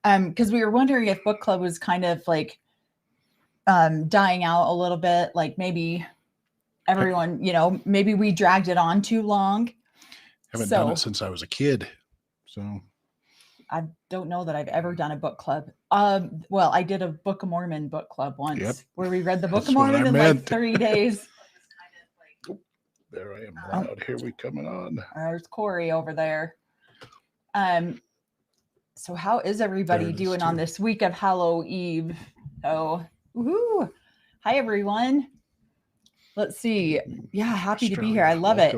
Because we were wondering if book club was kind of like dying out a little bit, like maybe everyone, maybe we dragged it on too long. Haven't done it since I was a kid. So I don't know that I've ever done a book club. Well, I did a Book of Mormon book club once where we read the Book of Mormon in like 3 days. There I am loud. Here we coming on. There's Corey over there. So how is everybody doing on this week of Halloween Eve? Oh, woohoo. Hi, everyone. Let's see. Yeah, happy to be here. I love it.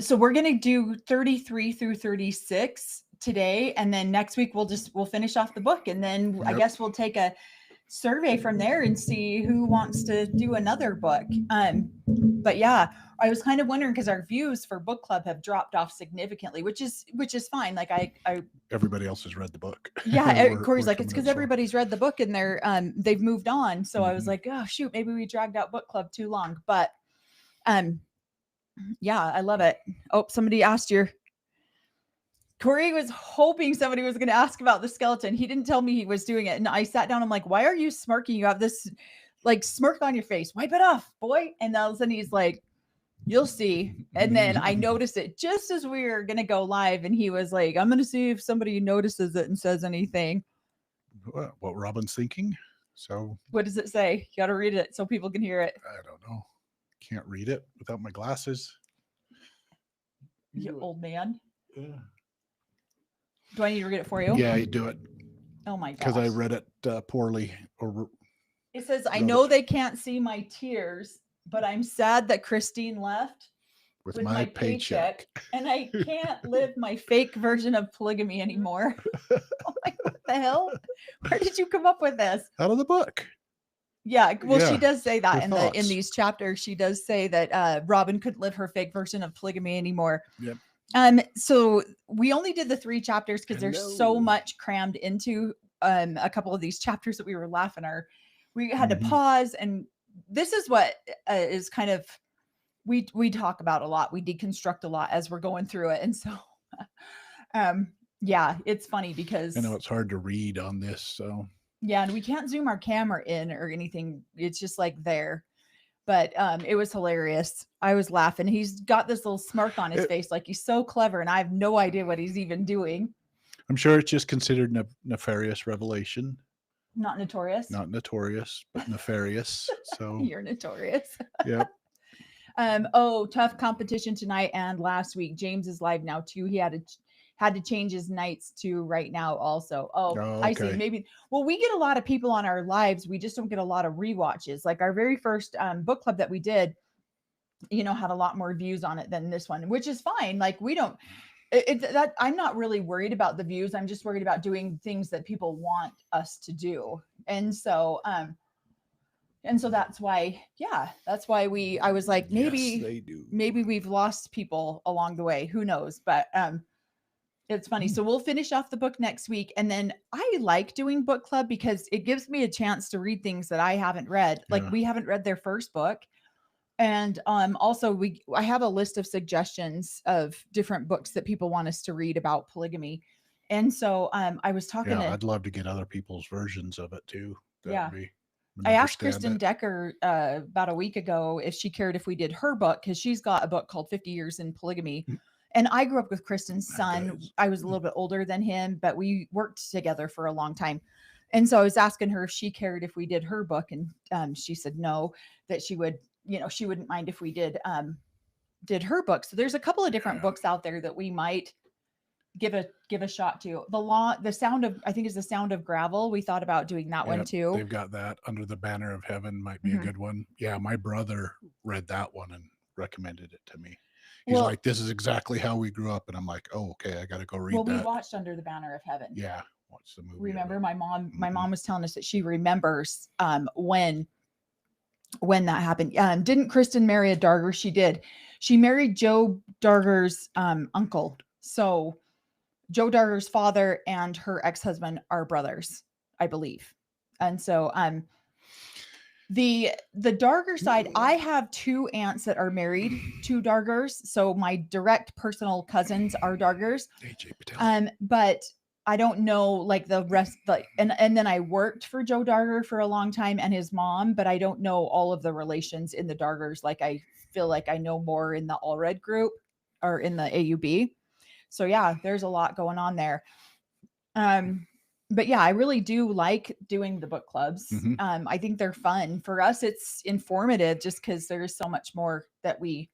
So we're going to do 33 through 36 today. And then next week, we'll finish off the book. And then I guess we'll take a survey from there and see who wants to do another book. But yeah, I was kind of wondering because our views for book club have dropped off significantly, which is fine. Like I everybody else has read the book. Yeah, Corey's like, it's because everybody's read the book and they've moved on. So I was like, oh shoot, maybe we dragged out book club too long. But yeah, I love it. Oh, somebody asked you. Corey was hoping somebody was going to ask about the skeleton. He didn't tell me he was doing it. And I sat down. I'm like, why are you smirking? You have this like smirk on your face. Wipe it off, boy. And all of a sudden he's like, you'll see. And then I noticed it just as we were going to go live. And he was like, I'm going to see if somebody notices it and says anything. What Robin's thinking. So what does it say? You got to read it so people can hear it. I don't know. Can't read it without my glasses. You old man. Yeah. Do I need to read it for you? Yeah, you do it. Oh my gosh. Because I read it poorly. It says, I know they can't see my tears, but I'm sad that Christine left with my paycheck and I can't live my fake version of polygamy anymore. I'm like, what the hell? Where did you come up with this? Out of the book. Yeah, well, she does say that in these chapters. She does say that Robin couldn't live her fake version of polygamy anymore. Yep. So we only did the 3 chapters because there's so much crammed into a couple of these chapters that we were laughing. We had to pause, and this is what is kind of we talk about a lot. We deconstruct a lot as we're going through it, and so yeah, it's funny because I know it's hard to read on this, so. Yeah, and we can't zoom our camera in or anything. It's just like there. But it was hilarious. I was laughing. He's got this little smirk on his face like he's so clever, and I have no idea what he's even doing. I'm sure it's just considered nefarious revelation. Not notorious. Not notorious, but nefarious. So you're notorious. Yep. Tough competition tonight and last week. James is live now too. He had to change his nights to right now also. Okay. I see. Maybe. Well, we get a lot of people on our lives. We just don't get a lot of rewatches. Like our very first book club that we did, had a lot more views on it than this one, which is fine. Like we don't, that I'm not really worried about the views. I'm just worried about doing things that people want us to do. And so that's why, I was like, maybe we've lost people along the way. Who knows? But, it's funny. So we'll finish off the book next week. And then I like doing book club because it gives me a chance to read things that I haven't read. Like we haven't read their first book. And also I have a list of suggestions of different books that people want us to read about polygamy. And so I was talking I'd love to get other people's versions of it too. I asked Kristen Decker about a week ago if she cared if we did her book, because she's got a book called 50 Years in Polygamy. And I grew up with Kristen's son. I was a little bit older than him, but we worked together for a long time. And so I was asking her if she cared if we did her book. And she said no, that she would, she wouldn't mind if we did her book. So there's a couple of different books out there that we might give a shot to. The Sound of Gravel. We thought about doing that one too. They've got that. Under the Banner of Heaven might be a good one. Yeah, my brother read that one and recommended it to me. He's like, this is exactly how we grew up. And I'm like, oh, okay, I got to go read that. Well, we watched Under the Banner of Heaven. Yeah, watched the movie. Remember, my mom was telling us that she remembers when that happened. Didn't Kristen marry a Darger? She did. She married Joe Darger's uncle. So Joe Darger's father and her ex-husband are brothers, I believe. And so the Darger side, I have 2 aunts that are married to Dargers. So my direct personal cousins are Dargers. AJ Patel. But I don't know like the rest, like, and then I worked for Joe Darger for a long time and his mom, but I don't know all of the relations in the Dargers. Like I feel like I know more in the Allred group or in the AUB. So yeah, there's a lot going on there. But yeah, I really do like doing the book clubs. I think they're fun. For us, it's informative just because there's so much more that we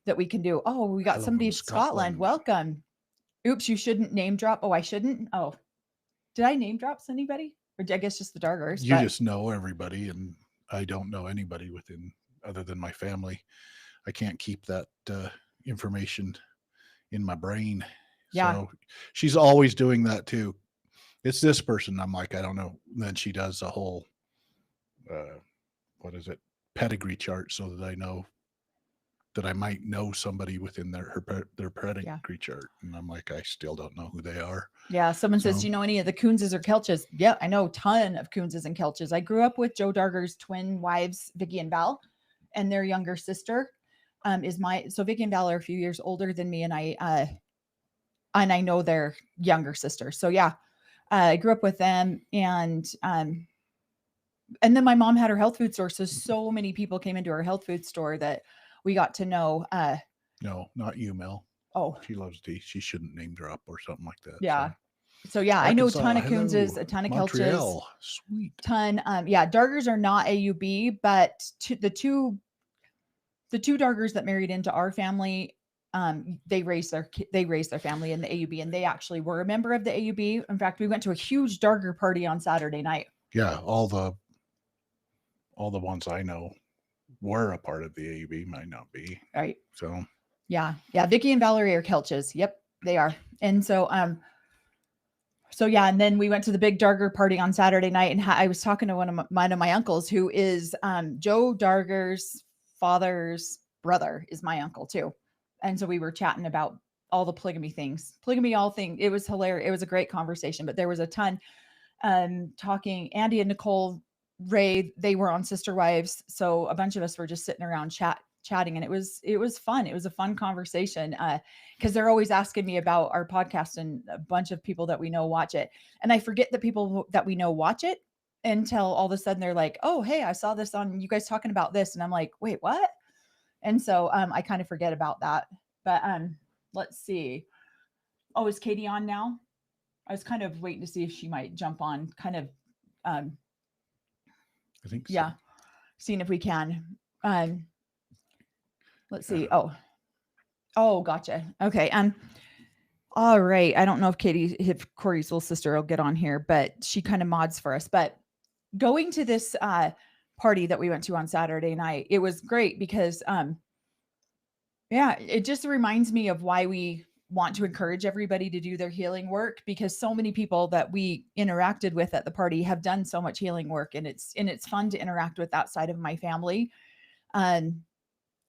can do. Oh, we got somebody in Scotland. Welcome. Oops, you shouldn't name drop. Oh, I shouldn't. Oh, did I name drop anybody? Or I guess just the Dargers. You just know everybody, and I don't know anybody within other than my family. I can't keep that information in my brain. Yeah. So she's always doing that too. It's this person. I'm like, I don't know. And then she does a whole, pedigree chart so that I know that I might know somebody within their pedigree chart. And I'm like, I still don't know who they are. Yeah. Someone says, do you know any of the Coonses or Kelches? Yeah, I know a ton of Coonses and Kelches. I grew up with Joe Darger's twin wives, Vicky and Val, and their younger sister so Vicky and Val are a few years older than me. And I know their younger sister. So yeah, I grew up with them, and then my mom had her health food store. So many people came into her health food store that we got to know. No, not you, Mel. Oh, she loves tea. She shouldn't name drop or something like that. Yeah. So yeah, I know a ton of Coonses, a ton of Kelches. Sweet. Ton. Yeah, Dargers are not AUB, but the two Dargers that married into our family, they raised their family in the AUB, and they actually were a member of the AUB. In fact, we went to a huge Darger party on Saturday night. Yeah, all the ones I know were a part of the AUB, might not be. Right. So yeah, Vicky and Valerie are Kelches. Yep, they are. And so yeah, and then we went to the big Darger party on Saturday night, and I was talking to one of my uncles who is Joe Darger's father's brother is my uncle too. And so we were chatting about all the polygamy things. It was hilarious. It was a great conversation, but there was a ton talking. Andy and Nicole Ray, they were on Sister Wives. So a bunch of us were just sitting around chatting, and it was fun. It was a fun conversation because they're always asking me about our podcast, and a bunch of people that we know watch it. And I forget the people that we know watch it until all of a sudden they're like, oh, hey, I saw this on you guys talking about this. And I'm like, wait, what? And so I kind of forget about that. But let's see. Oh, is Katie on now? I was kind of waiting to see if she might jump on, kind of I think so. Yeah, seeing if we can. Let's see. Oh, gotcha. Okay. All right. I don't know if Corey's little sister will get on here, but she kind of mods for us. But going to this party that we went to on Saturday night, it was great because it just reminds me of why we want to encourage everybody to do their healing work, because so many people that we interacted with at the party have done so much healing work, and it's fun to interact with that side of my family.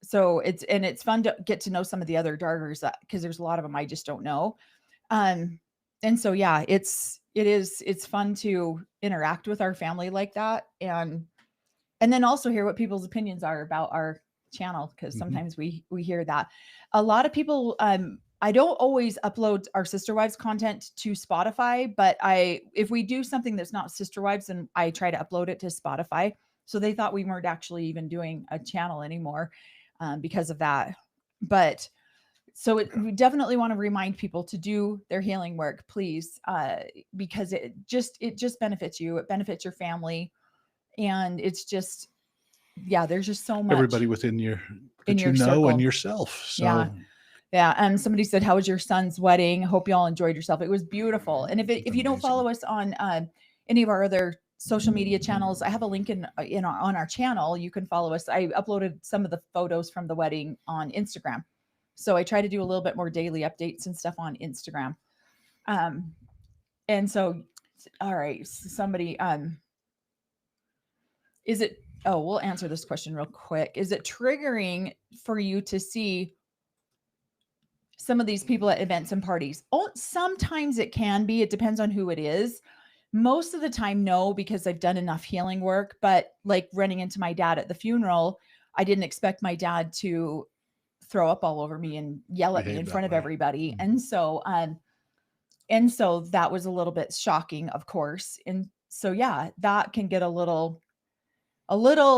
So it's fun to get to know some of the other Dargers because there's a lot of them I just don't know. And so, yeah, it's fun to interact with our family like that. And then also hear what people's opinions are about our channel. Cause sometimes we hear that a lot of people, I don't always upload our Sister Wives content to Spotify, but if we do something that's not Sister Wives, then I try to upload it to Spotify. So they thought we weren't actually even doing a channel anymore because of that. But so we definitely want to remind people to do their healing work, please, because it just benefits you. It benefits your family. And it's just, there's just so much. Everybody within your circle and yourself. So yeah. Somebody said, how was your son's wedding? Hope you all enjoyed yourself. It was beautiful. And if you don't follow us on any of our other social media channels, I have a link on our channel. You can follow us. I uploaded some of the photos from the wedding on Instagram. So I try to do a little bit more daily updates and stuff on Instagram. And so, all right, somebody, we'll answer this question real quick. Is it triggering for you to see some of these people at events and parties? Oh, sometimes it can be. It depends on who it is. Most of the time, no, because I've done enough healing work. But like running into my dad at the funeral, I didn't expect my dad to throw up all over me and yell at me in front of everybody. And so And so that was a little bit shocking, of course. And so, yeah, that can get a little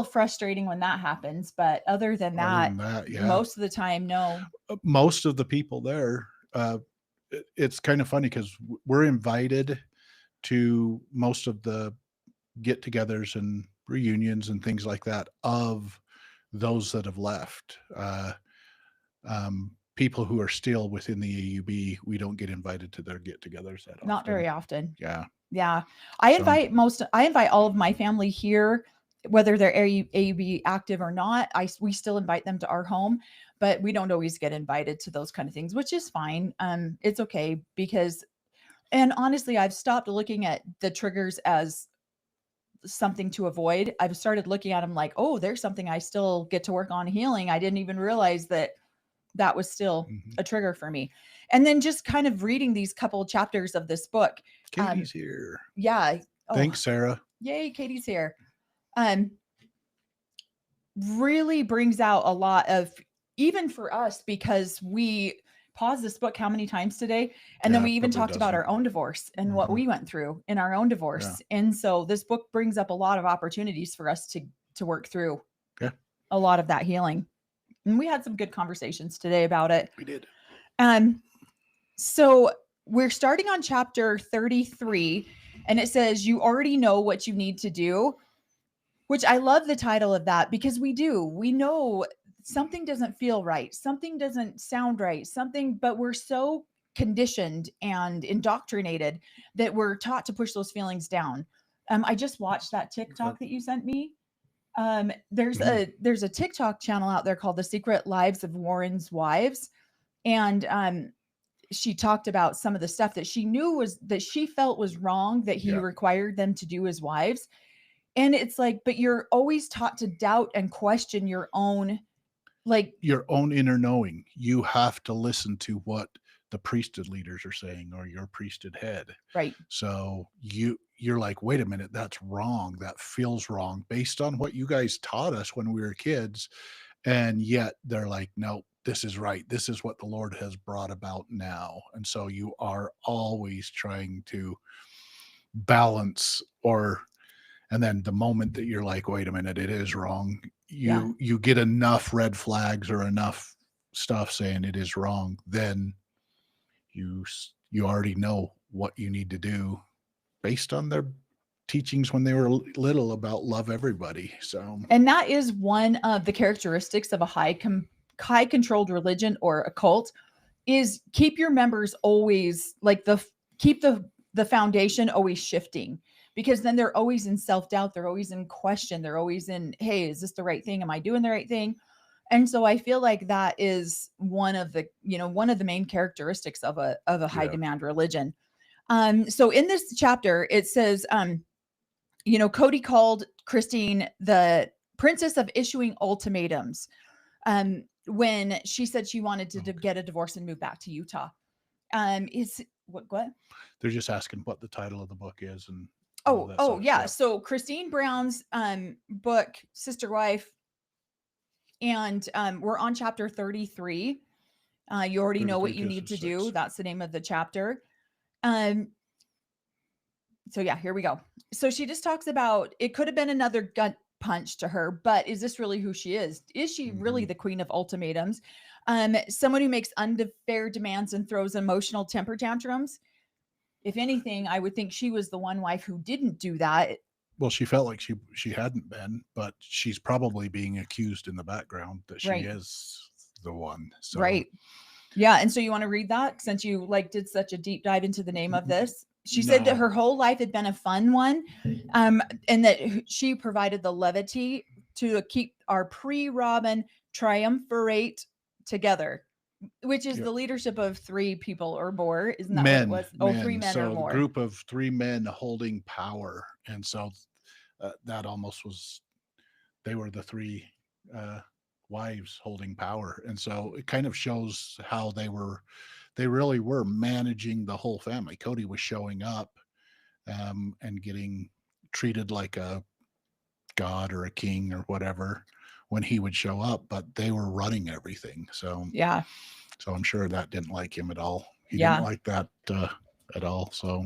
frustrating when that happens. But other than that, yeah, most of the time, no. Most of the people there, it's kind of funny because we're invited to most of the get-togethers and reunions and things like that of those that have left. People who are still within the AUB, we don't get invited to their get-togethers that often. Not very often. Yeah. Yeah. I invite all of my family here, whether they're AUB active or not. We still invite them to our home, but we don't always get invited to those kind of things, which is fine. It's okay because, and honestly, I've stopped looking at the triggers as something to avoid. I've started looking at them like, oh, there's something I still get to work on healing. I didn't even realize that was still a trigger for me. And then just kind of reading these couple chapters of this book. Katie's here. Yeah. Thanks, Sarah. Yay, Katie's here. Really brings out a lot of, even for us, because we paused this book how many times today? And then we even talked about our own divorce and what we went through in our own divorce. Yeah. And so this book brings up a lot of opportunities for us to work through a lot of that healing. And we had some good conversations today about it. We did. So we're starting on chapter 33, and it says, you already know what you need to do, which I love the title of that because we know something doesn't feel right. Something doesn't sound right, but we're so conditioned and indoctrinated that we're taught to push those feelings down. I just watched that TikTok that you sent me. There's a TikTok channel out there called The Secret Lives of Warren's Wives. And she talked about some of the stuff that she felt was wrong that he required them to do as wives. And it's like, but you're always taught to doubt and question your own inner knowing. You have to listen to what the priesthood leaders are saying or your priesthood head. Right. So you're like, wait a minute, that's wrong. That feels wrong based on what you guys taught us when we were kids. And yet they're like, no, this is right. This is what the Lord has brought about now. And so you are always trying to balance and then the moment that you're like, wait a minute, it is wrong. You get enough red flags or enough stuff saying it is wrong. Then you already know what you need to do based on their teachings when they were little about love everybody. So, and that is one of the characteristics of a high controlled religion or a cult is keep your members always keep the foundation always shifting, because then they're always in self-doubt. They're always in question. They're always in, hey, is this the right thing? Am I doing the right thing? And so I feel like that is one of the main characteristics of a high demand religion. So in this chapter, it says, Cody called Christine the princess of issuing ultimatums when she said she wanted to get a divorce and move back to Utah. What? They're just asking what the title of the book is. And yeah. So Christine Brown's book, Sister Wife, and we're on chapter 33. You already know what you need to do. That's the name of the chapter. So yeah, here we go. So she just talks about, it could have been another gut punch to her, but is this really who she is? Is she really the queen of ultimatums? Someone who makes unfair demands and throws emotional temper tantrums. If anything, I would think she was the one wife who didn't do that. Well, she felt like she hadn't been, but she's probably being accused in the background that she is the one. So. Right. Yeah. And so you want to read that since you did such a deep dive into the name of this? She said that her whole life had been a fun one, and that she provided the levity to keep our pre-Robin triumvirate together, which is the leadership of 3 people or more. Isn't that what it was? Oh, 3 men or more. So a group of 3 men holding power. And so that almost was, they were the 3 wives holding power. And so it kind of shows how they really were managing the whole family. Cody was showing up and getting treated like a god or a king or whatever when he would show up, but they were running everything. So yeah. So I'm sure that didn't like him at all. He didn't like that at all. So,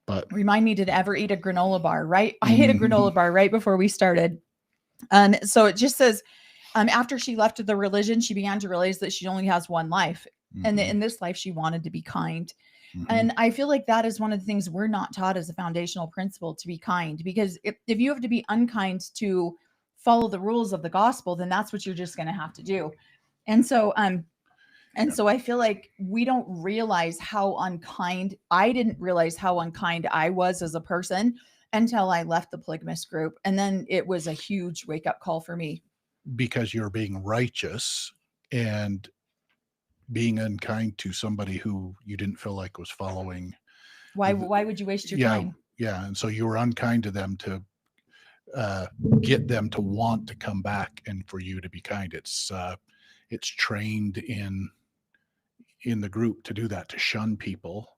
but remind me to ever eat a granola bar, right? I ate a granola bar right before we started. So it just says, after she left the religion, she began to realize that she only has one life. And that in this life, she wanted to be kind. And I feel like that is one of the things we're not taught as a foundational principle, to be kind, because if you have to be unkind to follow the rules of the gospel, then that's what you're just going to have to do. And so, so I feel like we don't realize how unkind, I didn't realize how unkind I was as a person until I left the polygamous group. And then it was a huge wake up call for me. Because you're being righteous and being unkind to somebody who you didn't feel like was following. Why would you waste your time? Yeah. And so you were unkind to them to get them to want to come back and for you to be kind. It's trained in the group to do that, to shun people,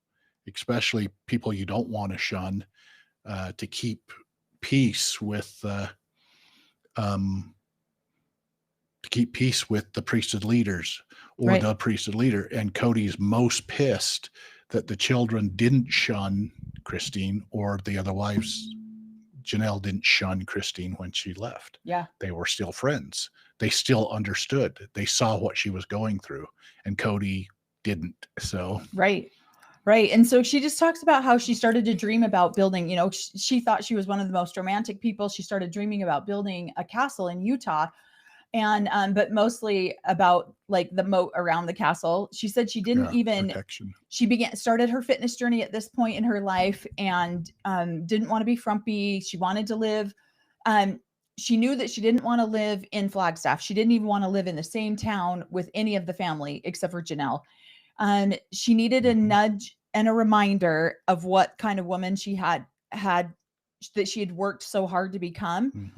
especially people you don't want to shun, to keep peace with the priesthood leaders or the priesthood leader. And Cody's most pissed that the children didn't shun Christine, or the other wives, Janelle, didn't shun Christine when she left. Yeah. They were still friends. They still understood. They saw what she was going through, and Cody didn't. So right. And so she just talks about how she started to dream about building, she thought she was one of the most romantic people. She started dreaming about building a castle in Utah, and but mostly about like the moat around the castle. She said she didn't protection. She started her fitness journey at this point in her life, and didn't want to be frumpy. She wanted to live. She knew that she didn't want to live in Flagstaff. She didn't even want to live in the same town with any of the family except for Janelle. She needed a nudge and a reminder of what kind of woman she had that she had worked so hard to become.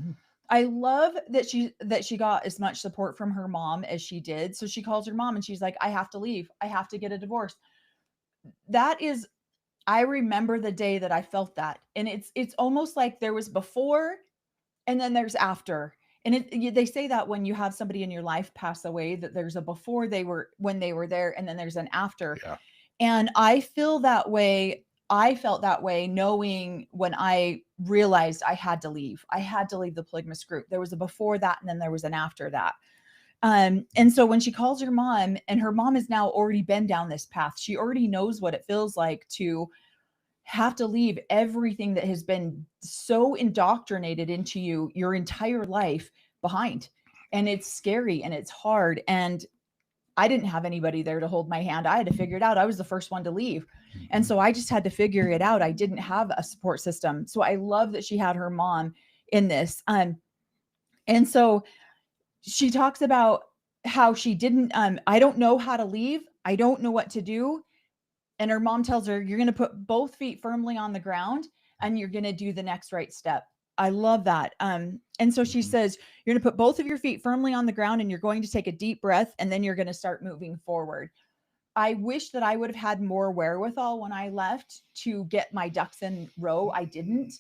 I love that she got as much support from her mom as she did. So she calls her mom and she's like, I have to leave. I have to get a divorce. I remember the day that I felt that. And it's almost like there was before and then there's after. And they say that when you have somebody in your life pass away, that there's a before when they were there, and then there's an after. Yeah. And I felt that way knowing when I realized I had to leave. I had to leave the polygamous group. There was a before that, and then there was an after that. And so when she calls her mom, and her mom has now already been down this path, she already knows what it feels like to have to leave everything that has been so indoctrinated into you your entire life behind. And it's scary and it's hard. And I didn't have anybody there to hold my hand. I had to figure it out. I was the first one to leave. And so I just had to figure it out. I didn't have a support system. So I love that she had her mom in this. And so she talks about how she didn't, I don't know how to leave. I don't know what to do. And her mom tells her, you're going to put both feet firmly on the ground and you're going to do the next right step. I love that. And so she says, you're going to put both of your feet firmly on the ground and you're going to take a deep breath, and then you're going to start moving forward. I wish that I would have had more wherewithal when I left to get my ducks in a row. I didn't.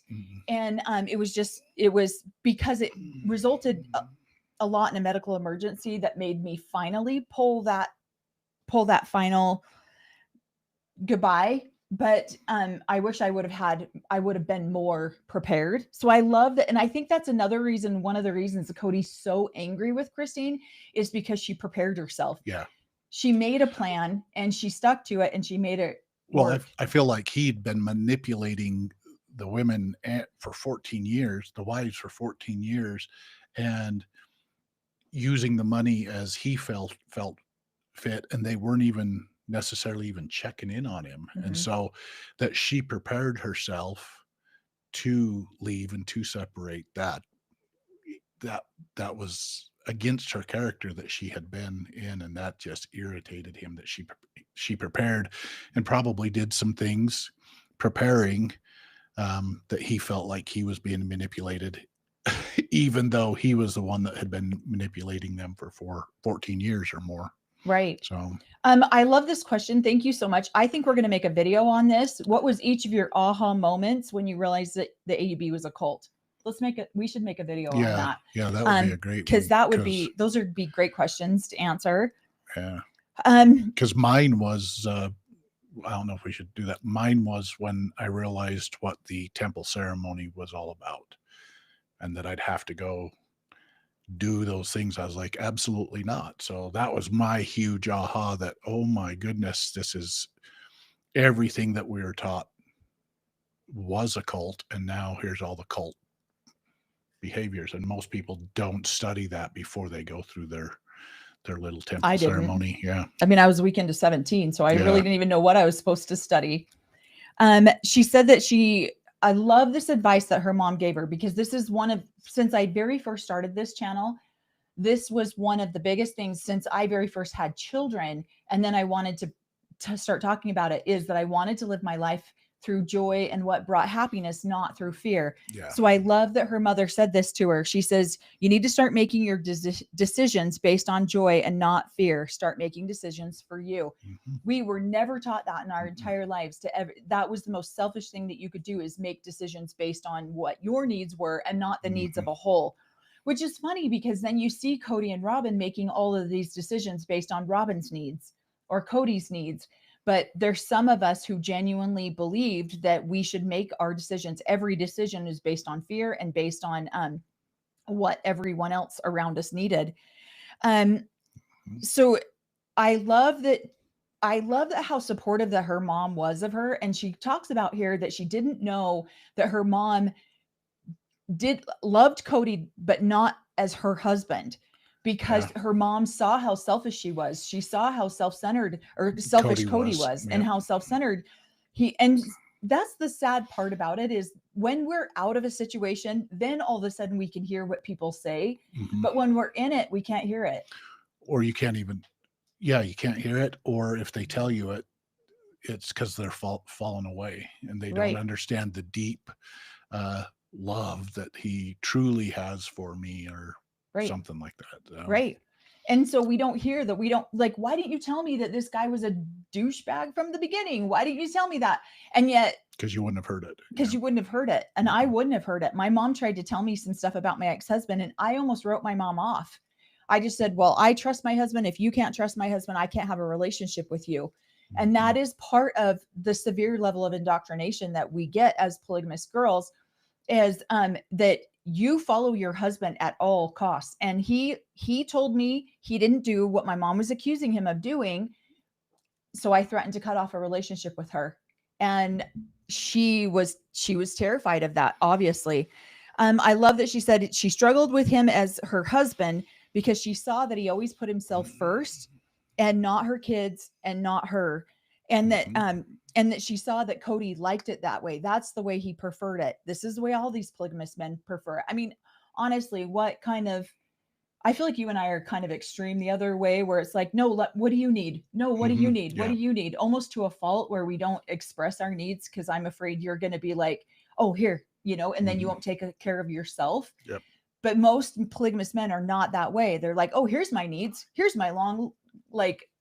And it was because it resulted a lot in a medical emergency that made me finally pull that final goodbye. But I wish I would have been more prepared. So I love that. And I think that's another reason, one of the reasons that Cody's so angry with Christine is because she prepared herself. Yeah. She made a plan and she stuck to it and she made it work. I feel like he'd been manipulating the women for 14 years, the wives for 14 years, and using the money as he felt fit. And they weren't even necessarily even checking in on him. And so that she prepared herself to leave and to separate, that was against her character that she had been in, and that just irritated him, that she prepared and probably did some things preparing that he felt like he was being manipulated, even though he was the one that had been manipulating them for 14 years or more. Right. So I love this question. Thank you so much. I think we're going to make a video on this. What was each of your aha moments when you realized that the AUB was a cult? We should make a video on that. Yeah, that would be a great because those would be great questions to answer. Yeah. Because mine was I don't know if we should do that. Mine was when I realized what the temple ceremony was all about and that I'd have to go do those things. I was like, absolutely not. So that was my huge aha that, oh my goodness, this is everything that we were taught was a cult. And now here's all the cult behaviors. And most people don't study that before they go through their little temple ceremony. Yeah. I mean, I was a week into 17, so I really didn't even know what I was supposed to study. She said that I love this advice that her mom gave her, because this is since I very first started this channel, this was one of the biggest things since I very first had children. And then I wanted to start talking about it, is that I wanted to live my life through joy and what brought happiness, not through fear. Yeah. So I love that her mother said this to her. She says, you need to start making your decisions based on joy and not fear. Start making decisions for you. Mm-hmm. We were never taught that in our entire lives. That was the most selfish thing that you could do, is make decisions based on what your needs were and not the needs of a whole. Which is funny, because then you see Cody and Robin making all of these decisions based on Robin's needs or Cody's needs. But there's some of us who genuinely believed that we should make our decisions. Every decision is based on fear and based on what everyone else around us needed. So I love that how supportive that her mom was of her. And she talks about here that she didn't know that her mom loved Cody, but not as her husband. Because her mom saw how selfish she was. She saw how self-centered or selfish Cody was and how self-centered and that's the sad part about it, is when we're out of a situation, then all of a sudden we can hear what people say. Mm-hmm. But when we're in it, we can't hear it. Or you can't even, you can't hear it. Or if they tell you it, it's because they're fallen away and they don't understand the deep love that he truly has for me, or something like that. Right. And so we don't hear that. We don't like, why didn't you tell me that this guy was a douchebag from the beginning? Why didn't you tell me that? And yet, because you wouldn't have heard it. You wouldn't have heard it. And I wouldn't have heard it. My mom tried to tell me some stuff about my ex-husband, and I almost wrote my mom off. I just said, well, I trust my husband. If you can't trust my husband, I can't have a relationship with you. Mm-hmm. And that is part of the severe level of indoctrination that we get as polygamous girls, is that you follow your husband at all costs. And he told me he didn't do what my mom was accusing him of doing. So I threatened to cut off a relationship with her. And she was terrified of that, obviously. I love that she said she struggled with him as her husband because she saw that he always put himself first and not her kids and not her. And that she saw that Cody liked it that way. That's the way he preferred it. This is the way all these polygamous men prefer it. I mean, honestly, I feel like you and I are kind of extreme the other way, where it's like, no, what do you need? No, what do you need? What do you need? Almost to a fault, where we don't express our needs because I'm afraid you're going to be like, oh, here, and then you won't take care of yourself. Yep. But most polygamous men are not that way. They're like, oh, here's my needs. Here's my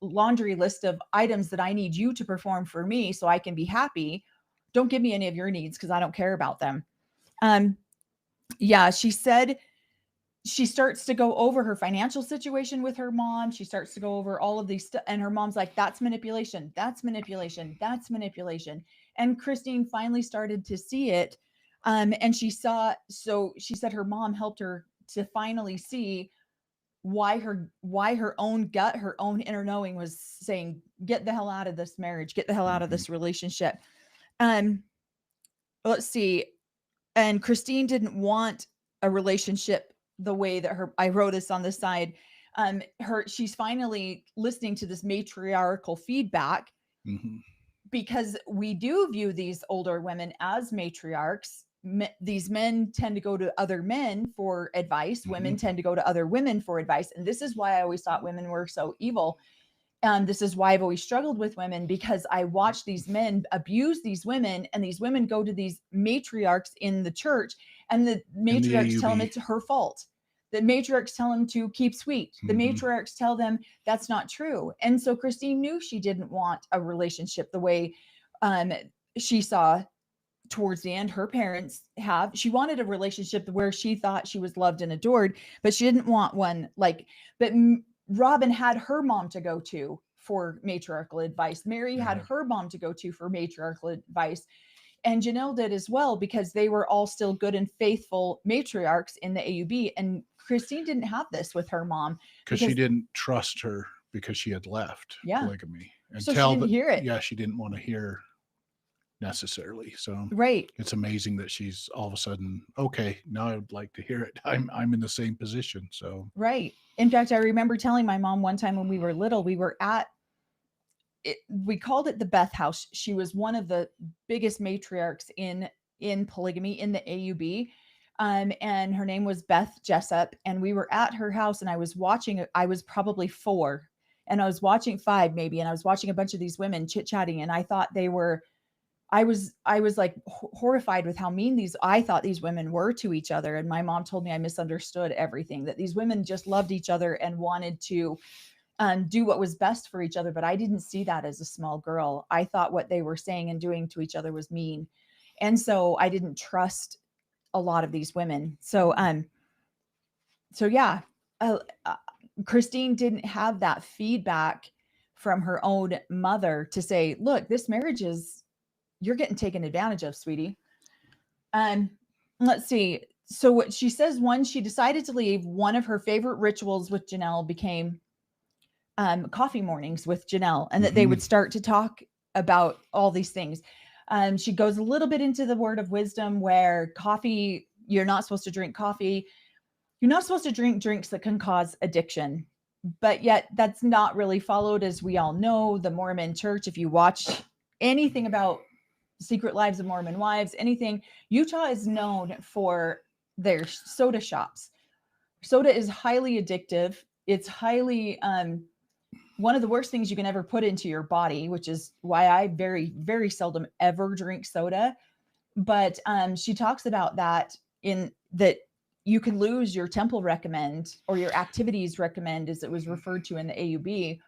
laundry list of items that I need you to perform for me so I can be happy. Don't give me any of your needs because I don't care about them. She said she starts to go over her financial situation with her mom. She starts to go over all of these stuff. And her mom's like, that's manipulation. That's manipulation. That's manipulation. And Christine finally started to see it. And she said her mom helped her to finally see why her own gut, her own inner knowing was saying, get the hell out of this marriage, get the hell out of this relationship. Let's see. And Christine didn't want a relationship the way that I wrote this on the side. She's finally listening to this matriarchal feedback, because we do view these older women as matriarchs. These men tend to go to other men for advice. Women tend to go to other women for advice. And this is why I always thought women were so evil. And this is why I've always struggled with women, because I watch these men abuse these women, and these women go to these matriarchs in the church, and the matriarchs tell them it's her fault. The matriarchs tell them to keep sweet. The matriarchs tell them that's not true. And so Christine knew she didn't want a relationship the way she saw towards the end her parents have. She wanted a relationship where she thought she was loved and adored, but she didn't want one but Robin had her mom to go to for matriarchal advice. Mary had Yeah. her mom to go to for matriarchal advice. And Janelle did as well, because they were all still good and faithful matriarchs in the AUB. And Christine didn't have this with her mom. Because she didn't trust her, because she had left polygamy. And so she didn't hear it. Yeah, she didn't want to hear necessarily. So right. It's amazing that she's all of a sudden, okay, now I would like to hear it. I'm in the same position. So right. In fact, I remember telling my mom one time when we were little, we were at it, we called it the Beth House. She was one of the biggest matriarchs in polygamy in the AUB. And her name was Beth Jessup. And we were at her house, and I was watching, I was probably 4 and I was watching 5 maybe. And I was watching a bunch of these women chit-chatting, and I thought they were, I was like horrified with how mean I thought these women were to each other. And my mom told me I misunderstood everything, that these women just loved each other and wanted to do what was best for each other. But I didn't see that as a small girl. I thought what they were saying and doing to each other was mean. And so I didn't trust a lot of these women. So yeah, Christine didn't have that feedback from her own mother to say, look, this marriage is, you're getting taken advantage of, sweetie. Let's see. So what she says, when she decided to leave, one of her favorite rituals with Janelle became coffee mornings with Janelle, and that they would start to talk about all these things. She goes a little bit into the word of wisdom, where coffee, you're not supposed to drink coffee. You're not supposed to drink drinks that can cause addiction, but yet that's not really followed. As we all know, the Mormon church, if you watch anything about Secret Lives of Mormon Wives, anything, Utah is known for their soda shops. Soda is highly addictive. It's highly, one of the worst things you can ever put into your body, which is why I very, very seldom ever drink soda. But she talks about that, in that you can lose your temple recommend, or your activities recommend, as it was referred to in the AUB,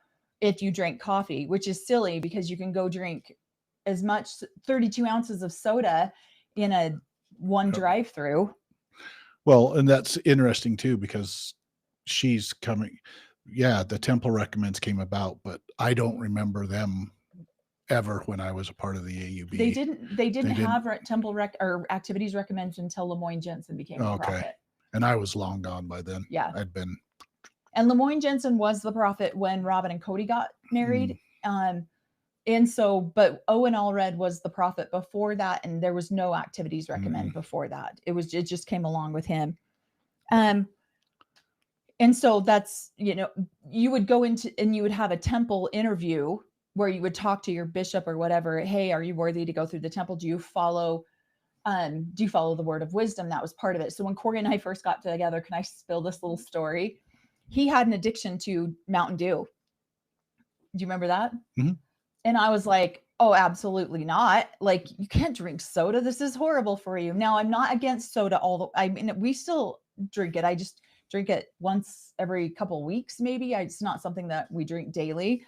if you drink coffee, which is silly, because you can go drink as much 32 ounces of soda in one drive-through. Well, and that's interesting too, because she's coming. Yeah, the temple recommends came about, but I don't remember them ever when I was a part of the AUB. They didn't have temple or activities recommends until Lemoyne Jensen became a prophet. And I was long gone by then. Yeah. And Lemoyne Jensen was the prophet when Robin and Cody got married. And so, but Owen Allred was the prophet before that, and there was no activities recommend before that. It just came along with him. And so that's, you would go into, and you would have a temple interview where you would talk to your bishop or whatever. Hey, are you worthy to go through the temple? Do you follow the word of wisdom? That was part of it. So when Corey and I first got together, can I spill this little story? He had an addiction to Mountain Dew. Do you remember that? Mm-hmm. And I was like, oh, absolutely not. Like, you can't drink soda. This is horrible for you. Now, I'm not against soda. We still drink it. I just drink it once every couple of weeks, maybe. It's not something that we drink daily.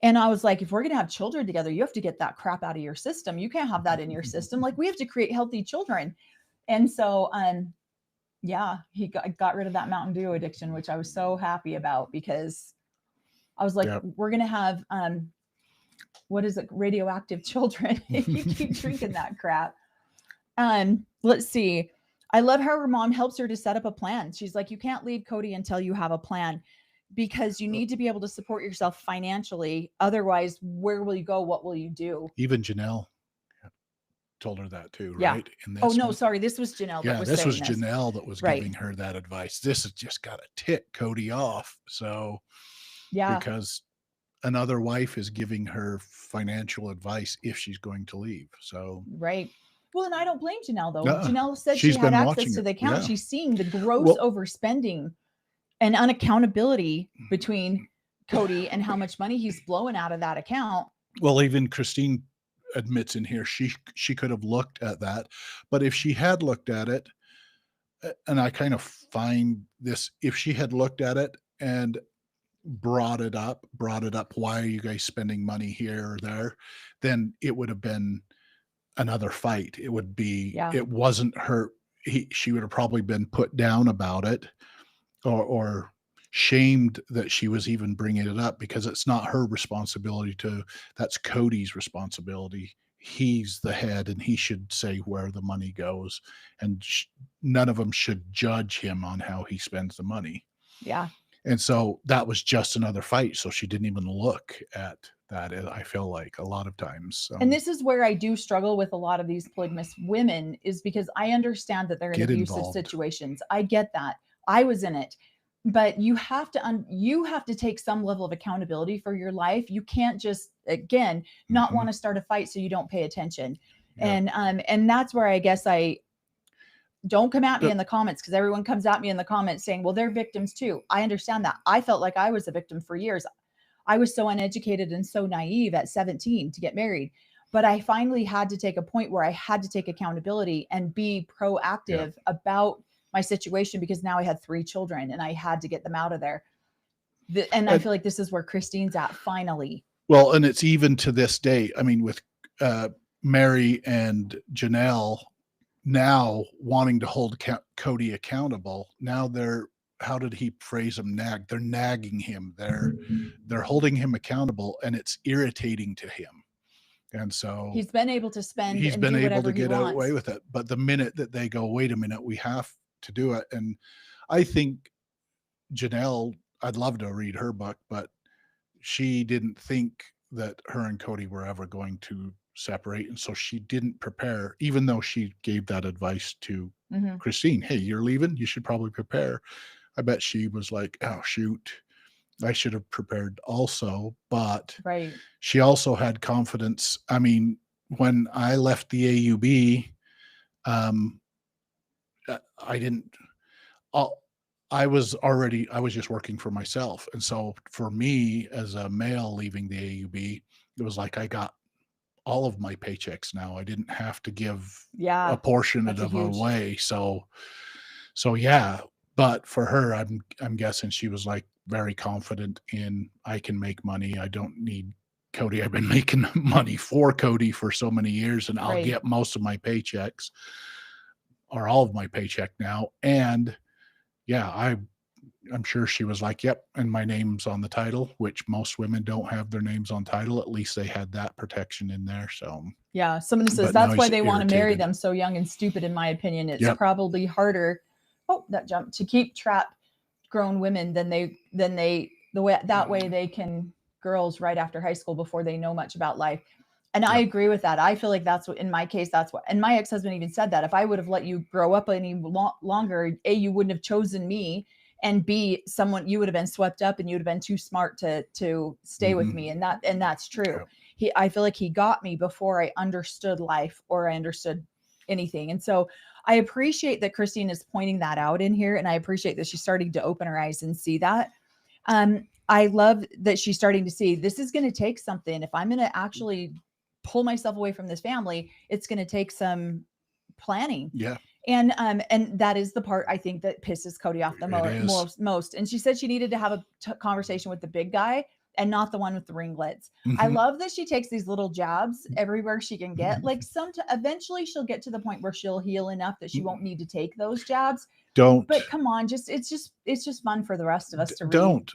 And I was like, if we're going to have children together, you have to get that crap out of your system. You can't have that in your system. Like, we have to create healthy children. And so, he got rid of that Mountain Dew addiction, which I was so happy about, because I was like, we're going to have, what is it? Radioactive children if you keep drinking that crap. Let's see. I love how her mom helps her to set up a plan. She's like, you can't leave Cody until you have a plan, because you need to be able to support yourself financially. Otherwise, where will you go? What will you do? Even Janelle told her that too, Yeah. right? Sorry. This was Janelle. Yeah, this was Janelle that was giving her that advice. This has just got to tick Cody off. So, because another wife is giving her financial advice if she's going to leave. So, right. Well, and I don't blame Janelle, though. Janelle said she had access to the account. She's seeing the gross overspending and unaccountability between Cody and how much money he's blowing out of that account. Well, even Christine admits in here she could have looked at that, but if she had looked at it, and I kind of find this, if she had looked at it and brought it up, why are you guys spending money here or there, then it would have been another fight. It would be, it wasn't her. She would have probably been put down about it, or shamed that she was even bringing it up, because it's not her responsibility that's Cody's responsibility. He's the head and he should say where the money goes, and none of them should judge him on how he spends the money. Yeah. And so that was just another fight. So she didn't even look at that, I feel like, a lot of times. And this is where I do struggle with a lot of these polygamous women, is because I understand that they're in abusive situations. I get that. I was in it. But you have to take some level of accountability for your life. You can't just, again, not want to start a fight so you don't pay attention. Yeah. And that's where I guess don't come at me in the comments, because everyone comes at me in the comments saying, well, they're victims too. I understand that. I felt like I was a victim for years. I was so uneducated and so naive at 17 to get married. But I finally had to take a point where I had to take accountability and be proactive about my situation, because now I had 3 children and I had to get them out of there. And I feel like this is where Christine's at finally. Well, and it's even to this day. I mean, with Mary and Janelle now wanting to hold Cody accountable. Now how did he phrase them? They're nagging him. They're holding him accountable, and it's irritating to him. And so he's been able to spend. He's been able to get away with it. But the minute that they go, wait a minute, we have to do it. And I think Janelle, I'd love to read her book, but she didn't think that her and Cody were ever going to separate. And so she didn't prepare, even though she gave that advice to Christine. Hey, you're leaving. You should probably prepare. I bet she was like, oh, shoot, I should have prepared also. But she also had confidence. I mean, when I left the AUB, I was just working for myself. And so for me as a male leaving the AUB, it was like I got all of my paychecks now. I didn't have to give a portion of it away. So yeah. But for her, I'm guessing she was like very confident in, I can make money. I don't need Cody. I've been making money for Cody for so many years, and I'll get most of my paychecks, or all of my paycheck now. And yeah, I'm sure she was like, yep, and my name's on the title, which most women don't have their names on title. At least they had that protection in there. So yeah, someone says that's why they want to marry them so young and stupid. In my opinion, it's probably harder. Oh, that jumped, to keep trapped grown women than that way they can girls right after high school before they know much about life. And I agree with that. I feel like that's what, in my case, that's what, and my ex-husband even said that if I would have let you grow up any longer, A, you wouldn't have chosen me, and B, you would have been swept up and you would have been too smart to stay with me. And that's true. I feel like he got me before I understood life or I understood anything. And so I appreciate that Christine is pointing that out in here. And I appreciate that she's starting to open her eyes and see that. I love that she's starting to see this is going to take something. If I'm going to actually pull myself away from this family, it's going to take some planning. Yeah. And that is the part I think that pisses Cody off the most. And she said she needed to have a conversation with the big guy and not the one with the ringlets. I love that she takes these little jabs everywhere she can get. Like eventually she'll get to the point where she'll heal enough that she won't need to take those jabs. But come on, it's just fun for the rest of us to read.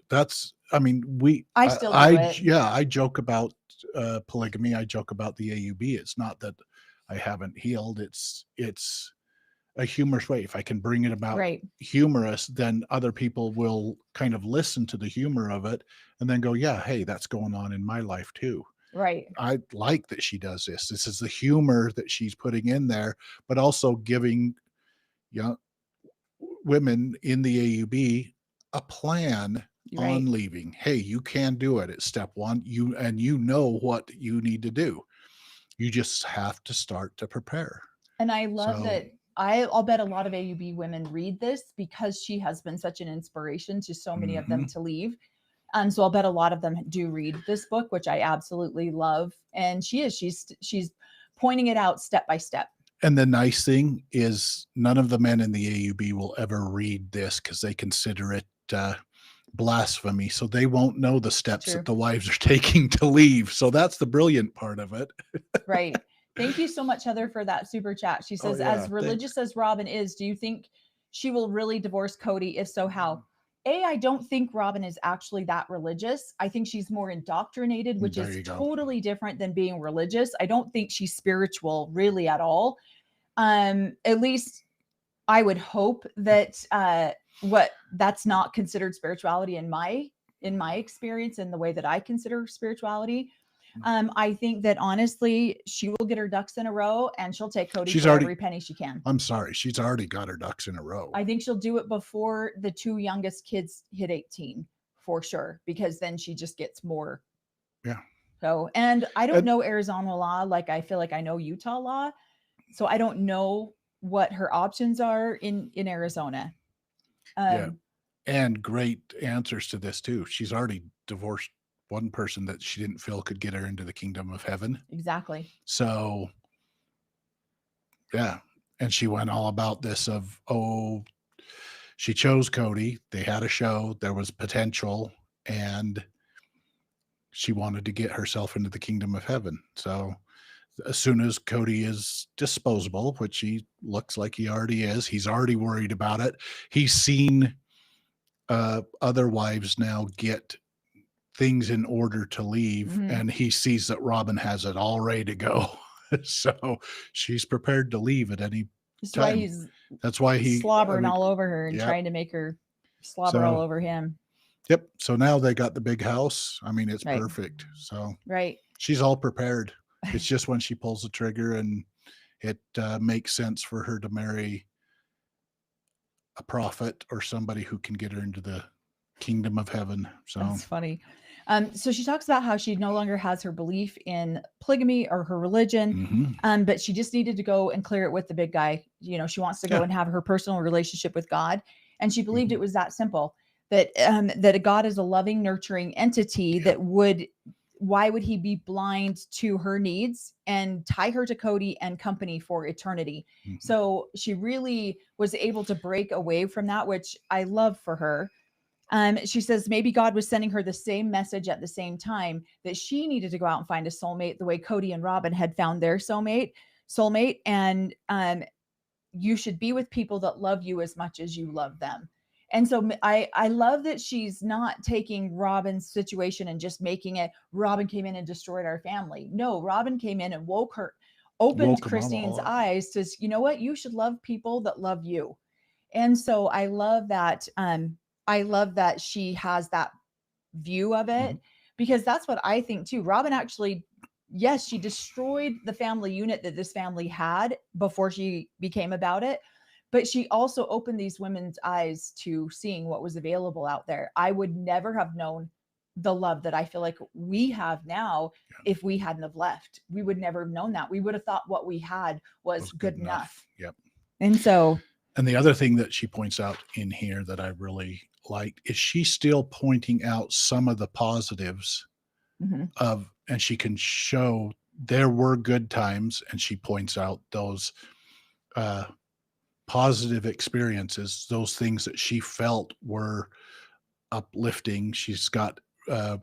I still do it. Yeah, I joke about polygamy. I joke about the AUB. It's not that I haven't healed. It's a humorous way. If I can bring it about humorous, then other people will kind of listen to the humor of it and then go, yeah, hey, that's going on in my life too. Right. I like that she does this. This is the humor that she's putting in there, but also giving young women in the AUB a plan on leaving. Hey, you can do it. It's step 1. You know what you need to do. You just have to start to prepare. And I love that. I'll bet a lot of AUB women read this because she has been such an inspiration to so many of them to leave. So I'll bet a lot of them do read this book, which I absolutely love. And she's pointing it out step by step. And the nice thing is none of the men in the AUB will ever read this because they consider it blasphemy. So they won't know the steps that the wives are taking to leave. So that's the brilliant part of it. Right. Thank you so much, Heather, for that super chat. She says, as religious as Robin is, do you think she will really divorce Cody? If so, how? I don't think Robin is actually that religious. I think she's more indoctrinated, which There is you go. totally different than being religious. I don't think she's spiritual really at all. At least I would hope that that's not considered spirituality in my experience, in the way that I consider spirituality. I think that honestly, she will get her ducks in a row and she'll take Cody for every penny she can. I'm sorry. She's already got her ducks in a row. I think she'll do it before the two youngest kids hit 18 for sure, because then she just gets more. Yeah. So, and I don't know Arizona law. Like, I feel like I know Utah law. So I don't know what her options are in Arizona. Yeah. And great answers to this too. She's already divorced one person that she didn't feel could get her into the kingdom of heaven. Exactly. So, yeah. And she went all about this of, she chose Cody. They had a show. There was potential. And she wanted to get herself into the kingdom of heaven. So as soon as Cody is disposable, which he looks like he already is, he's already worried about it. He's seen other wives now get things in order to leave, and he sees that Robin has it all ready to go. So she's prepared to leave at any time. That's why he's slobbering all over her and trying to make her slobber all over him. Yep. So now they got the big house. I mean, it's perfect. So she's all prepared. It's just when she pulls the trigger and it makes sense for her to marry a prophet or somebody who can get her into the kingdom of heaven. So that's funny. So she talks about how she no longer has her belief in polygamy or her religion, but she just needed to go and clear it with the big guy. You know, she wants to go and have her personal relationship with God. And she believed it was that simple, that that God is a loving, nurturing entity that why would he be blind to her needs and tie her to Cody and company for eternity? So she really was able to break away from that, which I love for her. She says maybe God was sending her the same message at the same time, that she needed to go out and find a soulmate the way Cody and Robin had found their soulmate. And you should be with people that love you as much as you love them. And so I love that she's not taking Robin's situation and just making it, Robin came in and destroyed our family. No, Robin came in and opened Christine's eyes to, you know what, you should love people that love you. And so I love that. I love that she has that view of it, because that's what I think too. Robin actually, yes, she destroyed the family unit that this family had before she became about it. But she also opened these women's eyes to seeing what was available out there. I would never have known the love that I feel like we have now if we hadn't have left. We would never have known that. We would have thought what we had was good enough. Yep. And so. And the other thing that she points out in here that I really liked is she's still pointing out some of the positives of, and she can show there were good times, and she points out those positive experiences, those things that she felt were uplifting. She's got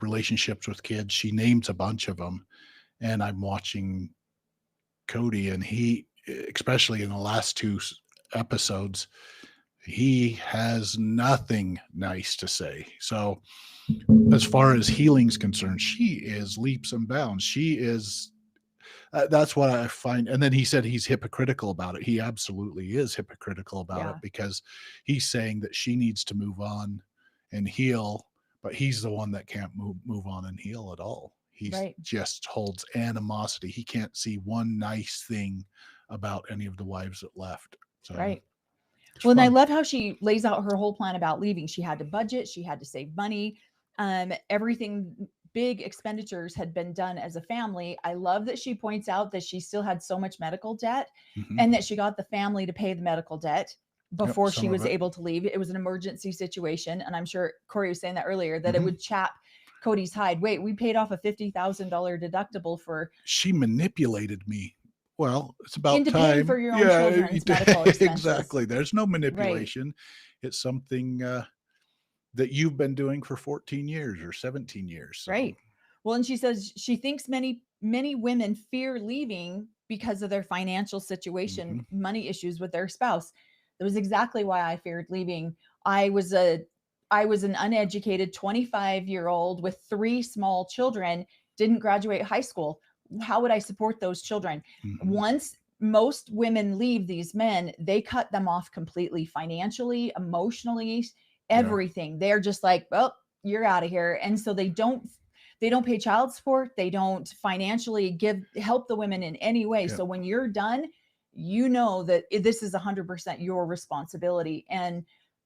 relationships with kids. She names a bunch of them. And I'm watching Cody, and he, especially in the last two episodes, he has nothing nice to say. So as far as healing's concerned, she is leaps and bounds. She is that's what I find. And then he said he's hypocritical about it. He absolutely is hypocritical about it, because he's saying that she needs to move on and heal, but he's the one that can't move on and heal at all. He just holds animosity. He can't see one nice thing about any of the wives that left. So, well, and I love how she lays out her whole plan about leaving. She had to budget. She had to save money. Everything, big expenditures had been done as a family. I love that she points out that she still had so much medical debt, and that she got the family to pay the medical debt before she was able to leave. It was an emergency situation. And I'm sure Corey was saying that earlier, that it would chap Cody's hide. Wait, we paid off a $50,000 deductible for. She manipulated me. Well, it's about time for your own children's medical expenses. Exactly. There's no manipulation. It's something that you've been doing for 14 years or 17 years. So. Right. Well, and she says she thinks many women fear leaving because of their financial situation, money issues with their spouse. That was exactly why I feared leaving. I was I was an uneducated 25-year-old with 3 small children, didn't graduate high school. How would I support those children? Once most women leave these men, they cut them off completely, financially, emotionally, everything. They're just like, well, you're out of here. And so they don't pay child support. They don't financially help the women in any way. So when you're done, you know that this is 100% your responsibility. And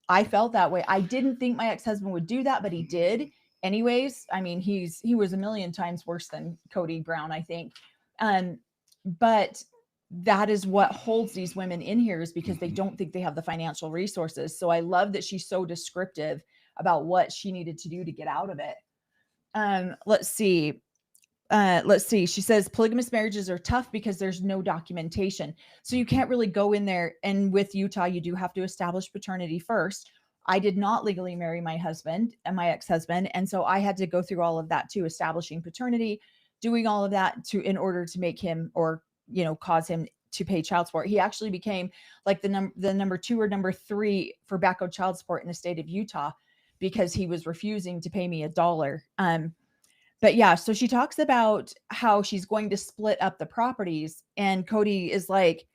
I felt that way. I didn't think my ex-husband would do that, but he did. Anyways, I mean, he was a million times worse than Cody Brown, I think. But that is what holds these women in here, is because they don't think they have the financial resources. So I love that she's so descriptive about what she needed to do to get out of it. Let's see. She says polygamous marriages are tough because there's no documentation. So you can't really go in there. And with Utah, you do have to establish paternity first. I did not legally marry my husband and my ex-husband. And so I had to go through all of that too, establishing paternity, doing all of that in order to make him, or, cause him to pay child support. He actually became like the number 2 or number 3 for back-up child support in the state of Utah, because he was refusing to pay me $1. But yeah, so she talks about how she's going to split up the properties, and Cody is like,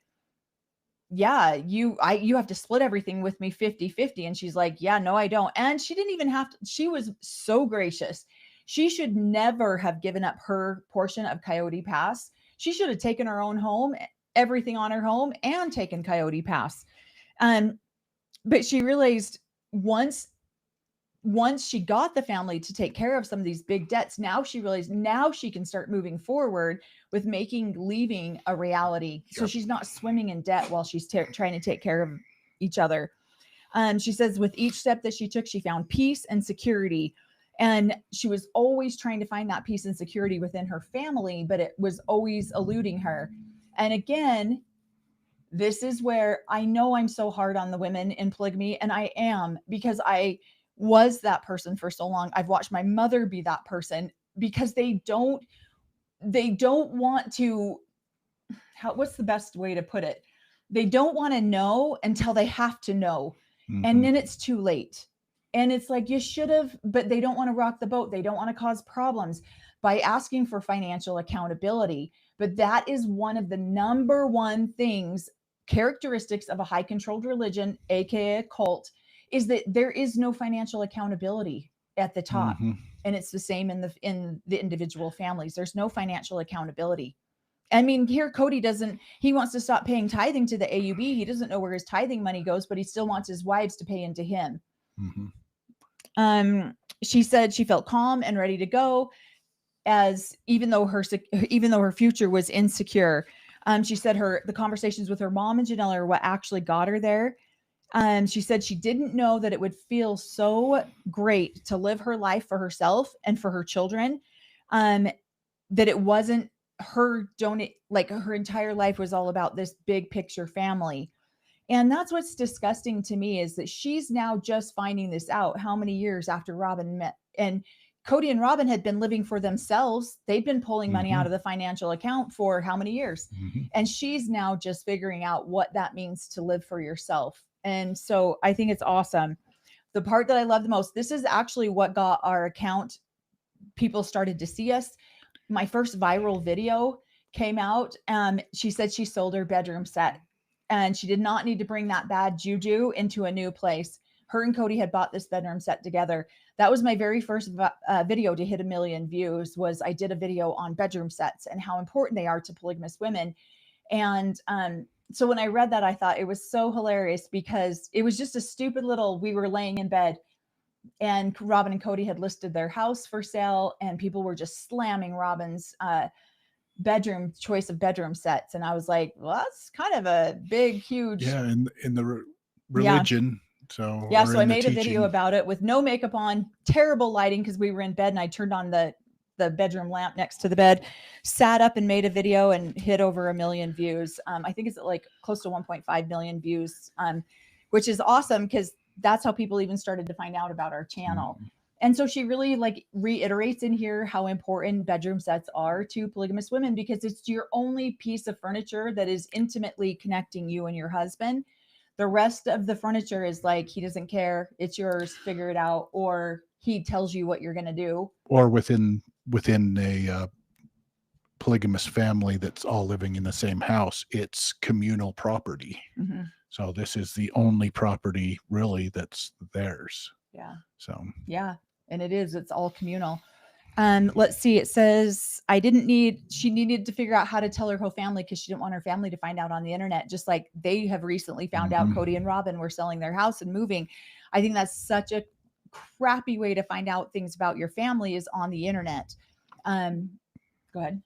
yeah, you have to split everything with me 50-50. And she's like, yeah, no, I don't. And she didn't even have to, she was so gracious. She should never have given up her portion of Coyote Pass. She should have taken her own home, everything on her home, and taken Coyote Pass. But she realized once she got the family to take care of some of these big debts, now she realized now she can start moving forward with making leaving a reality. So she's not swimming in debt while she's trying to take care of each other. She says with each step that she took, she found peace and security. And she was always trying to find that peace and security within her family, but it was always eluding her. And again, this is where I know I'm so hard on the women in polygamy, and I am, because I was that person for so long. I've watched my mother be that person, because they don't want to, what's the best way to put it? They don't want to know until they have to know. And then it's too late. And it's like, you should have, but they don't want to rock the boat. They don't want to cause problems by asking for financial accountability. But that is one of the number one characteristics of a high controlled religion, aka a cult, is that there is no financial accountability at the top. And it's the same in the individual families. There's no financial accountability. I mean, here Cody he wants to stop paying tithing to the AUB. He doesn't know where his tithing money goes, but he still wants his wives to pay into him. She said she felt calm and ready to go, as even though her future was insecure. She said the conversations with her mom and Janelle are what actually got her there. She said she didn't know that it would feel so great to live her life for herself and for her children. That it wasn't her her entire life was all about this big picture family. And that's what's disgusting to me, is that she's now just finding this out how many years after Robin met. And Cody and Robin had been living for themselves. They'd been pulling money out of the financial account for how many years? And she's now just figuring out what that means to live for yourself. And so I think it's awesome. The part that I love the most, this is actually what got our account. People started to see us. My first viral video came out. She said she sold her bedroom set, and she did not need to bring that bad juju into a new place. Her and Cody had bought this bedroom set together. That was my very first video to hit 1 million views. I did a video on bedroom sets and how important they are to polygamous women. And so when I read that, I thought it was so hilarious, because it was just a stupid we were laying in bed, and Robin and Cody had listed their house for sale, and people were just slamming Robin's choice of bedroom sets. And I was like, well, that's kind of a big, huge. Yeah. In the religion. So I made a video about it with no makeup on, terrible lighting, because we were in bed, and I turned on the bedroom lamp next to the bed, sat up and made a video, and hit over 1 million views. I think it's like close to 1.5 million views, which is awesome, because that's how people even started to find out about our channel. And so she really reiterates in here how important bedroom sets are to polygamous women, because it's your only piece of furniture that is intimately connecting you and your husband. The rest of the furniture is like, he doesn't care. It's yours. Figure it out. Or he tells you what you're going to do. Or within a polygamous family that's all living in the same house, it's communal property. Mm-hmm. So this is the only property really that's theirs. Yeah. So yeah, and it's all communal. Let's see. It says she needed to figure out how to tell her whole family because she didn't want her family to find out on the internet, just like they have recently found out Cody and Robin were selling their house and moving. I think that's such a crappy way to find out things about your family is on the internet. Go ahead.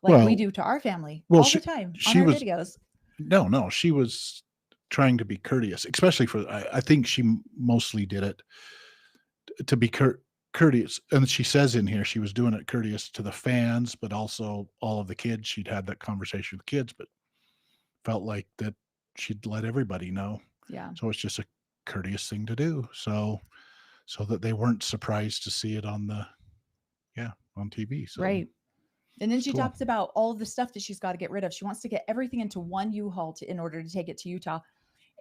Like we do to our family all the time on our videos. No, she was trying to be courteous, especially I think she mostly did it to be courteous. And she says in here, she was doing it courteous to the fans, but also all of the kids. She'd had that conversation with the kids, but felt like that she'd let everybody know. Yeah. So it's just a courteous thing to do. So that they weren't surprised to see it on TV. So. Right. And then she talks about all of the stuff that she's got to get rid of. She wants to get everything into one U-Haul in order to take it to Utah.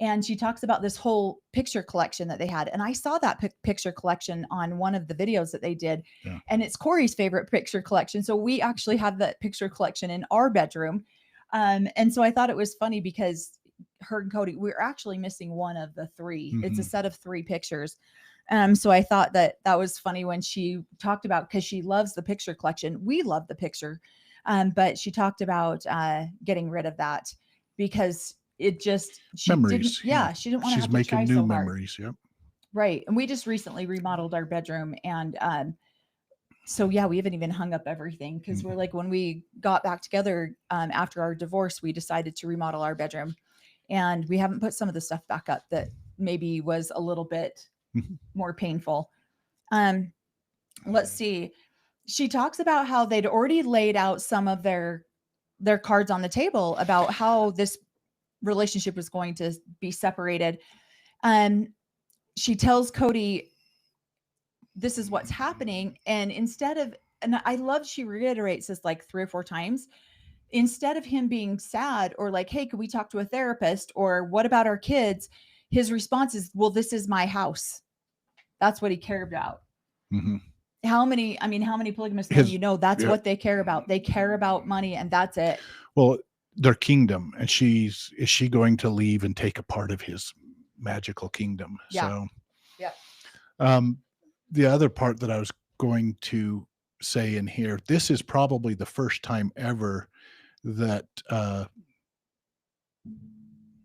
And she talks about this whole picture collection that they had. And I saw that picture collection on one of the videos that they did. Yeah. And it's Corey's favorite picture collection. So we actually have that picture collection in our bedroom. And so I thought it was funny because her and Cody, we're actually missing one of the three. Mm-hmm. It's a set of 3 pictures. So I thought that was funny when she talked about, because she loves the picture collection. We love the picture. But she talked about getting rid of that because it just, memories. She didn't want to have to try so hard. She's making new memories. Yep. Right. And we just recently remodeled our bedroom. And so, yeah, we haven't even hung up everything because we're like, when we got back together after our divorce, we decided to remodel our bedroom. And we haven't put some of the stuff back up that maybe was a little bit more painful. Let's see. She talks about how they'd already laid out some of their cards on the table about how this relationship was going to be separated. She tells Cody, this is what's happening. And and I love, she reiterates this like 3 or 4 times. Instead of him being sad or like, hey, could we talk to a therapist? Or what about our kids? His response is, well, this is my house. That's what he cared about. Mm-hmm. How many polygamous men, that's what they care about. They care about money and that's it. Well, their kingdom. And is she going to leave and take a part of his magical kingdom? Yeah. So, yeah. The other part that I was going to say in here, this is probably the first time ever that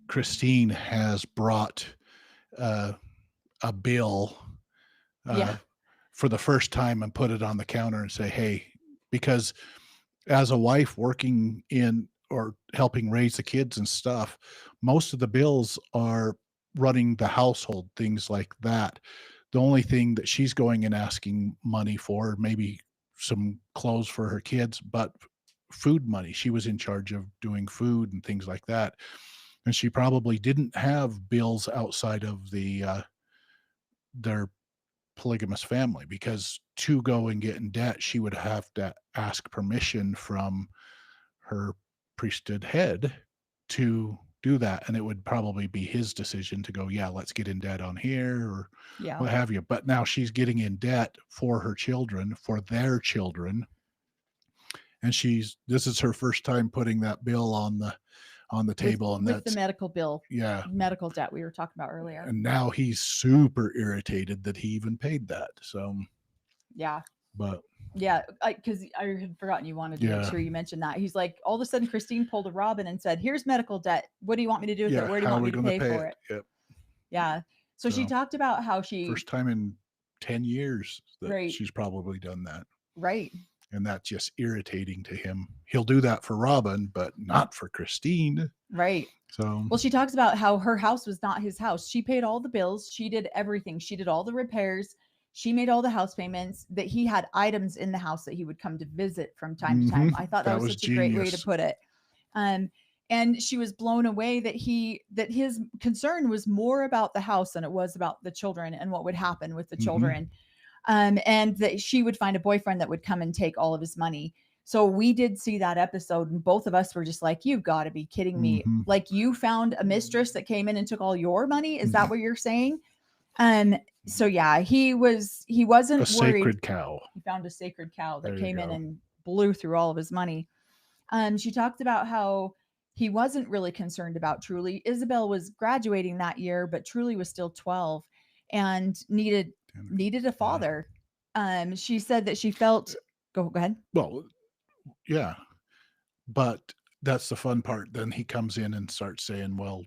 Christine has brought a bill for the first time and put it on the counter and say, hey, because as a wife working in or helping raise the kids and stuff, most of the bills are running the household, things like that. The only thing that she's going and asking money for, maybe some clothes for her kids, but food money. She was in charge of doing food and things like that. And she probably didn't have bills outside of their polygamous family, because to go and get in debt, she would have to ask permission from her priesthood head to do that. And it would probably be his decision to go, yeah, let's get in debt on here or what have you. But now she's getting in debt for her children, for their children. And this is her first time putting that bill on the table, and with the medical bill, medical debt we were talking about earlier. And now he's super irritated that he even paid that. So because I had forgotten you wanted to make sure you mentioned that. He's like, all of a sudden Christine pulled a Robin and said, here's medical debt. What do you want me to do with it? Where do you want me to pay for it? Yep. Yeah. So she talked about how first time in 10 years that she's probably done that. Right. And that's just irritating to him. He'll do that for Robin, but not for Christine. Right. So, well, she talks about how her house was not his house. She paid all the bills. She did everything. She did all the repairs. She made all the house payments. That he had items in the house that he would come to visit from time to time. I thought that was such a great way to put it. And she was blown away that his concern was more about the house than it was about the children and what would happen with the children. And that she would find a boyfriend that would come and take all of his money. So we did see that episode, and both of us were just like, you've got to be kidding me. Mm-hmm. Like, you found a mistress that came in and took all your money. Is that what you're saying? So yeah, he wasn't a worried. sacred cow. He found a sacred cow that There came you in go. and blew through all of his money. She talked about how he wasn't really concerned about Truly. Isabel was graduating that year, but Truly was still 12 and needed a father. She said that she felt. Go ahead. Well, yeah, but that's the fun part. Then he comes in and starts saying, well,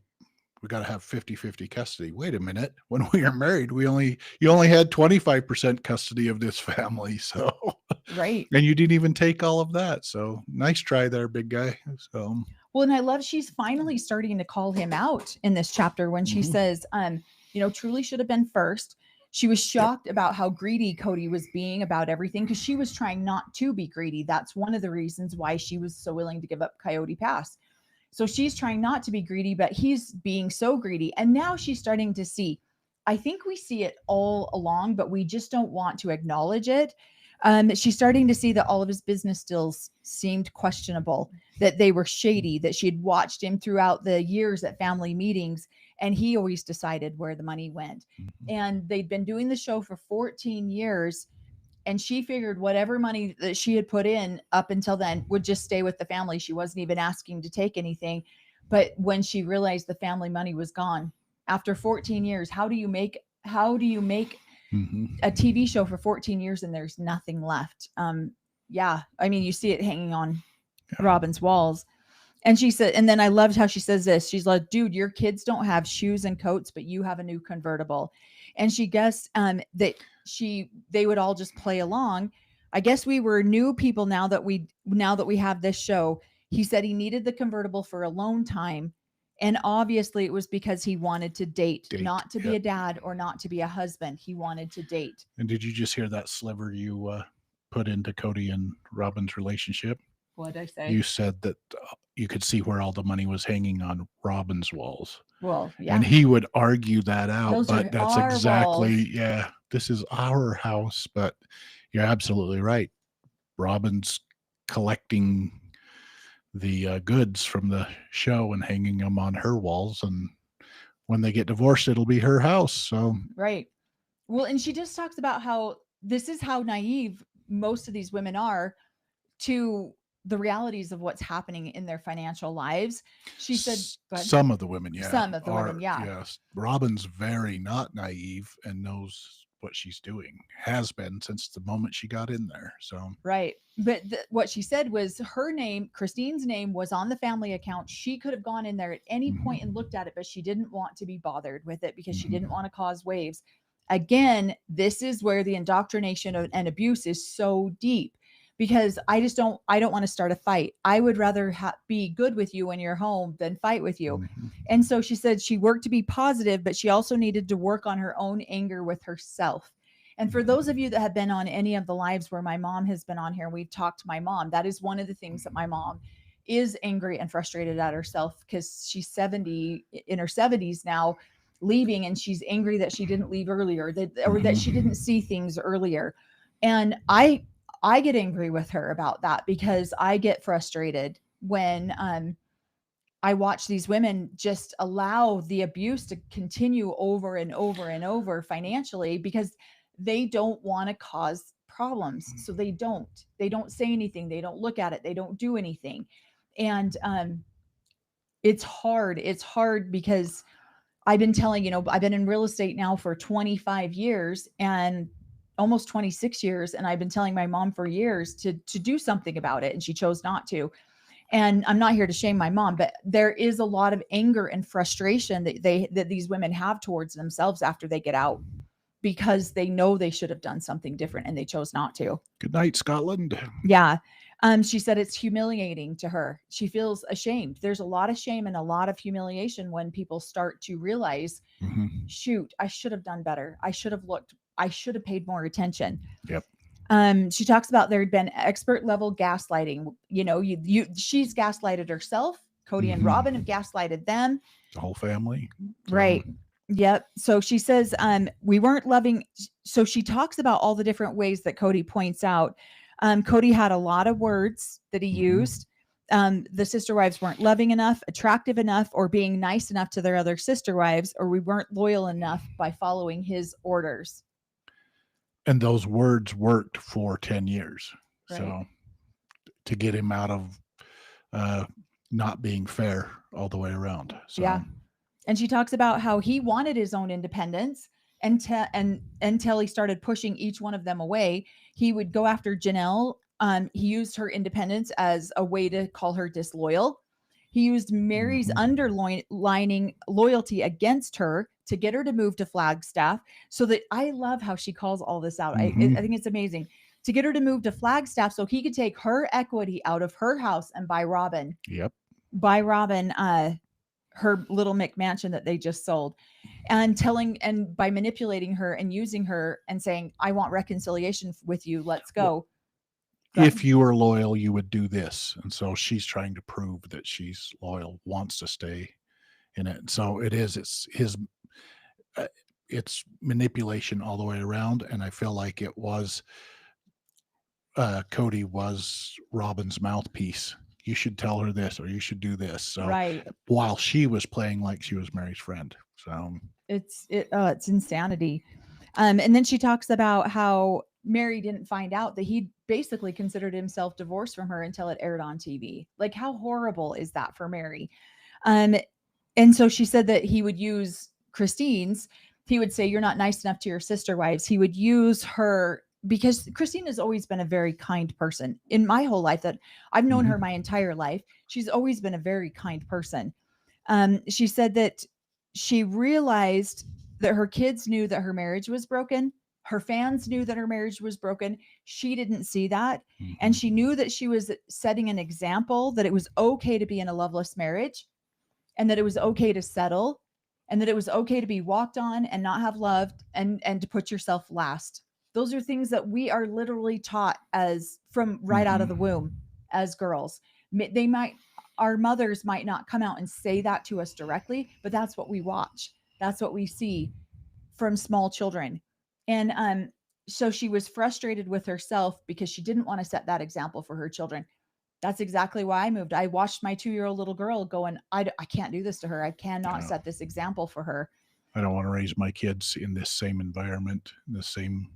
we got to have 50-50 custody. Wait a minute. When we were married, you only had 25% custody of this family. So, right. And you didn't even take all of that. So nice try there, big guy. So, well, and I love, she's finally starting to call him out in this chapter when she says, Truly should have been first. She was shocked about how greedy Cody was being about everything, because she was trying not to be greedy. That's one of the reasons why she was so willing to give up Coyote Pass. So she's trying not to be greedy, but he's being so greedy. And now she's starting to see, I think we see it all along, but we just don't want to acknowledge it. She's starting to see that all of his business deals seemed questionable, that they were shady, that she had watched him throughout the years at family meetings, and he always decided where the money went. And they'd been doing the show for 14 years. And she figured whatever money that she had put in up until then would just stay with the family. She wasn't even asking to take anything. But when she realized the family money was gone after 14 years, how do you make a TV show for 14 years and there's nothing left? Yeah. I mean, you see it hanging on Robin's walls. And she said, and then I loved how she says this. She's like, dude, your kids don't have shoes and coats, but you have a new convertible. And she guessed that they would all just play along. I guess we were new people now that we have this show. He said he needed the convertible for alone time. And obviously it was because he wanted to date. Not to be a dad or not to be a husband. He wanted to date. And did you just hear that sliver you put into Cody and Robin's relationship? What did I say? You said that you could see where all the money was hanging on Robin's walls. Well, yeah. And he would argue that out, Those but that's exactly, walls. Yeah, this is our house. But you're absolutely right. Robin's collecting the goods from the show and hanging them on her walls. And when they get divorced, it'll be her house. So, right. Well, and she just talks about how this is how naive most of these women are to the realities of what's happening in their financial lives. She said, some of the women, yeah. Some of the women, yeah. Yes. Robin's very not naive and knows what she's doing, has been since the moment she got in there. So, right. But what she said was her name, Christine's name, was on the family account. She could have gone in there at any point and looked at it, but she didn't want to be bothered with it because she didn't want to cause waves. Again, this is where the indoctrination and abuse is so deep. Because I don't want to start a fight. I would rather be good with you when you're home than fight with you. And so she said she worked to be positive, but she also needed to work on her own anger with herself. And for those of you that have been on any of the lives where my mom has been on here, we've talked to my mom. That is one of the things that my mom is angry and frustrated at herself, because she's in her 70s now, leaving, and she's angry that she didn't leave earlier, or that she didn't see things earlier. And I get angry with her about that, because I get frustrated when I watch these women just allow the abuse to continue over and over and over financially, because they don't want to cause problems. So they don't say anything. They don't look at it. They don't do anything. And it's hard. It's hard because I've been telling, I've been in real estate now for 25 years and almost 26 years. And I've been telling my mom for years to do something about it. And she chose not to. And I'm not here to shame my mom, but there is a lot of anger and frustration that these women have towards themselves after they get out, because they know they should have done something different and they chose not to. Good night, Scotland. Yeah. She said it's humiliating to her. She feels ashamed. There's a lot of shame and a lot of humiliation when people start to realize, shoot, I should have done better. I should have paid more attention. Yep. She talks about there had been expert level gaslighting. She's gaslighted herself. Cody and Robin have gaslighted them. The whole family. Right. Yep. So she says, we weren't loving. So she talks about all the different ways that Cody points out. Cody had a lot of words that he used. The sister wives weren't loving enough, attractive enough, or being nice enough to their other sister wives, or we weren't loyal enough by following his orders. And those words worked for 10 years. Right. So to get him out of not being fair all the way around. So. Yeah. And she talks about how he wanted his own independence until he started pushing each one of them away. He would go after Janelle. He used her independence as a way to call her disloyal. He used Mary's underlining loyalty against her to get her to move to Flagstaff. So that I love how she calls all this out. I think it's amazing. To get her to move to Flagstaff so he could take her equity out of her house and buy Robin. Yep. Buy Robin her little McMansion that they just sold, and by manipulating her and using her and saying, I want reconciliation with you. Let's go. If you were loyal, you would do this. And so she's trying to prove that she's loyal, wants to stay in it. And so it's manipulation all the way around. And I feel like it was, Cody was Robin's mouthpiece. You should tell her this, or you should do this. So while she was playing like she was Mary's friend. So it's insanity. And then she talks about how Mary didn't find out that he basically considered himself divorced from her until it aired on TV. Like, how horrible is that for Mary? And so she said that he would use Christine's. He would say, you're not nice enough to your sister wives. He would use her because Christine has always been a very kind person in my whole life that I've known her my entire life. She's always been a very kind person. She said that she realized that her kids knew that her marriage was broken. Her fans knew that her marriage was broken. She didn't see that. And she knew that she was setting an example, that it was okay to be in a loveless marriage, and that it was okay to settle, and that it was okay to be walked on and not have loved, and to put yourself last. Those are things that we are literally taught as from right out of the womb as girls. Our mothers might not come out and say that to us directly, but that's what we watch. That's what we see from small children. And so she was frustrated with herself because she didn't want to set that example for her children. That's exactly why I moved. I watched my 2-year-old little girl going, I can't do this to her. I cannot set this example for her. I don't want to raise my kids in this same environment, the same.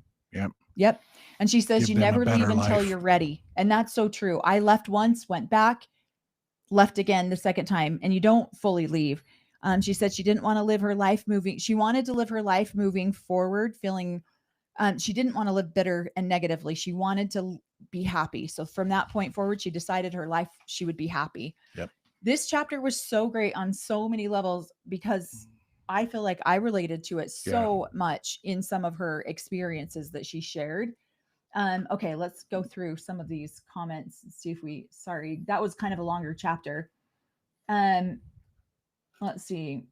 Yep. And she says, you never leave until you're ready. And that's so true. I left once, went back, left again the second time, and you don't fully leave. She said she didn't want to live her life moving. She wanted to live her life moving forward, feeling, she didn't want to live bitter and negatively. She wanted to be happy. So from that point forward, she decided her life, she would be happy. Yep. This chapter was so great on so many levels because I feel like I related to it so much in some of her experiences that she shared. Okay, let's go through some of these comments and see if sorry, that was kind of a longer chapter. Let's see.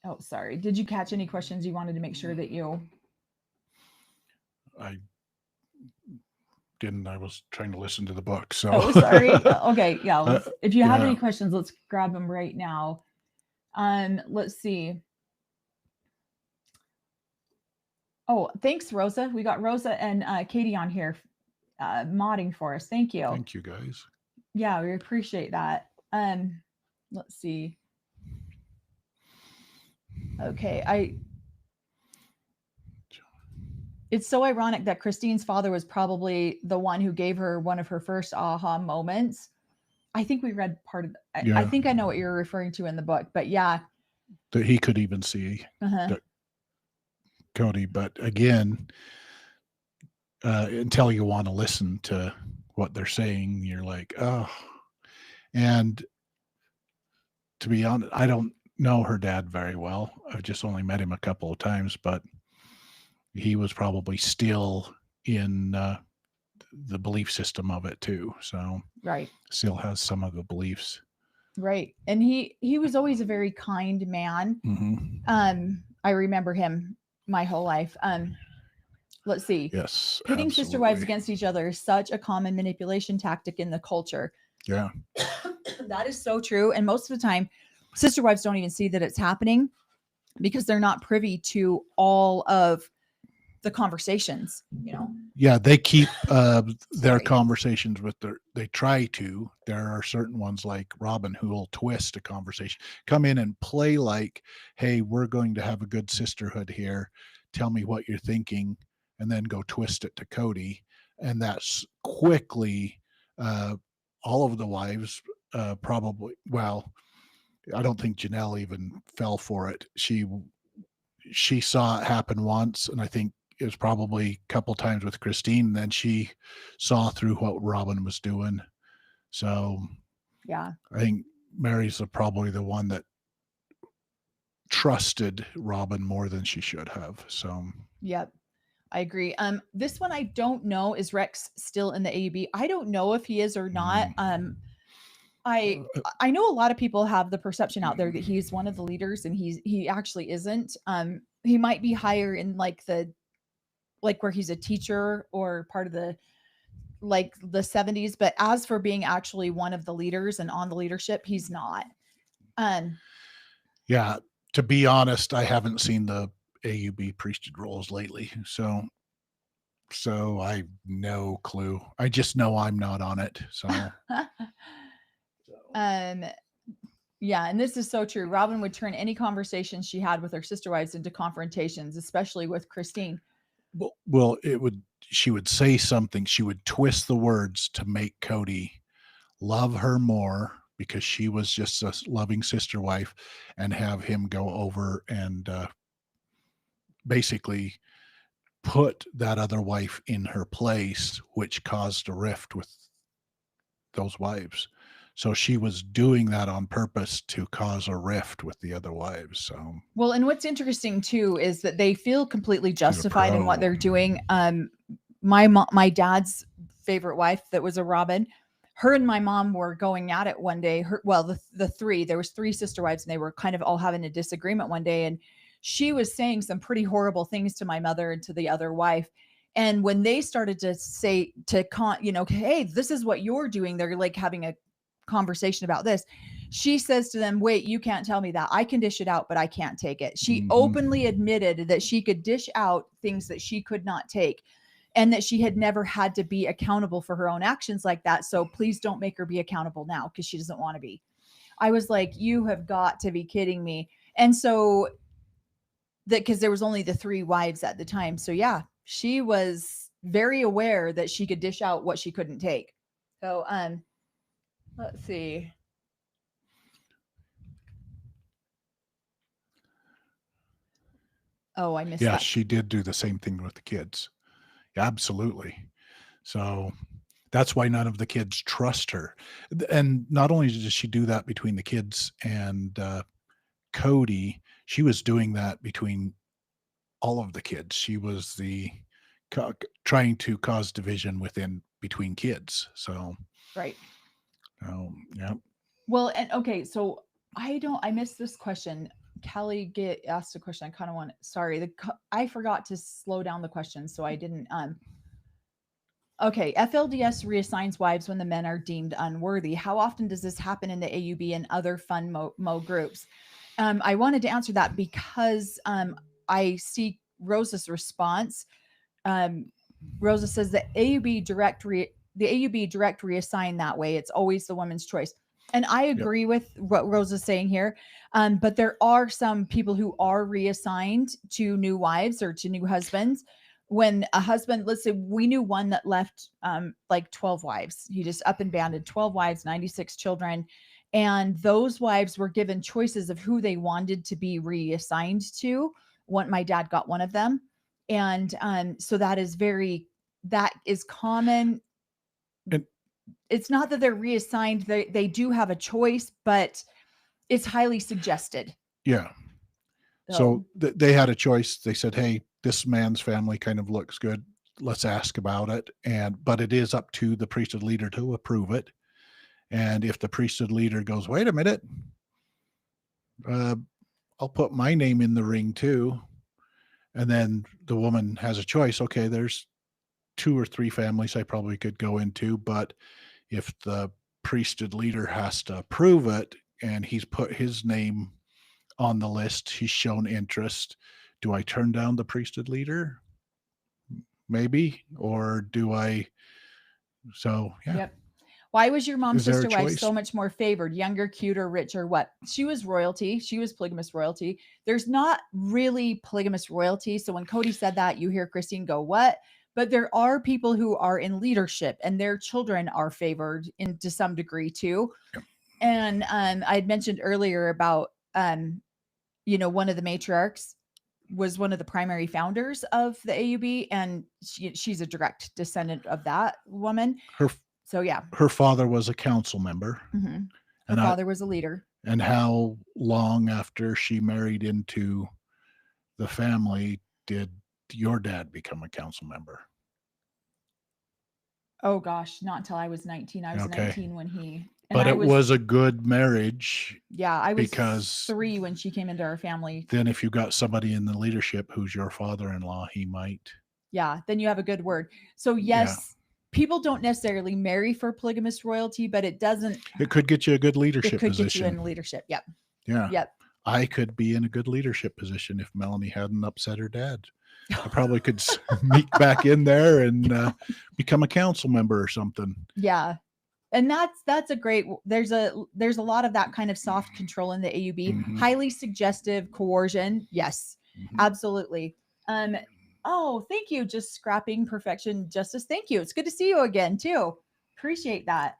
Oh, sorry. Did you catch any questions you wanted to make sure that I didn't. I was trying to listen to the book. So sorry. Okay. Yeah. If you have any questions, let's grab them right now. Let's see. Oh, thanks, Rosa. We got Rosa and Katie on here modding for us. Thank you. Thank you, guys. Yeah, we appreciate that. Let's see. Okay, it's so ironic that Christine's father was probably the one who gave her one of her first aha moments. I think we read part of I think I know what you're referring to in the book, but yeah. That he could even see Cody, but again, until you want to listen to what they're saying, you're like, oh. And to be honest, I don't know her dad very well. I've just only met him a couple of times, but he was probably still in the belief system of it too. So still has some of the beliefs. Right. And he was always a very kind man. I remember him my whole life. Let's see. Yes. Pitting sister wives against each other is such a common manipulation tactic in the culture. Yeah. That is so true. And most of the time, sister wives don't even see that it's happening because they're not privy to all of the conversations, Yeah, they keep their conversations with they try to. There are certain ones like Robin who will twist a conversation, come in and play like, hey, we're going to have a good sisterhood here. Tell me what you're thinking, and then go twist it to Cody. And that's quickly all of the wives probably, well, I don't think Janelle even fell for it. She saw it happen once, and I think it was probably a couple times with Christine. And then she saw through what Robin was doing. So yeah, I think Mary's probably the one that trusted Robin more than she should have. So yep, I agree. This one I don't know. Is Rex still in the AUB? I don't know if he is or not. I know a lot of people have the perception out there that he's one of the leaders, and he actually isn't. He might be higher in like where he's a teacher or part of the 70s, but as for being actually one of the leaders and on the leadership, he's not. Yeah, to be honest, I haven't seen the AUB priesthood roles lately, so I have no clue. I just know I'm not on it. So yeah, and this is so true. Robin would turn any conversation she had with her sister wives into confrontations, especially with Christine. Well, she would say something, she would twist the words to make Cody love her more because she was just a loving sister wife, and have him go over and basically put that other wife in her place, which caused a rift with those wives. So she was doing that on purpose to cause a rift with the other wives. So well, and what's interesting too is that they feel completely justified in what they're doing. My dad's favorite wife, that was a Robin, her and my mom were going at it one day. The three, there was three sister wives, and they were kind of all having a disagreement one day, and she was saying some pretty horrible things to my mother and to the other wife. And when they started to say hey, this is what you're doing, they're like having a conversation about this. She says to them, wait, you can't tell me that. I can dish it out, but I can't take it. She openly admitted that she could dish out things that she could not take, and that she had never had to be accountable for her own actions like that. So please don't make her be accountable now, because she doesn't want to be. I was like, you have got to be kidding me. And so because there was only the three wives at the time. So yeah, she was very aware that she could dish out what she couldn't take. So let's see. Oh, I missed that. Yeah, she did do the same thing with the kids. Absolutely. So that's why none of the kids trust her. And not only did she do that between the kids and Cody, she was doing that between all of the kids. She was trying to cause division between kids. So right. Yeah. Well, and okay, so I missed this question. Kelly asked a question. I kind of want. Sorry, I forgot to slow down the question, so I didn't. Okay, FLDS reassigns wives when the men are deemed unworthy. How often does this happen in the AUB and other fun mo groups? I wanted to answer that because I see Rosa's response. Rosa says the AUB direct reassign that way. It's always the woman's choice. And I agree with what Rosa's saying here. But there are some people who are reassigned to new wives or to new husbands. When a husband, let's say we knew one that left like 12 wives. He just up and banded 12 wives, 96 children. And those wives were given choices of who they wanted to be reassigned to. My dad got one of them. And so that is common. And it's not that they're reassigned. They do have a choice, but it's highly suggested. Yeah. So they had a choice. They said, hey, this man's family kind of looks good. Let's ask about it. But it is up to the priesthood leader to approve it. And if the priesthood leader goes, wait a minute, I'll put my name in the ring too. And then the woman has a choice. Okay, there's 2 or 3 families I probably could go into, but if the priesthood leader has to approve it and he's put his name on the list, he's shown interest, do I turn down the priesthood leader? maybe, or do I? So yeah. Yep. Why was your mom's Is there a sister wife choice? so much more favored? Younger, cuter, richer, what? She was royalty. She was polygamous royalty. There's not really polygamous royalty. So when Cody said that, you hear Christine go, what? But there are people who are in leadership and their children are favored to some degree too. Yep. And I had mentioned earlier about, one of the matriarchs was one of the primary founders of the AUB, and she's a direct descendant of that woman. So yeah, her father was a council member. Mm-hmm. Her father was a leader. And how long after she married into the family did your dad become a council member? Oh gosh, not until I was 19. I was 19 when he. But it was a good marriage. Yeah, I was 3 when she came into our family. Then if you got somebody in the leadership who's your father-in-law, he might. Yeah, then you have a good word. So yes, people don't necessarily marry for polygamous royalty, but it doesn't. It could get you a good leadership position. It could get you in leadership. Yep. Yeah. Yep. I could be in a good leadership position if Melanie hadn't upset her dad. I probably could sneak back in there and become a council member or something. Yeah. And that's a great, there's a lot of that kind of soft control in the AUB, Mm-hmm. highly suggestive coercion. Yes, absolutely. Oh, thank you. Just scrapping perfection justice. Thank you. It's good to see you again too. Appreciate that.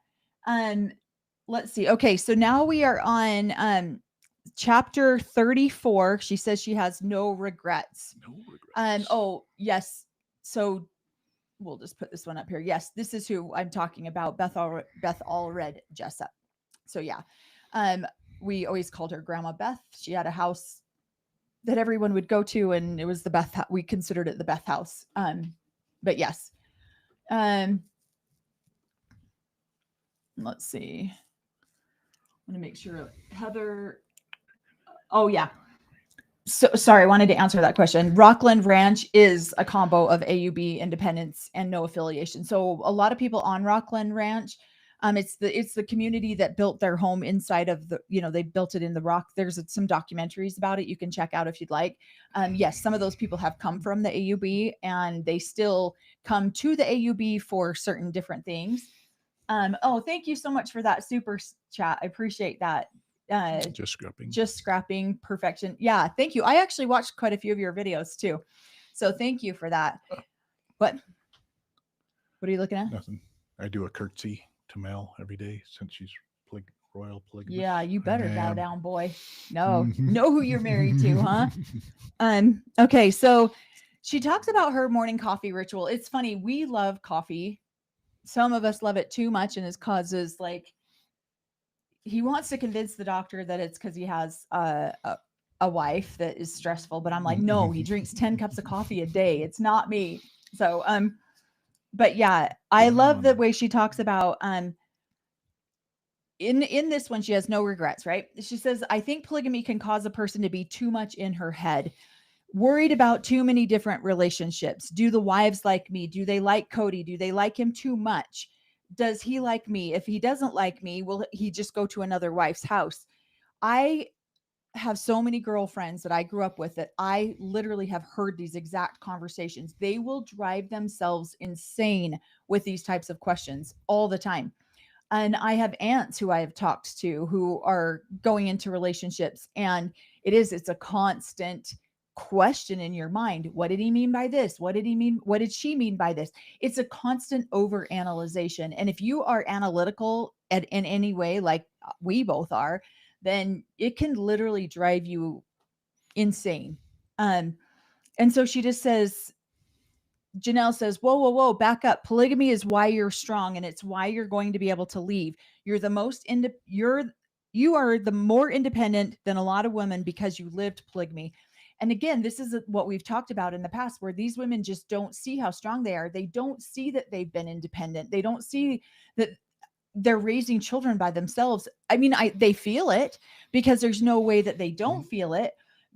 Let's see. Okay. So now we are on, chapter 34. She says she has no regrets. No regrets. Oh yes. So we'll just put this one up here. Yes, this is who I'm talking about, Beth Allred Jessup. So yeah, we always called her Grandma Beth. She had a house that everyone would go to, and it was the Beth. We considered it the Beth house. But yes, let's see. I'm gonna make sure Heather. Oh yeah. So sorry, I wanted to answer that question. Rockland Ranch is a combo of AUB, independence, and no affiliation. So a lot of people on Rockland Ranch, it's the community that built their home inside of the, they built it in the rock. There's some documentaries about it you can check out if you'd like. Yes, some of those people have come from the AUB, and they still come to the AUB for certain different things. Oh, thank you so much for that super chat. I appreciate that. Just scrapping perfection. Yeah, thank you. I actually watched quite a few of your videos too, so thank you for that. What are you looking at? Nothing. I do a curtsy to Mel every day since she's royal polygamous. Yeah, you better bow down, boy. No, know who you're married to, huh? Okay, so she talks about her morning coffee ritual. It's funny, we love coffee. Some of us love it too much, and it causes he wants to convince the doctor that it's because he has a wife that is stressful, but I'm like, no, he drinks 10 cups of coffee a day. It's not me. So, but yeah, I love the way she talks about, in this one, she has no regrets, right? She says, I think polygamy can cause a person to be too much in her head, worried about too many different relationships. Do the wives like me? Do they like Cody? Do they like him too much? Does he like me? If he doesn't like me, will he just go to another wife's house? I have so many girlfriends that I grew up with that I literally have heard these exact conversations. They will drive themselves insane with these types of questions all the time. And I have aunts who I have talked to who are going into relationships, and it's a constant question in your mind. What did he mean by this? What did he mean? What did she mean by this? It's a constant overanalyzation. And if you are analytical in any way, like we both are, then it can literally drive you insane. And so she just says, Janelle says, whoa, back up. Polygamy is why you're strong, and it's why you're going to be able to leave. You're the most you are the more independent than a lot of women because you lived polygamy. And again, this is what we've talked about in the past, where these women just don't see how strong they are. They don't see that they've been independent. They don't see that they're raising children by themselves. I mean, they feel it because there's no way that they don't feel it,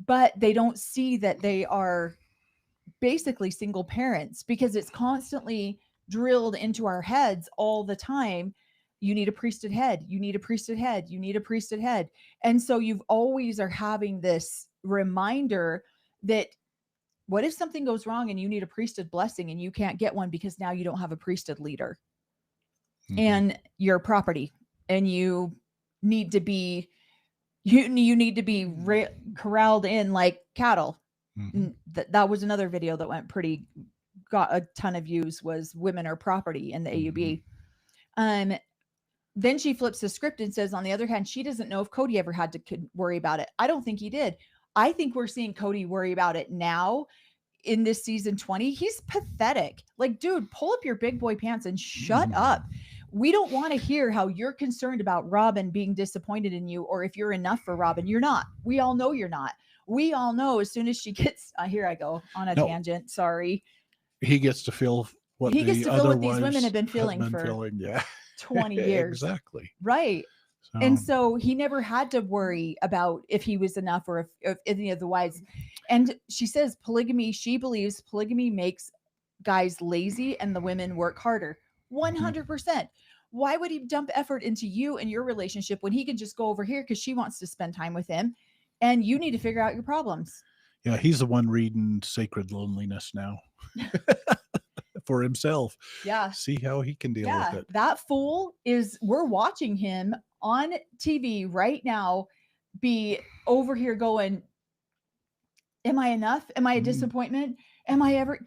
but they don't see that they are basically single parents because it's constantly drilled into our heads all the time. You need a priesthood head. You need a priesthood head. You need a priesthood head. And so you've always are having this reminder that what if something goes wrong and you need a priesthood blessing and you can't get one because now you don't have a priesthood leader and your property, and you need to be corralled in like cattle. That was another video that got a ton of views, was women are property in the AUB. Then she flips the script and says, on the other hand, she doesn't know if Cody ever had to worry about it. I don't think he did. I think we're seeing Cody worry about it now in this season 20. He's pathetic. Like, dude, pull up your big boy pants and shut up. We don't want to hear how you're concerned about Robin being disappointed in you, or if you're enough for Robin. You're not. We all know you're not. We all know as soon as she gets, here I go on a tangent. Sorry. He gets to feel what these women have been feeling for 20 years. Exactly. Right. And so he never had to worry about if he was enough, or if any of the wives. And she says she believes polygamy makes guys lazy and the women work harder. 100%. Why would he dump effort into you and your relationship when he can just go over here because she wants to spend time with him, and you need to figure out your problems? Yeah, he's the one reading Sacred Loneliness now for himself. Yeah. See how he can deal with it. That fool we're watching him on TV right now be over here going, am I enough? Am I a disappointment?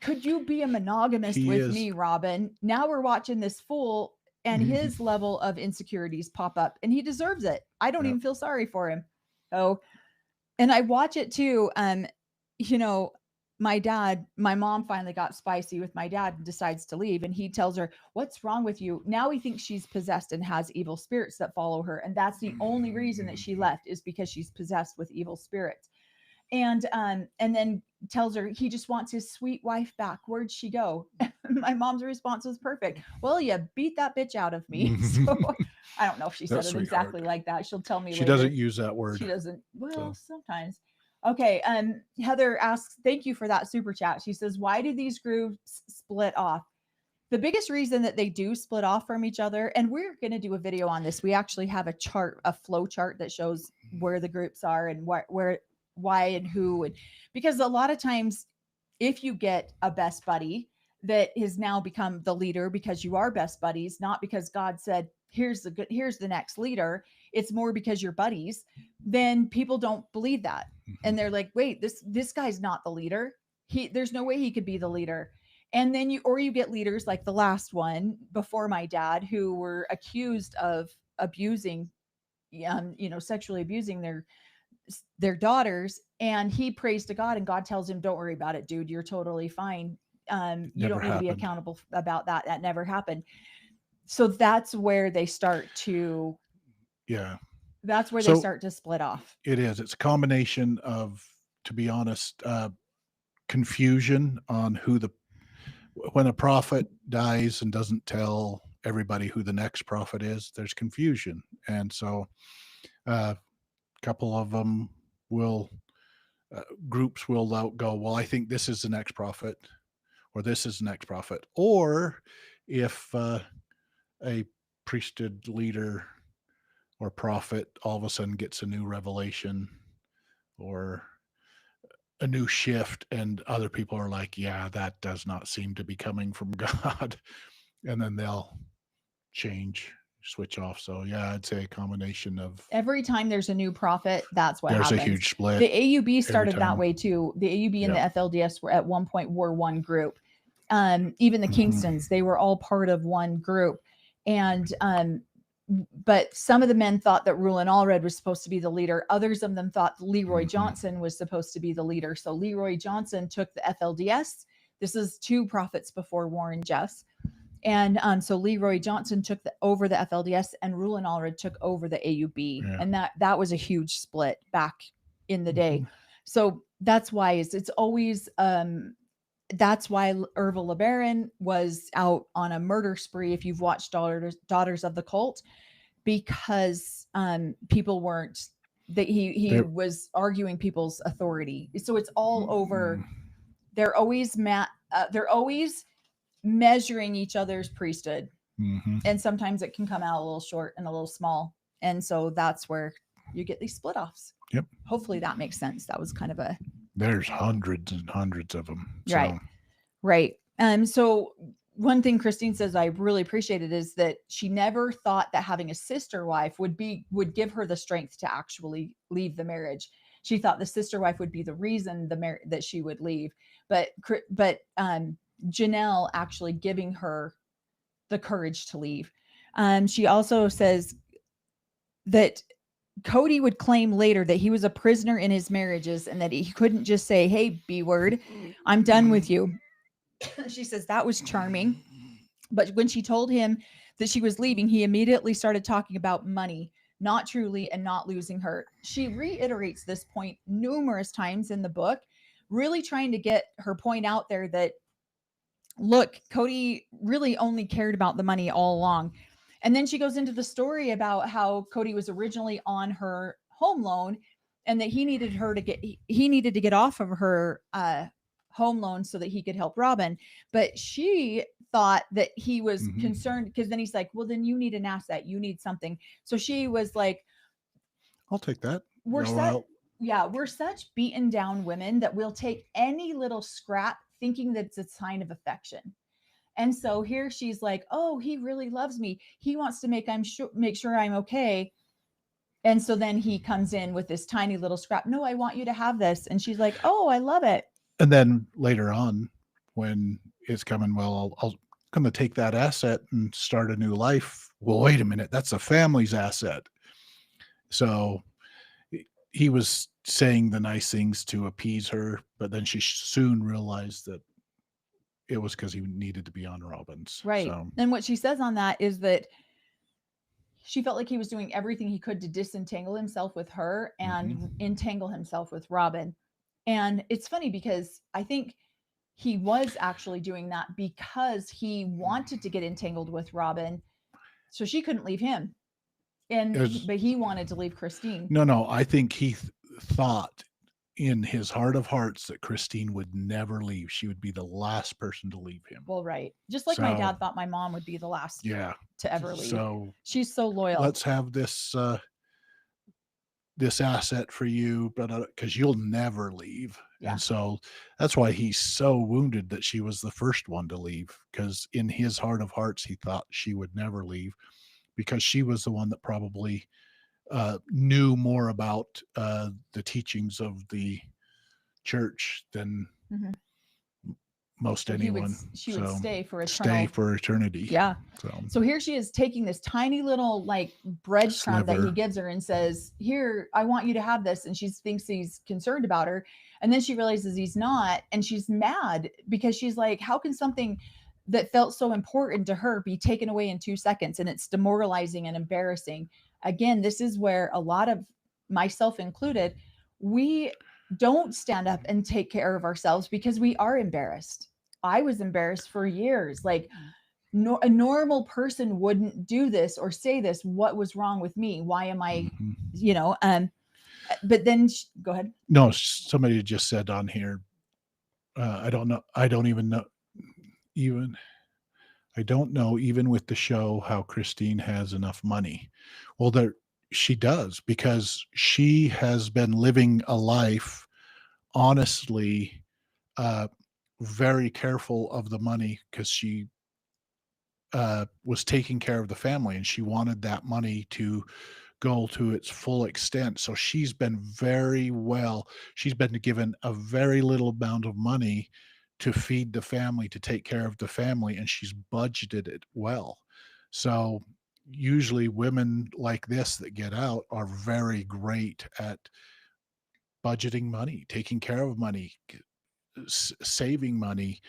Could you be a monogamist me, Robin? Now we're watching this fool and his level of insecurities pop up, and he deserves it. I don't even feel sorry for him. Oh, and I watch it too. My mom finally got spicy with my dad and decides to leave, and he tells her, what's wrong with you? Now he thinks she's possessed and has evil spirits that follow her. And that's the only reason that she left, is because she's possessed with evil spirits. And then tells her he just wants his sweet wife back. Where'd she go? My mom's response was perfect. Well, you beat that bitch out of me. So I don't know if she said it exactly like that. She'll tell me later. She doesn't use that word. She doesn't. Well, sometimes. Okay. Heather asks, thank you for that super chat. She says, why do these groups split off? The biggest reason that they do split off from each other, and we're going to do a video on this. We actually have a flow chart that shows where the groups are and why and who, and because a lot of times if you get a best buddy that has now become the leader because you are best buddies, not because God said, here's the next leader, it's more because you're buddies, then people don't believe that. And they're like, wait, this guy's not the leader. There's no way he could be the leader. And then you get leaders like the last one before my dad, who were accused of abusing, sexually abusing their daughters, and he prays to God, and God tells him, don't worry about it, dude, you're totally fine. You don't need to be accountable about that. That never happened. So that's where they start to start to split off. It is. It's a combination of, to be honest, confusion on when a prophet dies and doesn't tell everybody who the next prophet is, there's confusion. And so couple of them groups will go, well, I think this is the next prophet, or this is the next prophet. Or if a priesthood leader or prophet all of a sudden gets a new revelation or a new shift, and other people are like, yeah, that does not seem to be coming from God. And then they'll switch off. So yeah, I'd say a combination of every time there's a new prophet, that's what happens. There's a huge split. The AUB started that way too. The AUB and the FLDS were at one point one group. Even the Kingstons, they were all part of one group. And but some of the men thought that Rulon Allred was supposed to be the leader. Others of them thought Leroy Johnson was supposed to be the leader. So Leroy Johnson took the FLDS. This is 2 prophets before Warren Jeffs. And so Leroy Johnson took over the FLDS, and Rulon Allred took over the AUB. Yeah. And that was a huge split back in the day. So that's why it's always, that's why Erva LeBaron was out on a murder spree, if you've watched Daughters of the Cult, because people weren't, that he was arguing people's authority. So it's all over. They're always measuring each other's priesthood. And sometimes it can come out a little short and a little small. And so that's where you get these split offs. Yep. Hopefully that makes sense. That was kind of a There's hundreds and hundreds of them. Right. So Right. So one thing Christine says I really appreciated is that she never thought that having a sister wife would give her the strength to actually leave the marriage. She thought the sister wife would be the reason that she would leave, but Janelle actually giving her the courage to leave. She also says that Cody would claim later that he was a prisoner in his marriages and that he couldn't just say, "Hey, B word, I'm done with you." She says that was charming. But when she told him that she was leaving, he immediately started talking about money, not truly, and not losing her. She reiterates this point numerous times in the book, really trying to get her point out there that, look, Cody really only cared about the money all along. And then she goes into the story about how Cody was originally on her home loan and that he needed to get off of her home loan so that he could help Robin. But she thought that he was concerned because then he's like, well, then you need an asset. You need something. So she was like, I'll take that. We're such beaten down women that we'll take any little scrap thinking that it's a sign of affection. And so here she's like, oh, he really loves me. He wants to make sure I'm okay. And so then he comes in with this tiny little scrap. No, I want you to have this. And she's like, oh, I love it. And then later on, when it's coming, well, I'll going to take that asset and start a new life. Well, wait a minute. That's a family's asset. So he was saying the nice things to appease her, but then she soon realized that it was because he needed to be on Robin's. Right. So. And what she says on that is that she felt like he was doing everything he could to disentangle himself with her and entangle himself with Robin. And it's funny because I think he was actually doing that because he wanted to get entangled with Robin, so she couldn't leave him. But he wanted to leave Christine. No, I think he thought in his heart of hearts that Christine would never leave. She would be the last person to leave him. Well, right. Just like my dad thought my mom would be the last to ever leave. So she's so loyal. Let's have this asset for you, but because you'll never leave. Yeah. And so that's why he's so wounded that she was the first one to leave, because in his heart of hearts, he thought she would never leave because she was the one that probably knew more about the teachings of the church than most anyone. She would stay for eternity. Yeah. So here she is taking this tiny little like breadcrumb that he gives her and says, here, I want you to have this. And she thinks he's concerned about her. And then she realizes he's not. And she's mad because she's like, how can something that felt so important to her be taken away in 2 seconds? And it's demoralizing and embarrassing. Again, this is where a lot of, myself included, we don't stand up and take care of ourselves because we are embarrassed. I was embarrassed for years. Like a normal person wouldn't do this or say this. What was wrong with me? Why am I, but then go ahead. No, somebody just said on here, I don't know. I don't know, even with the show, how Christine has enough money. Well, she does, because she has been living a life honestly, very careful of the money, because she was taking care of the family and she wanted that money to go to its full extent. So she's been she's been given a very little amount of money to feed the family, to take care of the family, and she's budgeted it well. So usually women like this that get out are very great at budgeting money, taking care of money, saving money,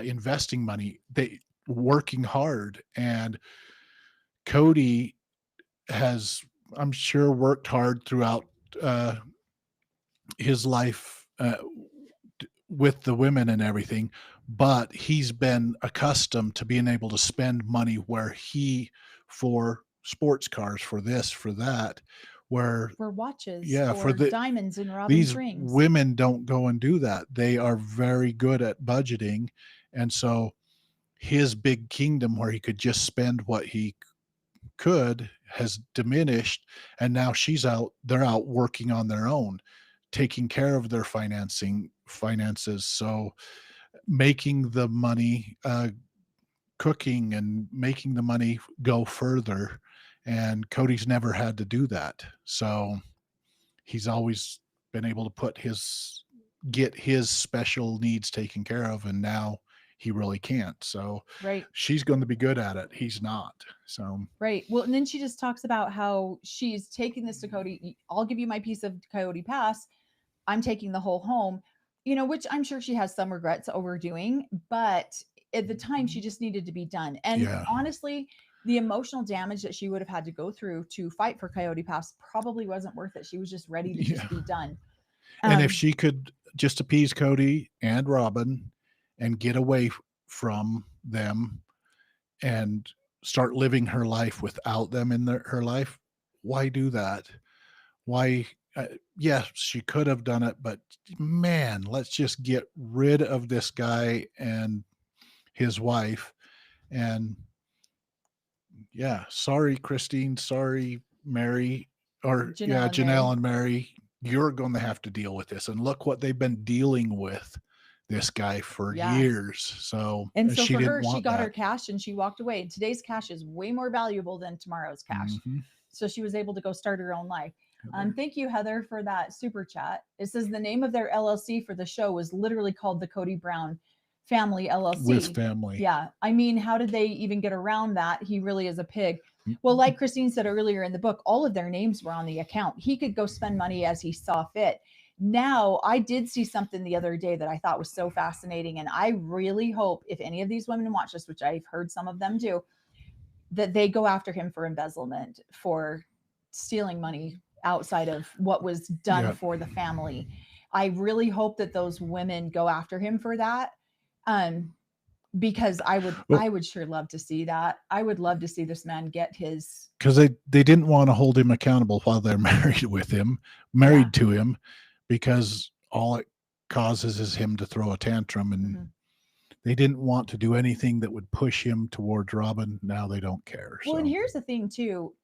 investing money, working hard. And Cody has, I'm sure, worked hard throughout his life with the women and everything, but he's been accustomed to being able to spend money for sports cars, for this, for that, for watches, for diamonds and Robin's rings. These women don't go and do that. They are very good at budgeting. And so his big kingdom where he could just spend what he could has diminished. And now they're out working on their own, taking care of their finances. So making the money, cooking and making the money go further. And Cody's never had to do that. So he's always been able to get his special needs taken care of. And now he really can't. So right. She's going to be good at it. He's not. So right. Well, and then she just talks about how she's taking this to Cody. I'll give you my piece of Coyote Pass. I'm taking the whole home, which I'm sure she has some regrets over doing, but at the time she just needed to be done. And honestly, the emotional damage that she would have had to go through to fight for Coyote Pass probably wasn't worth it. She was just ready to just be done. And if she could just appease Cody and Robin and get away from them and start living her life without them in her life, why do that? Why? Yes, she could have done it, but man, let's just get rid of this guy and his wife. And sorry, Christine, sorry, Mary, or Janelle and Mary, you're going to have to deal with this. And look what they've been dealing with this guy for years. So, and so for her, she got her cash and she walked away. And today's cash is way more valuable than tomorrow's cash. Mm-hmm. So she was able to go start her own life. Thank you, Heather, for that super chat. It says the name of their LLC for the show was literally called the Cody Brown Family LLC. With family. Yeah. I mean, how did they even get around that? He really is a pig. Well, like Christine said earlier in the book, all of their names were on the account. He could go spend money as he saw fit. Now, I did see something the other day that I thought was so fascinating. And I really hope if any of these women watch this, which I've heard some of them do, that they go after him for embezzlement, for stealing money outside of what was done for the family. I really hope that those women go after him for that. Because I would sure love to see that. I would love to see this man get his, because they didn't want to hold him accountable while they're married to him, because all it causes is him to throw a tantrum, and they didn't want to do anything that would push him towards Robin. Now they don't care. Well, and here's the thing too,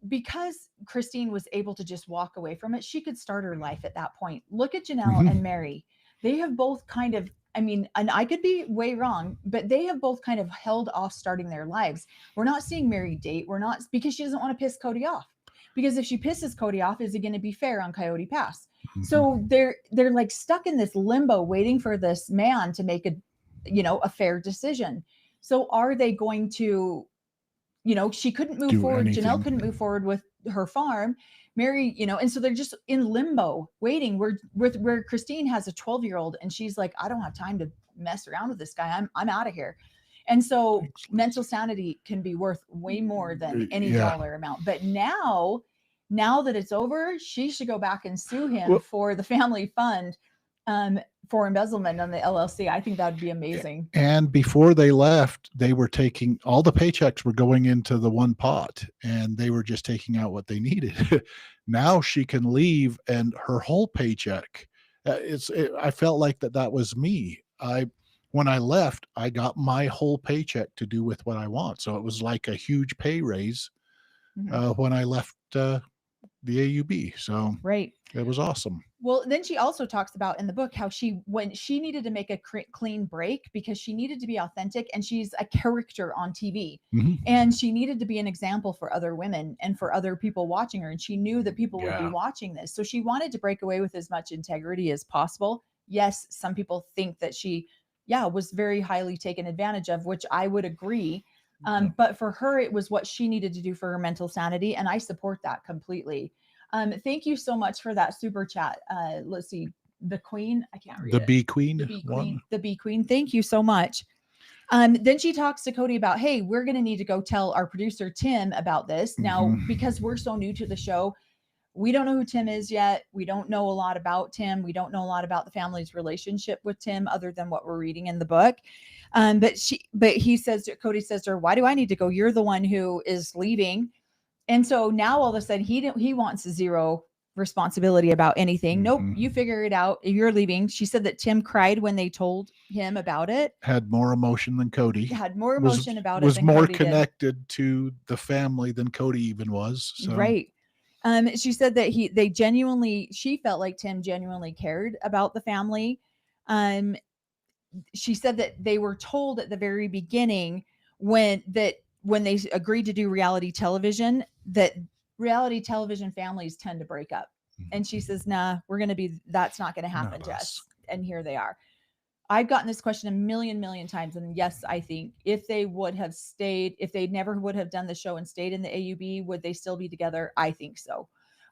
because Christine was able to just walk away from it, she could start her life at that point. Look at Janelle and Mary. They have both kind of, and I could be way wrong, but they have both kind of held off starting their lives. We're not seeing Mary date. We're not, because she doesn't want to piss Cody off. Because if she pisses Cody off, is it going to be fair on Coyote Pass? So they're like stuck in this limbo, waiting for this man to make a fair decision. So are they going to, she couldn't move forward. Anything. Janelle couldn't move forward with her farm. Mary, and so they're just in limbo waiting where Christine has a 12-year-old and she's like, I don't have time to mess around with this guy. I'm out of here. And so mental sanity can be worth way more than any dollar amount. But now that it's over, she should go back and sue him for the family fund, for embezzlement on the LLC. I think that'd be amazing. And before they left, they were taking all the paychecks were going into the one pot, and they were just taking out what they needed. Now she can leave, and her whole paycheck. I felt like that was me. When I left, I got my whole paycheck to do with what I want. So it was like a huge pay raise when I left the AUB. So it was awesome. Well, then she also talks about in the book how when she needed to make a clean break because she needed to be authentic, and she's a character on TV, and she needed to be an example for other women and for other people watching her. And she knew that people would be watching this. So she wanted to break away with as much integrity as possible. Yes, some people think that she, was very highly taken advantage of, which I would agree. But for her, it was what she needed to do for her mental sanity. And I support that completely. Thank you so much for that super chat. Let's see. The Queen. I can't read it. The Bee Queen. Thank you so much. Then she talks to Cody about, hey, we're going to need to go tell our producer, Tim, about this now, because we're so new to the show. We don't know who Tim is yet. We don't know a lot about Tim. We don't know a lot about the family's relationship with Tim other than what we're reading in the book. But Cody says to her, why do I need to go? You're the one who is leaving. And so now all of a sudden he wants zero responsibility about anything. Nope. You figure it out. You're leaving. She said that Tim cried when they told him about it. Had more emotion than Cody. Had more emotion about it. Was more connected to the family than Cody even was. So. Right. She said that she felt like Tim genuinely cared about the family. She said that they were told at the very beginning when they agreed to do reality television, that reality television families tend to break up. And she says, nah, that's not going to happen to us. And here they are. I've gotten this question a million times. And yes, I think if they would have stayed, if they never would have done the show and stayed in the AUB, would they still be together? I think so.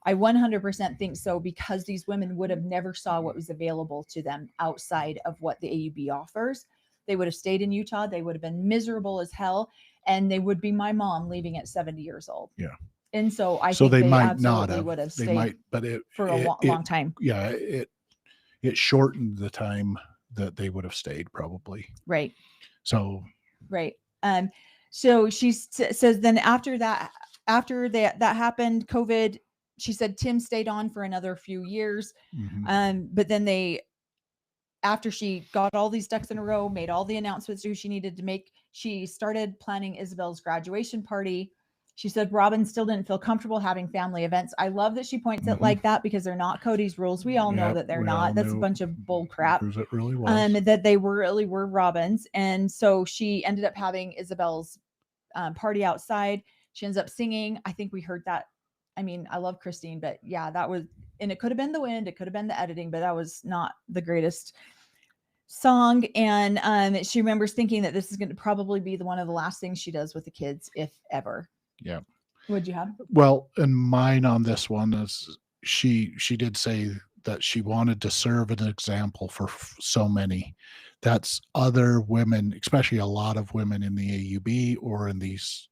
I 100% think so, because these women would have never saw what was available to them outside of what the AUB offers. They would have stayed in Utah. They would have been miserable as hell. And they would be my mom leaving at 70 years old. Yeah. And so I think they might absolutely not have. Would have stayed. They might, but for a long time. Yeah. It shortened the time that they would have stayed, probably. Right. So. Right. So she says then after that happened, COVID, she said Tim stayed on for another few years. But then after she got all these ducks in a row, made all the announcements who she needed to make, she started planning Isabel's graduation party. She said Robin still didn't feel comfortable having family events. I love that she points it like that, because they're not Cody's rules. We all know that they're not. That's a bunch of bull crap. It really was. That they really were Robin's. And so she ended up having Isabel's party outside. She ends up singing. I think we heard that. I mean, I love Christine, but yeah, that was, and it could have been the wind, it could have been the editing, but that was not the greatest song. And she remembers thinking that this is going to probably be one of the last things she does with the kids, if ever. Yeah. What'd you have? Well, and mine on this one is she did say that she wanted to serve an example for so many. That's other women, especially a lot of women in the AUB or in these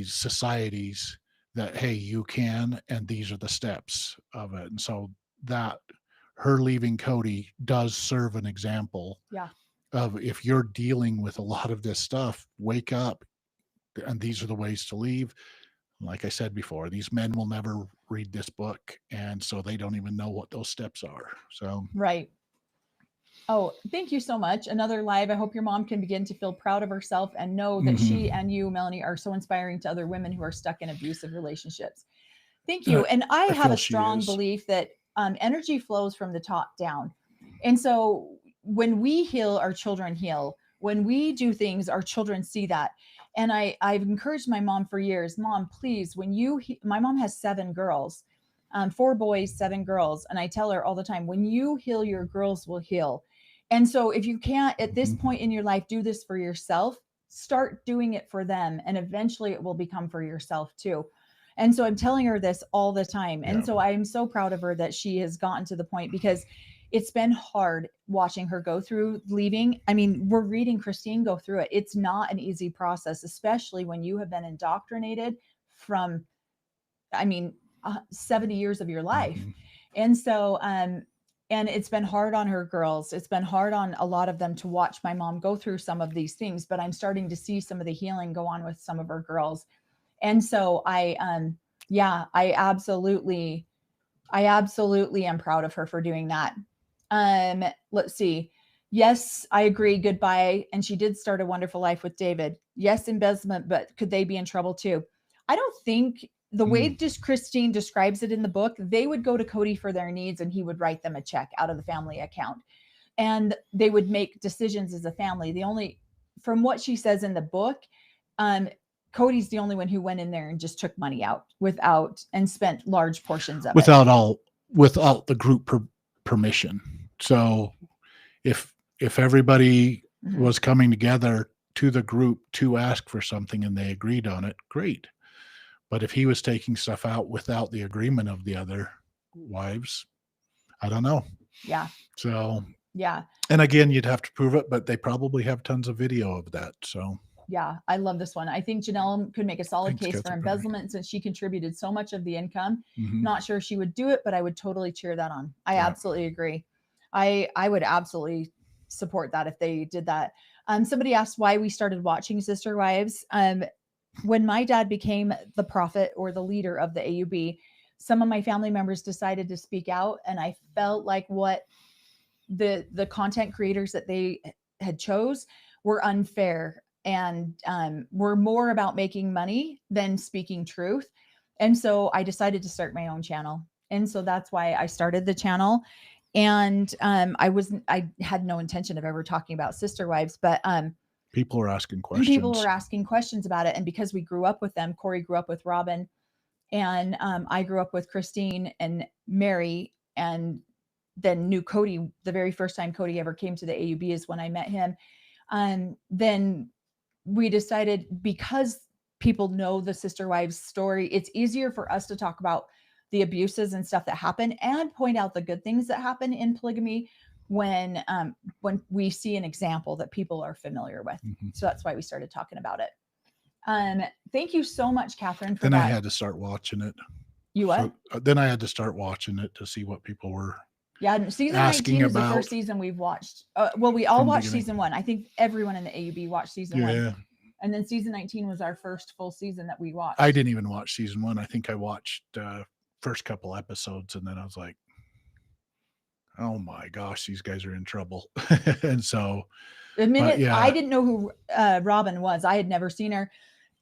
societies, that, hey, you can, and these are the steps of it. And so that her leaving Cody does serve an example. Yeah. Of, if you're dealing with a lot of this stuff, wake up, and these are the ways to leave. Like I said before, these men will never read this book, and so they don't even know what those steps are. So right. Oh, thank you so much. Another live. I hope your mom can begin to feel proud of herself and know that she and you, Melanie, are so inspiring to other women who are stuck in abusive relationships. Thank you. And I have a strong belief that energy flows from the top down. And so when we heal, our children heal. When we do things, our children see that. And I've encouraged my mom for years, Mom, please, my mom has 7 girls, 4 boys, 7 girls. And I tell her all the time, when you heal, your girls will heal. And so if you can't at this point in your life do this for yourself, start doing it for them. And eventually it will become for yourself too. And so I'm telling her this all the time. And so I'm so proud of her that she has gotten to the point, because it's been hard watching her go through leaving. I mean, we're reading Christine go through it. It's not an easy process, especially when you have been indoctrinated from, 70 years of your life. And so, and it's been hard on her girls. It's been hard on a lot of them to watch my mom go through some of these things, but I'm starting to see some of the healing go on with some of her girls. And so I absolutely am proud of her for doing that. Let's see. Yes, I agree. Goodbye. And she did start a wonderful life with David. Yes, embezzlement, but could they be in trouble too? I don't think the way Christine describes it in the book, they would go to Cody for their needs and he would write them a check out of the family account. And they would make decisions as a family. From what she says in the book, Cody's the only one who went in there and just took money out and spent large portions of it. Without the group permission. So if everybody was coming together to the group to ask for something and they agreed on it, great. But if he was taking stuff out without the agreement of the other wives, I don't know. Yeah. So, yeah. And again, you'd have to prove it, but they probably have tons of video of that. So, yeah, I love this one. I think Janelle could make a solid case for embezzlement since she contributed so much of the income. Not sure she would do it, but I would totally cheer that on. I absolutely agree. I would absolutely support that if they did that. Somebody asked why we started watching Sister Wives. When my dad became the prophet or the leader of the AUB, some of my family members decided to speak out, and I felt like what the content creators that they had chose were unfair and were more about making money than speaking truth. And so I decided to start my own channel. And so that's why I started the channel. And I had no intention of ever talking about sister wives, but people were asking questions. People were asking questions about it. And because we grew up with them, Corey grew up with Robin, and I grew up with Christine and Mary, and then knew Cody. The very first time Cody ever came to the AUB is when I met him. Then we decided, because people know the sister wives story, it's easier for us to talk about the abuses and stuff that happen and point out the good things that happen in polygamy when we see an example that people are familiar with. Mm-hmm. So that's why we started talking about it. Thank you so much, Catherine, for then that. I had to start watching it. You what? Then I had to start watching it to see what people were season 19 is the first season we've watched. Well, we all watched season 1. I think everyone in the AUB watched season 1. And then season 19 was our first full season that we watched. I didn't even watch season 1. I think I watched first couple episodes, and then I was like, oh my gosh, these guys are in trouble. And so the minute I didn't know who Robin was, I had never seen her,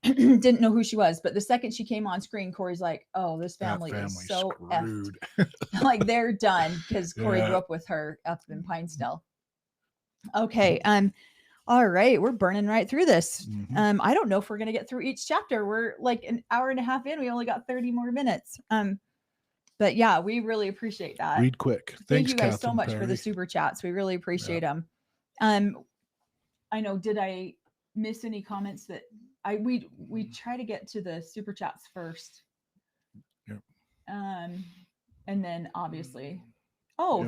didn't know who she was, but the second she came on screen, Corey's like, oh, this family is so screwed. Like, they're done, because Corey grew up with her up in Pinestill. Okay. All right, we're burning right through this. Mm-hmm. I don't know if we're gonna get through each chapter. We're like an hour and a half in. We only got 30 more minutes. But yeah, we really appreciate that. Read quick. Thank you guys so much for the super chats. We really appreciate them. I know, did I miss any comments that we try to get to the super chats first? Yep. And then obviously,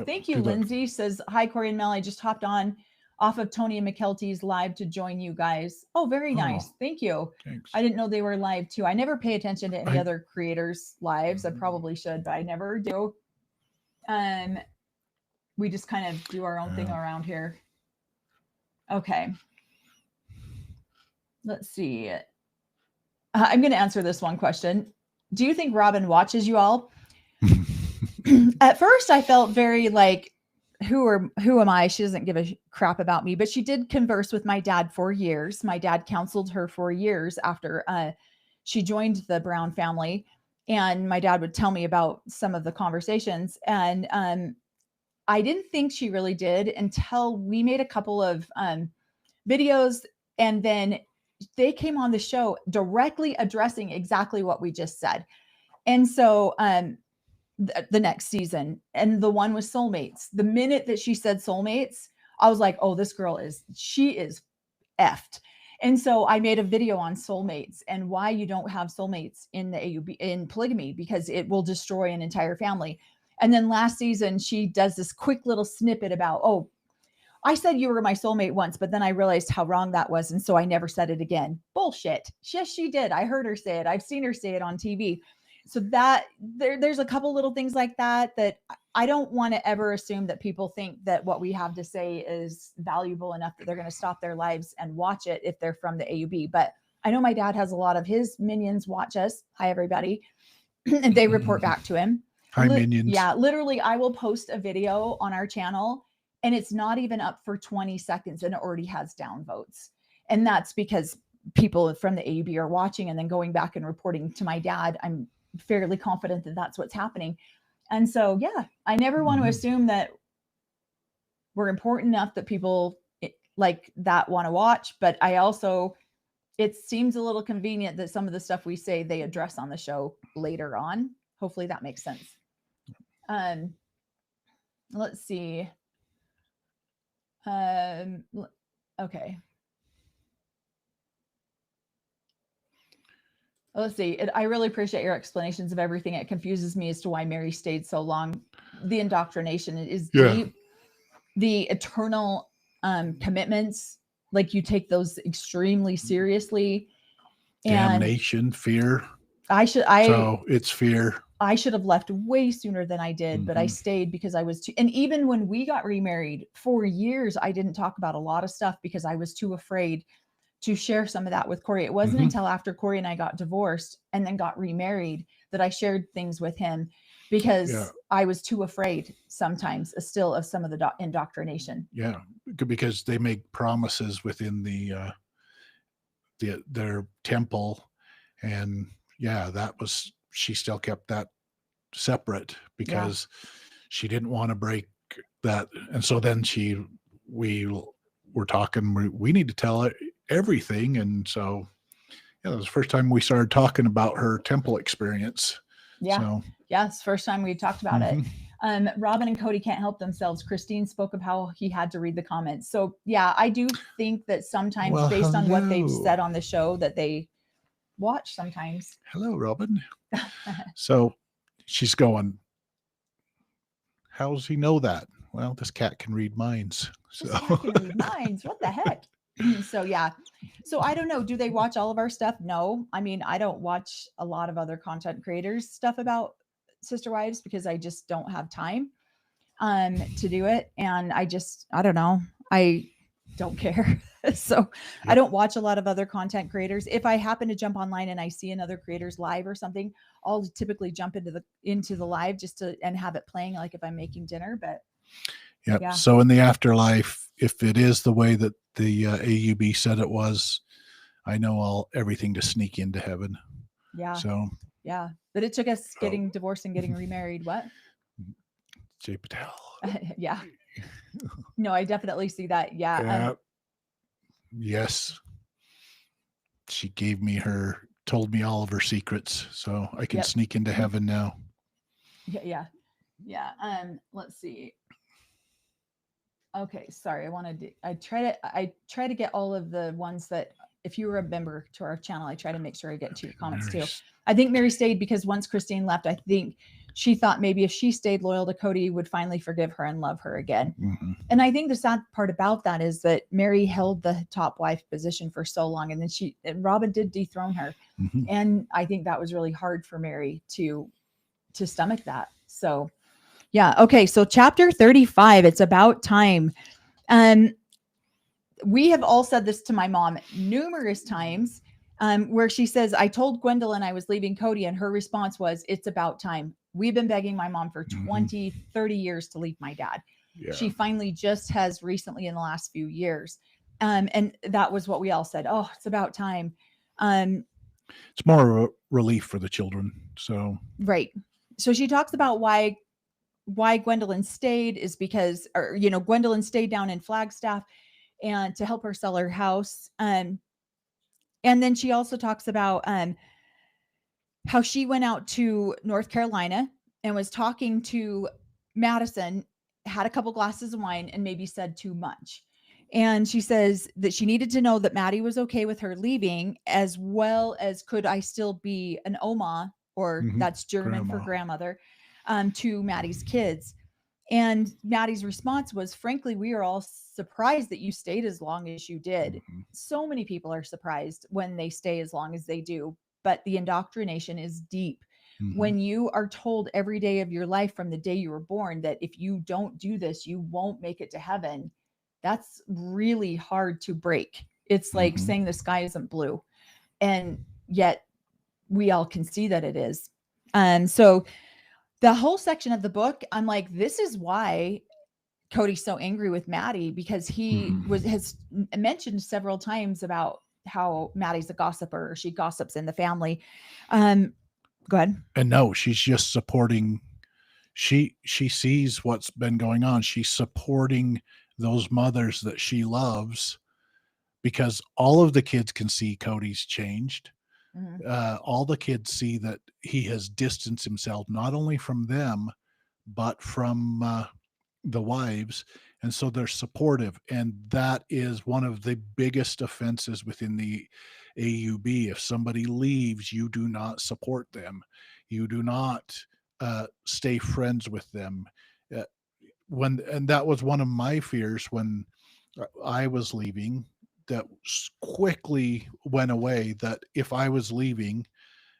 thank you. Lindsay says, hi, Corey and Mel. I just hopped on off of Tony and McKelty's live to join you guys. Oh, very nice. Thank you. Thanks. I didn't know they were live too. I never pay attention to any other creators' lives. I probably should, but I never do. We just kind of do our own thing around here. Okay. Let's see. I'm going to answer this one question. Do you think Robin watches you all? At first, I felt very like, who am I? She doesn't give a crap about me, but she did converse with my dad for years. My dad counseled her for years after she joined the Brown family, and my dad would tell me about some of the conversations. And I didn't think she really did until we made a couple of videos, and then they came on the show directly addressing exactly what we just said. And so the next season, and the one with soulmates, the minute that she said soulmates, I was like, oh, this girl she is effed. And so I made a video on soulmates and why you don't have soulmates in the AUB, in polygamy, because it will destroy an entire family. And then last season, she does this quick little snippet about, oh, I said you were my soulmate once, but then I realized how wrong that was. And so I never said it again. Bullshit. Yes, she did. I heard her say it. I've seen her say it on TV. So that there's a couple little things like that I don't want to ever assume that people think that what we have to say is valuable enough that they're going to stop their lives and watch it if they're from the AUB. But I know my dad has a lot of his minions watch us. Hi, everybody. And they report back to him. Hi, minions. Yeah, literally, I will post a video on our channel and it's not even up for 20 seconds and it already has downvotes. And that's because people from the AUB are watching and then going back and reporting to my dad. I'm fairly confident that that's what's happening. And so, yeah, I never want to assume that we're important enough that people like that want to watch. But I also, it seems a little convenient that some of the stuff we say, they address on the show later on. Hopefully that makes sense. Let's see. Okay. Let's see. I really appreciate your explanations of everything. It confuses me as to why Mary stayed so long. The indoctrination is deep. The eternal commitments, like you take those extremely seriously. Damnation, fear. So it's fear. I should have left way sooner than I did, but I stayed because I was too, and even when we got remarried for years, I didn't talk about a lot of stuff because I was too afraid to share some of that with Corey. It wasn't until after Corey and I got divorced and then got remarried that I shared things with him because I was too afraid sometimes still of some of the indoctrination. Yeah, because they make promises within their temple, and that was she still kept that separate because she didn't want to break that. And so then we were talking, we need to tell her everything. And so, yeah, it was the first time we started talking about her temple experience. Yeah. So, yeah, it's the first time we talked about it. Robin and Cody can't help themselves. Christine spoke of how he had to read the comments. So yeah, I do think that sometimes based on what they've said on the show that they watch sometimes. Hello, Robin. So she's going, how does he know that? Well, this cat can read minds. So this cat can read minds. What the heck? So yeah. So I don't know. Do they watch all of our stuff? No. I mean, I don't watch a lot of other content creators stuff about sister wives because I just don't have time to do it. And I don't know. I don't care. So I don't watch a lot of other content creators. If I happen to jump online and I see another creator's live or something, I'll typically jump into the live just to and have it playing like if I'm making dinner. But yeah. So in the afterlife, if it is the way that the AUB said it was, I know everything to sneak into heaven. Yeah. So yeah, but it took us getting divorced and getting remarried. What? Jay Patel. Yeah. No, I definitely see that. Yeah. Yes. She told me all of her secrets, so I can sneak into heaven now. Yeah. Let's see. Okay, sorry. I try to get all of the ones that, if you were a member to our channel, I try to make sure I get to your comments too. I think Mary stayed because once Christine left, I think she thought maybe if she stayed loyal to Cody, would finally forgive her and love her again. And I think the sad part about that is that Mary held the top wife position for so long, and then Robin did dethrone her. And I think that was really hard for Mary to stomach that. So yeah. Okay. So chapter 35, it's about time. We have all said this to my mom numerous times, where she says, I told Gwendolyn I was leaving Cody, and her response was, it's about time. We've been begging my mom for 20, 30 years to leave my dad. Yeah. She finally just has recently in the last few years. And that was what we all said. Oh, it's about time. It's more of a relief for the children. So, right. So she talks about why Gwendolyn stayed is because, Gwendolyn stayed down in Flagstaff and to help her sell her house. And then she also talks about how she went out to North Carolina and was talking to Madison, had a couple glasses of wine, and maybe said too much. And she says that she needed to know that Maddie was okay with her leaving, as well as could I still be an Oma, or that's German for grandmother, to Maddie's kids. And Maddie's response was, frankly, we are all surprised that you stayed as long as you did. So many people are surprised when they stay as long as they do, but the indoctrination is deep. When you are told every day of your life from the day you were born that if you don't do this, you won't make it to heaven, that's really hard to break. It's like saying the sky isn't blue. And yet we all can see that it is. And so the whole section of the book, I'm like, this is why Cody's so angry with Maddie, because he has mentioned several times about how Maddie's a gossiper. She gossips in the family. Go ahead. And no, she's just supporting. She sees what's been going on. She's supporting those mothers that she loves, because all of the kids can see Cody's changed. All the kids see that he has distanced himself, not only from them, but from the wives. And so they're supportive. And that is one of the biggest offenses within the AUB. If somebody leaves, you do not support them. You do not stay friends with them. And that was one of my fears when I was leaving, that quickly went away, that if I was leaving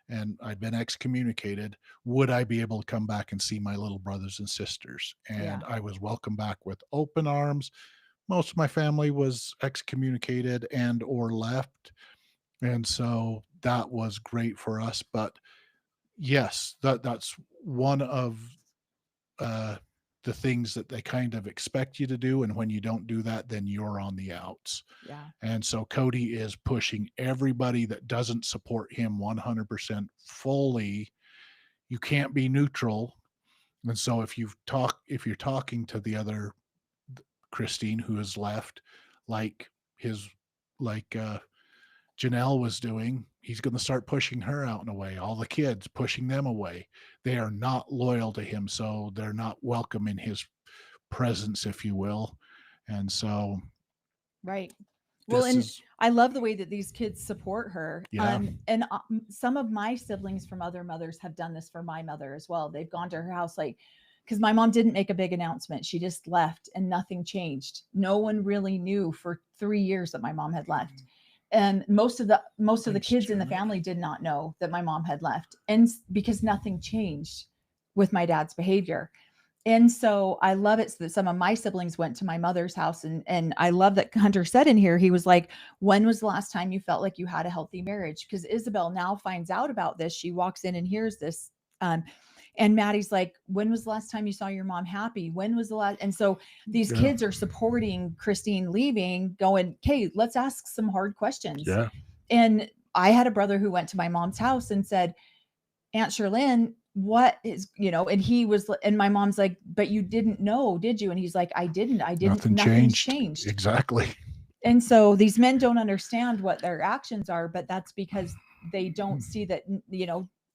and I'd been excommunicated, would I be able to come back and see my little brothers and sisters? And I was welcomed back with open arms. Most of my family was excommunicated and or left. And so that was great for us. But yes, that's one of the things that they kind of expect you to do. And when you don't do that, then you're on the outs. Yeah. And so Cody is pushing everybody that doesn't support him 100% fully you can't be neutral. And so if you're talking to the other Christine who is left, like Janelle was doing, he's going to start pushing her out and away. All the kids pushing them away. They are not loyal to him, so they're not welcome in his presence, if you will. And so, right. Well, and I love the way that these kids support her. Yeah. And some of my siblings from other mothers have done this for my mother as well. They've gone to her house, like, because my mom didn't make a big announcement. She just left and nothing changed. No one really knew for 3 years that my mom had left. And most of the kids in the family did not know that my mom had left. And because nothing changed with my dad's behavior. And so I love it that some of my siblings went to my mother's house. And I love that Hunter said in here, he was like, when was the last time you felt like you had a healthy marriage? Because Isabel now finds out about this. She walks in and hears this. And Maddie's like, when was the last time you saw your mom happy? When was the last? And so these kids are supporting Christine leaving, going, okay, let's ask some hard questions. Yeah. And I had a brother who went to my mom's house and said, Aunt Sherlyn, what is, and he was, and my mom's like, but you didn't know, did you? And he's like, I didn't. Nothing changed. Exactly. And so these men don't understand what their actions are, but that's because they don't see that,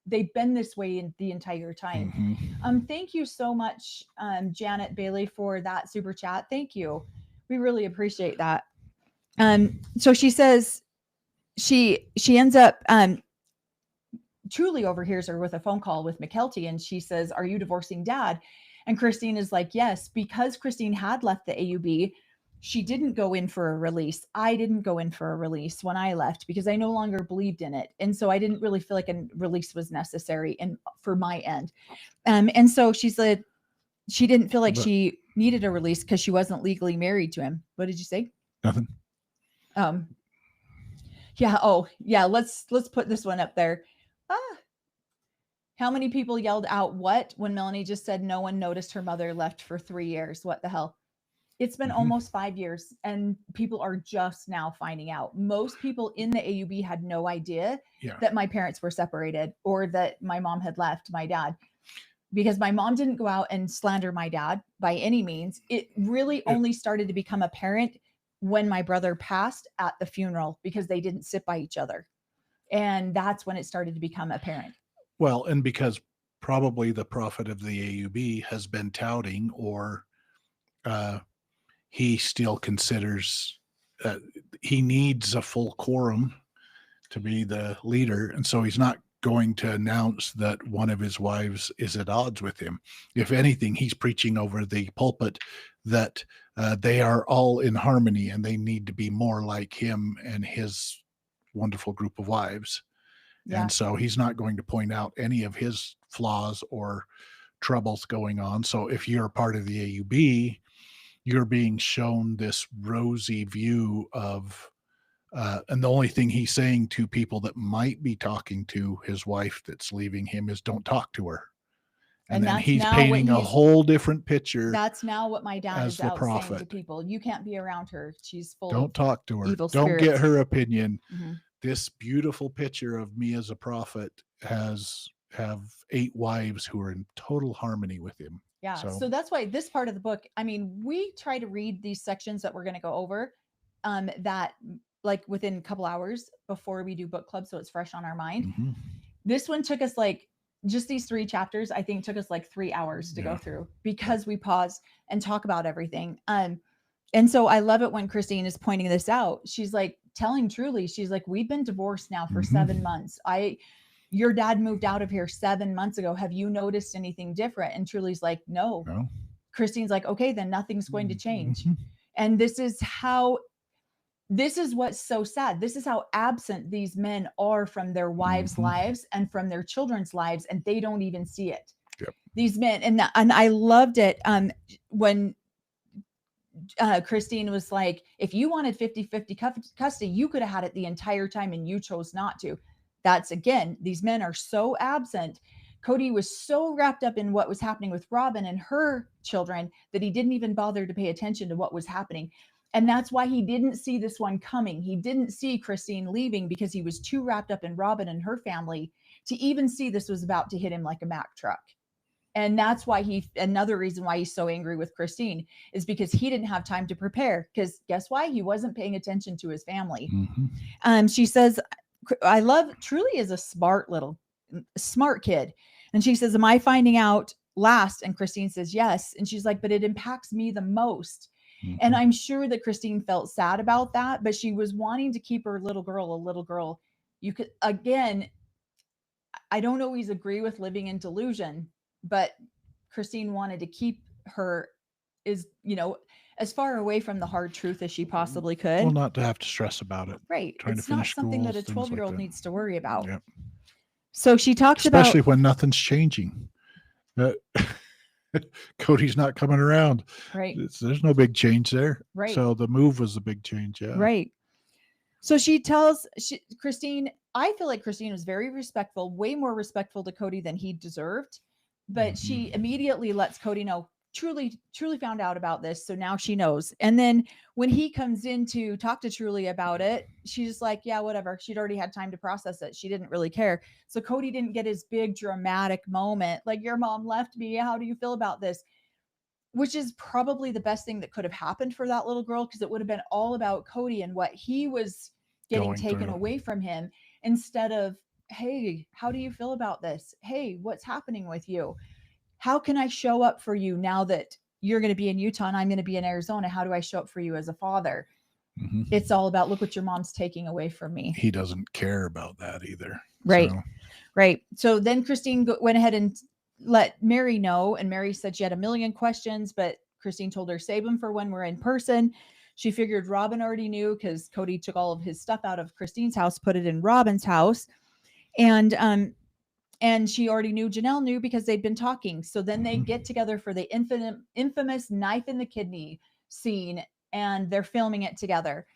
they've been this way in the entire time. Mm-hmm. Thank you so much, Janet Bailey, for that super chat. Thank you. We really appreciate that. So she says she ends up, Truly overhears her with a phone call with McKelty, and she says, are you divorcing Dad? And Christine is like, yes, because Christine had left the AUB. She didn't go in for a release. I didn't go in for a release when I left because I no longer believed in it. And so I didn't really feel like a release was necessary for my end. And so she said she didn't feel like she needed a release because she wasn't legally married to him. What did you say? Nothing. Yeah. Oh, yeah. Let's put this one up there. How many people yelled out what when Melanie just said no one noticed her mother left for 3 years? What the hell? It's been almost 5 years and people are just now finding out. Most people in the AUB had no idea that my parents were separated or that my mom had left my dad, because my mom didn't go out and slander my dad by any means. It really only started to become apparent when my brother passed at the funeral, because they didn't sit by each other. And that's when it started to become apparent. Well, and because probably the prophet of the AUB has been touting, or he still considers he needs a full quorum to be the leader. And so he's not going to announce that one of his wives is at odds with him. If anything, he's preaching over the pulpit that they are all in harmony and they need to be more like him and his wonderful group of wives. Yeah. And so he's not going to point out any of his flaws or troubles going on. So if you're part of the AUB, you're being shown this rosy view of, and the only thing he's saying to people that might be talking to his wife that's leaving him is don't talk to her. And then he's painting a whole different picture. That's now what my dad is out saying to people. You can't be around her. She's full Don't talk to her. Evil don't spirits. Get her opinion. Mm-hmm. This beautiful picture of me as a prophet have 8 wives who are in total harmony with him. Yeah. So that's why this part of the book, I mean, we try to read these sections that we're going to go over that like within a couple hours before we do book club. So it's fresh on our mind. Mm-hmm. This one took us like just these 3 chapters, I think took us like 3 hours to go through because we pause and talk about everything. And so I love it when Christine is pointing this out. She's like telling Truly, she's like, we've been divorced now for 7 months. Your dad moved out of here 7 months ago. Have you noticed anything different? And Truly's like, no. Christine's like, okay, then nothing's going to change. And this is what's so sad. This is how absent these men are from their wives' lives and from their children's lives. And they don't even see it. Yep. These men. And I loved it when Christine was like, if you wanted 50-50 custody, you could have had it the entire time and you chose not to. That's again, these men are so absent. Cody was so wrapped up in what was happening with Robin and her children that he didn't even bother to pay attention to what was happening. And that's why he didn't see this one coming. He didn't see Christine leaving because he was too wrapped up in Robin and her family to even see this was about to hit him like a Mack truck. And that's why another reason why he's so angry with Christine is because he didn't have time to prepare. Because guess why? He wasn't paying attention to his family. She says, Truly is a smart kid. And she says, am I finding out last? And Christine says, yes. And she's like, but it impacts me the most. And I'm sure that Christine felt sad about that, but she was wanting to keep her little girl. You could, again, I don't always agree with living in delusion, but Christine wanted to keep her as far away from the hard truth as she possibly could. Well, not to have to stress about it. Right. It's not something that a 12-year-old needs to worry about. Yep. So she talks especially when nothing's changing. Cody's not coming around. Right. There's no big change there. Right. So the move was the big change. Yeah. Right. So she tells Christine, I feel like Christine was very respectful, way more respectful to Cody than he deserved. But she immediately lets Cody know, truly found out about this. So now she knows. And then when he comes in to talk to Truly about it, she's just like, yeah, whatever. She'd already had time to process it. She didn't really care. So Cody didn't get his big dramatic moment. Like, your mom left me. How do you feel about this? Which is probably the best thing that could have happened for that little girl, because it would have been all about Cody and what he was getting taken away from him, instead of, hey, how do you feel about this? Hey, what's happening with you? How can I show up for you now that you're going to be in Utah and I'm going to be in Arizona? How do I show up for you as a father? It's all about, look what your mom's taking away from me. He doesn't care about that either. Right. So. Right. So then Christine went ahead and let Mary know. And Mary said she had a million questions, but Christine told her, save them for when we're in person. She figured Robin already knew, because Cody took all of his stuff out of Christine's house, put it in Robin's house. And she already knew, Janelle knew, because they'd been talking. So then they get together for the infamous knife in the kidney scene, and they're filming it together.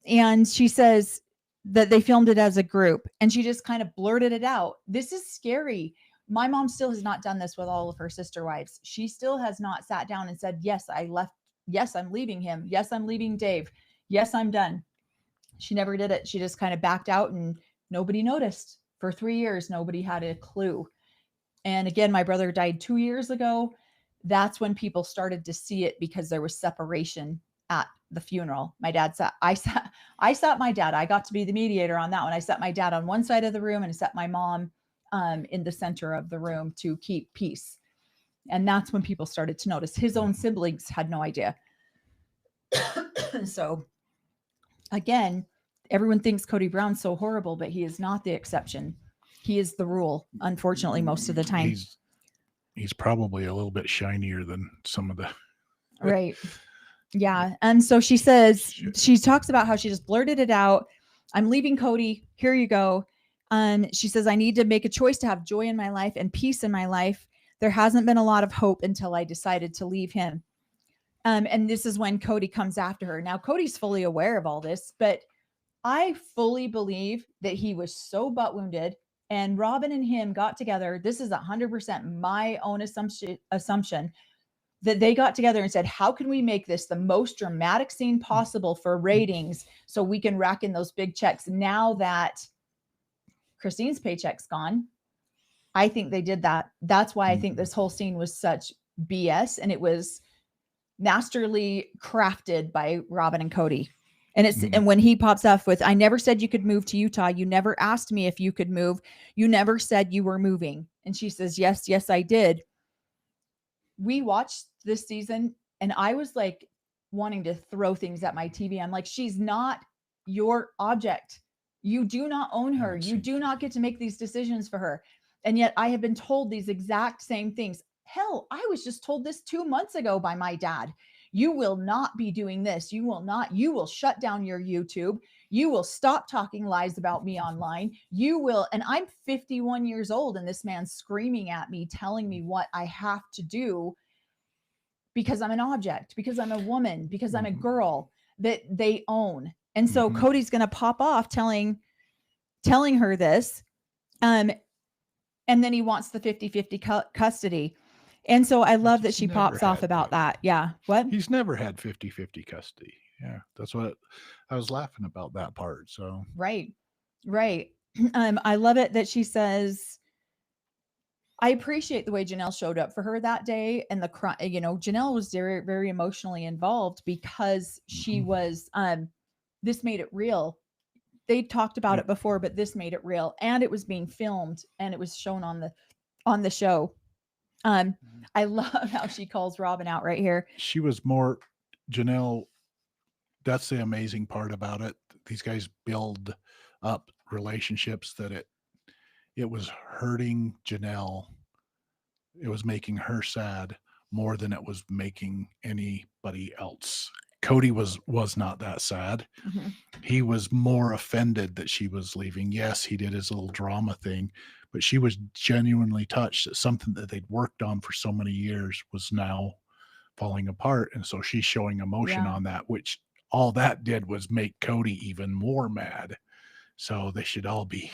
And she says that they filmed it as a group, and she just kind of blurted it out. This is scary. My mom still has not done this with all of her sister wives. She still has not sat down and said, yes, I left. Yes, I'm leaving him. Yes, I'm leaving Dave. Yes, I'm done. She never did it. She just kind of backed out, and nobody noticed. For 3 years, nobody had a clue. And again, my brother died 2 years ago. That's when people started to see it, because there was separation at the funeral. I sat my dad. I got to be the mediator on that one. I sat my dad on one side of the room and I sat my mom in the center of the room to keep peace. And that's when people started to notice. His own siblings had no idea. So again, everyone thinks Cody Brown's so horrible, but he is not the exception. He is the rule, unfortunately, most of the time. He's probably a little bit shinier than some of the... Right. Yeah. And so she says, she talks about how she just blurted it out. I'm leaving Cody. Here you go. She says, I need to make a choice to have joy in my life and peace in my life. There hasn't been a lot of hope until I decided to leave him. And this is when Cody comes after her. Now, Cody's fully aware of all this, but I fully believe that he was so butt wounded, and Robin and him got together. This is 100% my own assumption that they got together and said, how can we make this the most dramatic scene possible for ratings so we can rack in those big checks now that Christine's paycheck's gone? I think they did that. That's why I think this whole scene was such BS, and it was masterly crafted by Robin and Cody. And and when he pops off with, I never said you could move to Utah. You never asked me if you could move. You never said you were moving. And she says, yes, I did. We watched this season, and I was like wanting to throw things at my TV. I'm like, she's not your object. You do not own her. You do not get to make these decisions for her. And yet I have been told these exact same things. Hell, I was just told this 2 months ago by my dad. You will not be doing this. You will shut down your YouTube. You will stop talking lies about me online. You will. And I'm 51 years old, and this man's screaming at me, telling me what I have to do because I'm an object, because I'm a woman, because I'm a girl that they own. And so Cody's going to pop off telling her this. And then he wants the 50-50 custody. And so I love that she pops off about that. Yeah. What? He's never had 50-50 custody. Yeah. That's what I was laughing about, that part. So. Right. I love it that she says, I appreciate the way Janelle showed up for her that day, and Janelle was very, very emotionally involved because she was, this made it real. They talked about it before, but this made it real, and it was being filmed and it was shown on the show. I love how she calls Robin out right here. She was more Janelle. That's the amazing part about it. These guys build up relationships that it was hurting Janelle. It was making her sad more than it was making anybody else. Cody was not that sad. Mm-hmm. He was more offended that she was leaving. Yes, he did his little drama thing, but she was genuinely touched that something that they'd worked on for so many years was now falling apart. And so she's showing emotion on that, which all that did was make Cody even more mad. So they should all be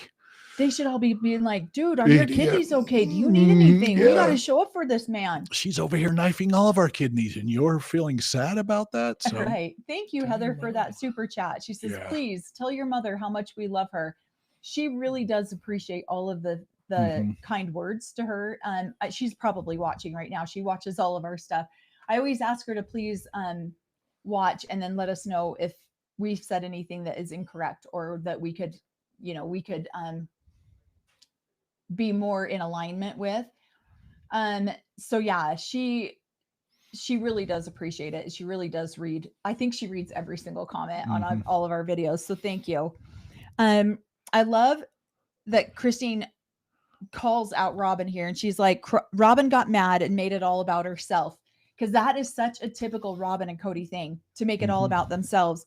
being like, dude, are your kidneys okay? Do you need anything? We got to show up for this man. She's over here knifing all of our kidneys and you're feeling sad about that. So right. Thank you, Heather, for that super chat. She says, please tell your mother how much we love her. She really does appreciate all of the kind words to her. She's probably watching right now. She watches all of our stuff. I always ask her to please watch and then let us know if we've said anything that is incorrect or that we could be more in alignment with. So yeah, she really does appreciate it. She really does read. I think she reads every single comment on all of our videos. So thank you. I love that Christine calls out Robin here and she's like, Robin got mad and made it all about herself. Because that is such a typical Robin and Cody thing, to make it all about themselves.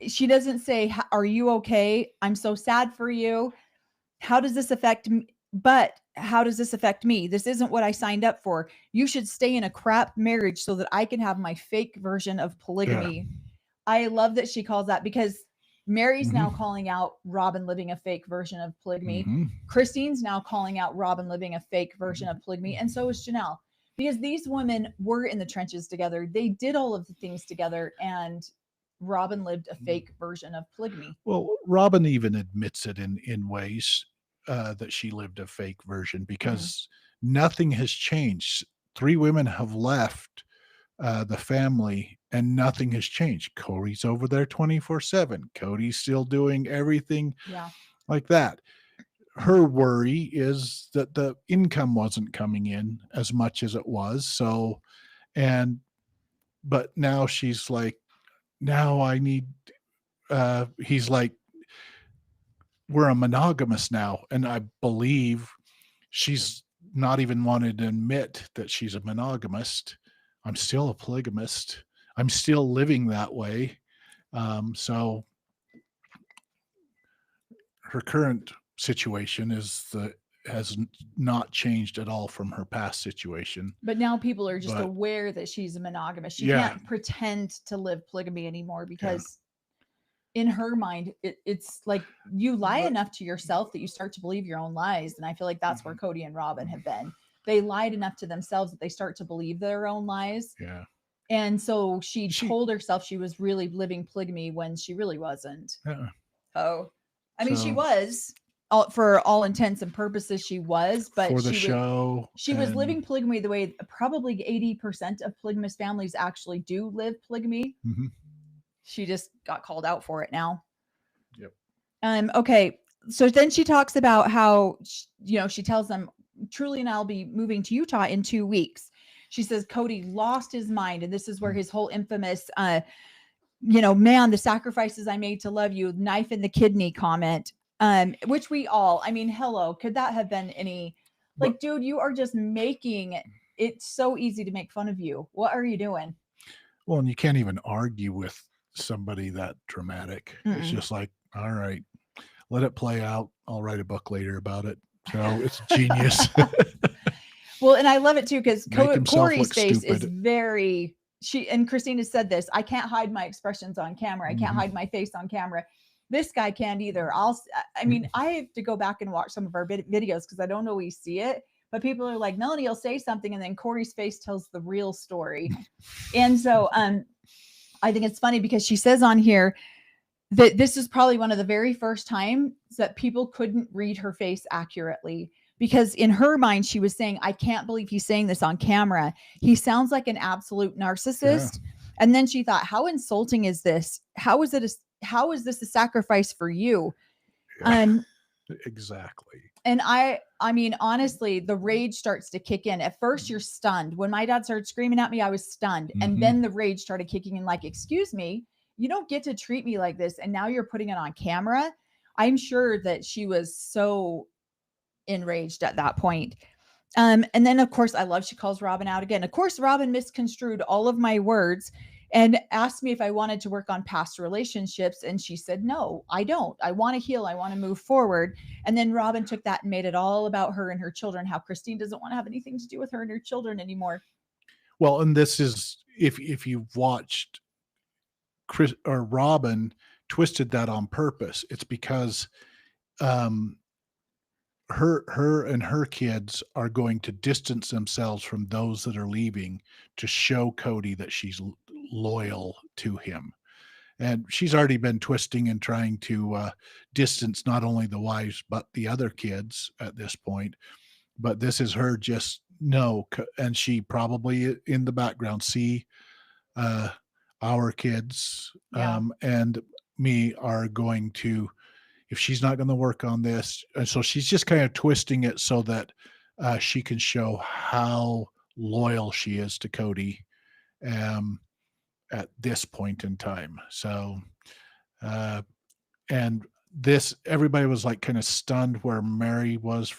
She doesn't say, are you okay? I'm so sad for you. How does this affect me? But how does this affect me? This isn't what I signed up for. You should stay in a crap marriage so that I can have my fake version of polygamy. Yeah. I love that she calls that, because Mary's now calling out Robin living a fake version of polygamy. Christine's now calling out Robin living a fake version of polygamy. And so is Janelle. Because these women were in the trenches together. They did all of the things together, and Robin lived a fake version of polygamy. Well, Robin even admits it in ways that she lived a fake version, because nothing has changed. 3 women have left the family and nothing has changed. Cody's over there 24/7. Cody's still doing everything like that. Her worry is that the income wasn't coming in as much as it was. So, but now she's like, now I need, he's like, we're a monogamous now. And I believe she's not even wanted to admit that she's a monogamist. I'm still a polygamist. I'm still living that way. So her current situation has not changed at all from her past situation. But now people are just aware that she's a monogamous. She can't pretend to live polygamy anymore, because in her mind, it's like you lie enough to yourself that you start to believe your own lies. And I feel like that's where Cody and Robin have been. They lied enough to themselves that they start to believe their own lies. Yeah. And so she told herself she was really living polygamy when she really wasn't. I mean, she was. For all intents and purposes, she was, but for the show, she was living polygamy the way probably 80% of polygamous families actually do live polygamy. She just got called out for it now. Yep. Okay. So then she talks about how, she tells them, Truly and I'll be moving to Utah in 2 weeks. She says Cody lost his mind, and this is where his whole infamous, man, the sacrifices I made to love you, knife in the kidney comment. Which we all, I mean, hello, could that have been any, like, dude, you are just making it so easy to make fun of you. What are you doing? Well, and you can't even argue with somebody that dramatic. It's just like, all right, let it play out. I'll write a book later about it. So it's genius. Well, and I love it too, because Corey's face is very, and Christine has said this, I can't hide my expressions on camera. I can't hide my face on camera. This guy can't either. I mean, I have to go back and watch some of our videos because I don't always see it. But people are like, Melanie will say something, and then Corey's face tells the real story. And so I think it's funny because she says on here that this is probably one of the very first times that people couldn't read her face accurately. because in her mind, she was saying, I can't believe he's saying this on camera. He sounds like an absolute narcissist. Yeah. And then she thought, how insulting is this? How is this a sacrifice for you? Yeah. Exactly. And I mean, honestly, the rage starts to kick in. At first, you're stunned. When my dad started screaming at me, I was stunned. Mm-hmm. And then the rage started kicking in, like, excuse me, you don't get to treat me like this. And now you're putting it on camera. I'm sure that she was so enraged at that point. And then, of course, I love she calls Robin out again. Of course, Robin misconstrued all of my words and asked me if I wanted to work on past relationships. And she said, no, I don't. I want to heal. I want to move forward. And then Robin took that and made it all about her and her children, how Christine doesn't want to have anything to do with her and her children anymore. Well, and this is, if you've watched Chris or Robin twisted that on purpose, it's because her and her kids are going to distance themselves from those that are leaving to show Cody that she's loyal to him. And she's already been twisting and trying to distance not only the wives, but the other kids at this point. But this is her just no. And she probably in the background see our kids and me are going to, if she's not going to work on this. And so she's just kind of twisting it so that she can show how loyal she is to Cody at this point in time. So, and this, everybody was like kind of stunned where Mary was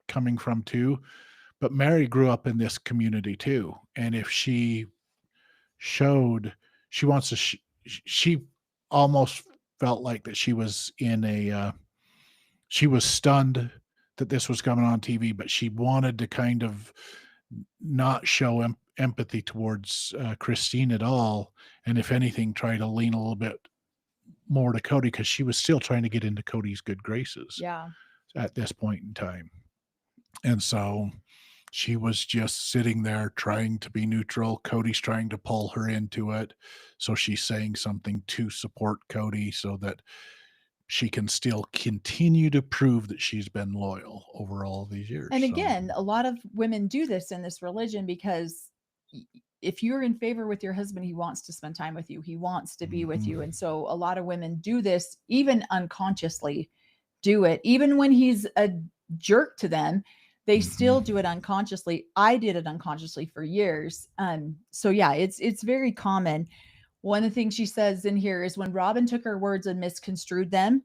coming from too. But Mary grew up in this community too. And if she showed, she wants to, she almost felt like that she was in she was stunned that this was coming on TV, but she wanted to kind of not show empathy towards Christine at all. And if anything, try to lean a little bit more to Cody because she was still trying to get into Cody's good graces at this point in time. And so she was just sitting there trying to be neutral. Cody's trying to pull her into it. So she's saying something to support Cody so that she can still continue to prove that she's been loyal over all these years. And again, a lot of women do this in this religion because if you're in favor with your husband, he wants to spend time with you. He wants to be with you. And so a lot of women do this, even unconsciously do it. Even when he's a jerk to them, they still do it unconsciously. I did it unconsciously for years. So yeah, it's very common. One of the things she says in here is when Robin took her words and misconstrued them.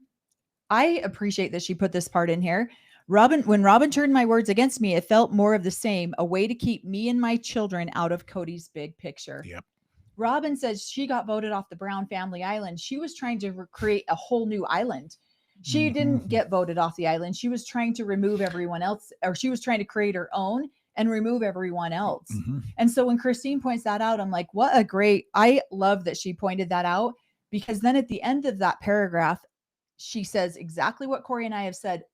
I appreciate that she put this part in here. When Robin turned my words against me, it felt more of the same, a way to keep me and my children out of Cody's big picture. Yep. Robin says she got voted off the Brown family island. She was trying to create a whole new island. She didn't get voted off the island. She was trying to remove everyone else, or she was trying to create her own and remove everyone else. And so when Christine points that out, I'm like, I love that she pointed that out, because then at the end of that paragraph, she says exactly what Corey and I have said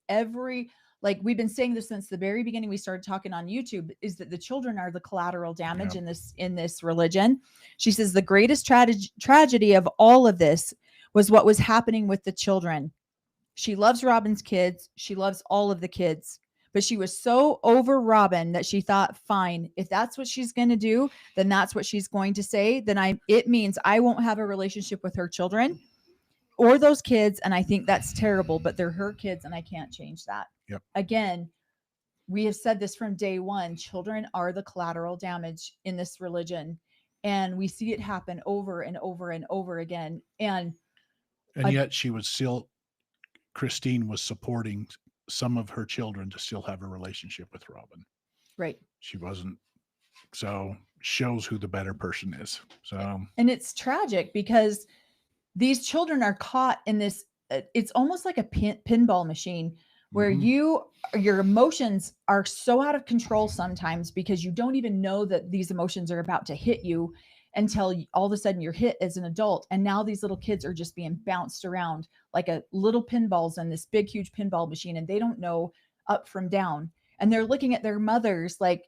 we've been saying this since the very beginning we started talking on YouTube, is that the children are the collateral damage in this religion. She says the greatest tragedy of all of this was what was happening with the children. She loves Robin's kids. She loves all of the kids, but she was so over Robin that she thought, fine, if that's what she's going to do, then that's what she's going to say. Then it means I won't have a relationship with her children or those kids. And I think that's terrible, but they're her kids and I can't change that. Yep. Again, we have said this from day one, children are the collateral damage in this religion. And we see it happen over and over and over again. And yet Christine was supporting some of her children to still have a relationship with Robin. Right. She wasn't. So shows who the better person is. So, and it's tragic because these children are caught in this. It's almost like a pinball machine where your emotions are so out of control sometimes because you don't even know that these emotions are about to hit you until all of a sudden you're hit as an adult. And now these little kids are just being bounced around like a little pinballs in this big, huge pinball machine. And they don't know up from down. And they're looking at their mothers like,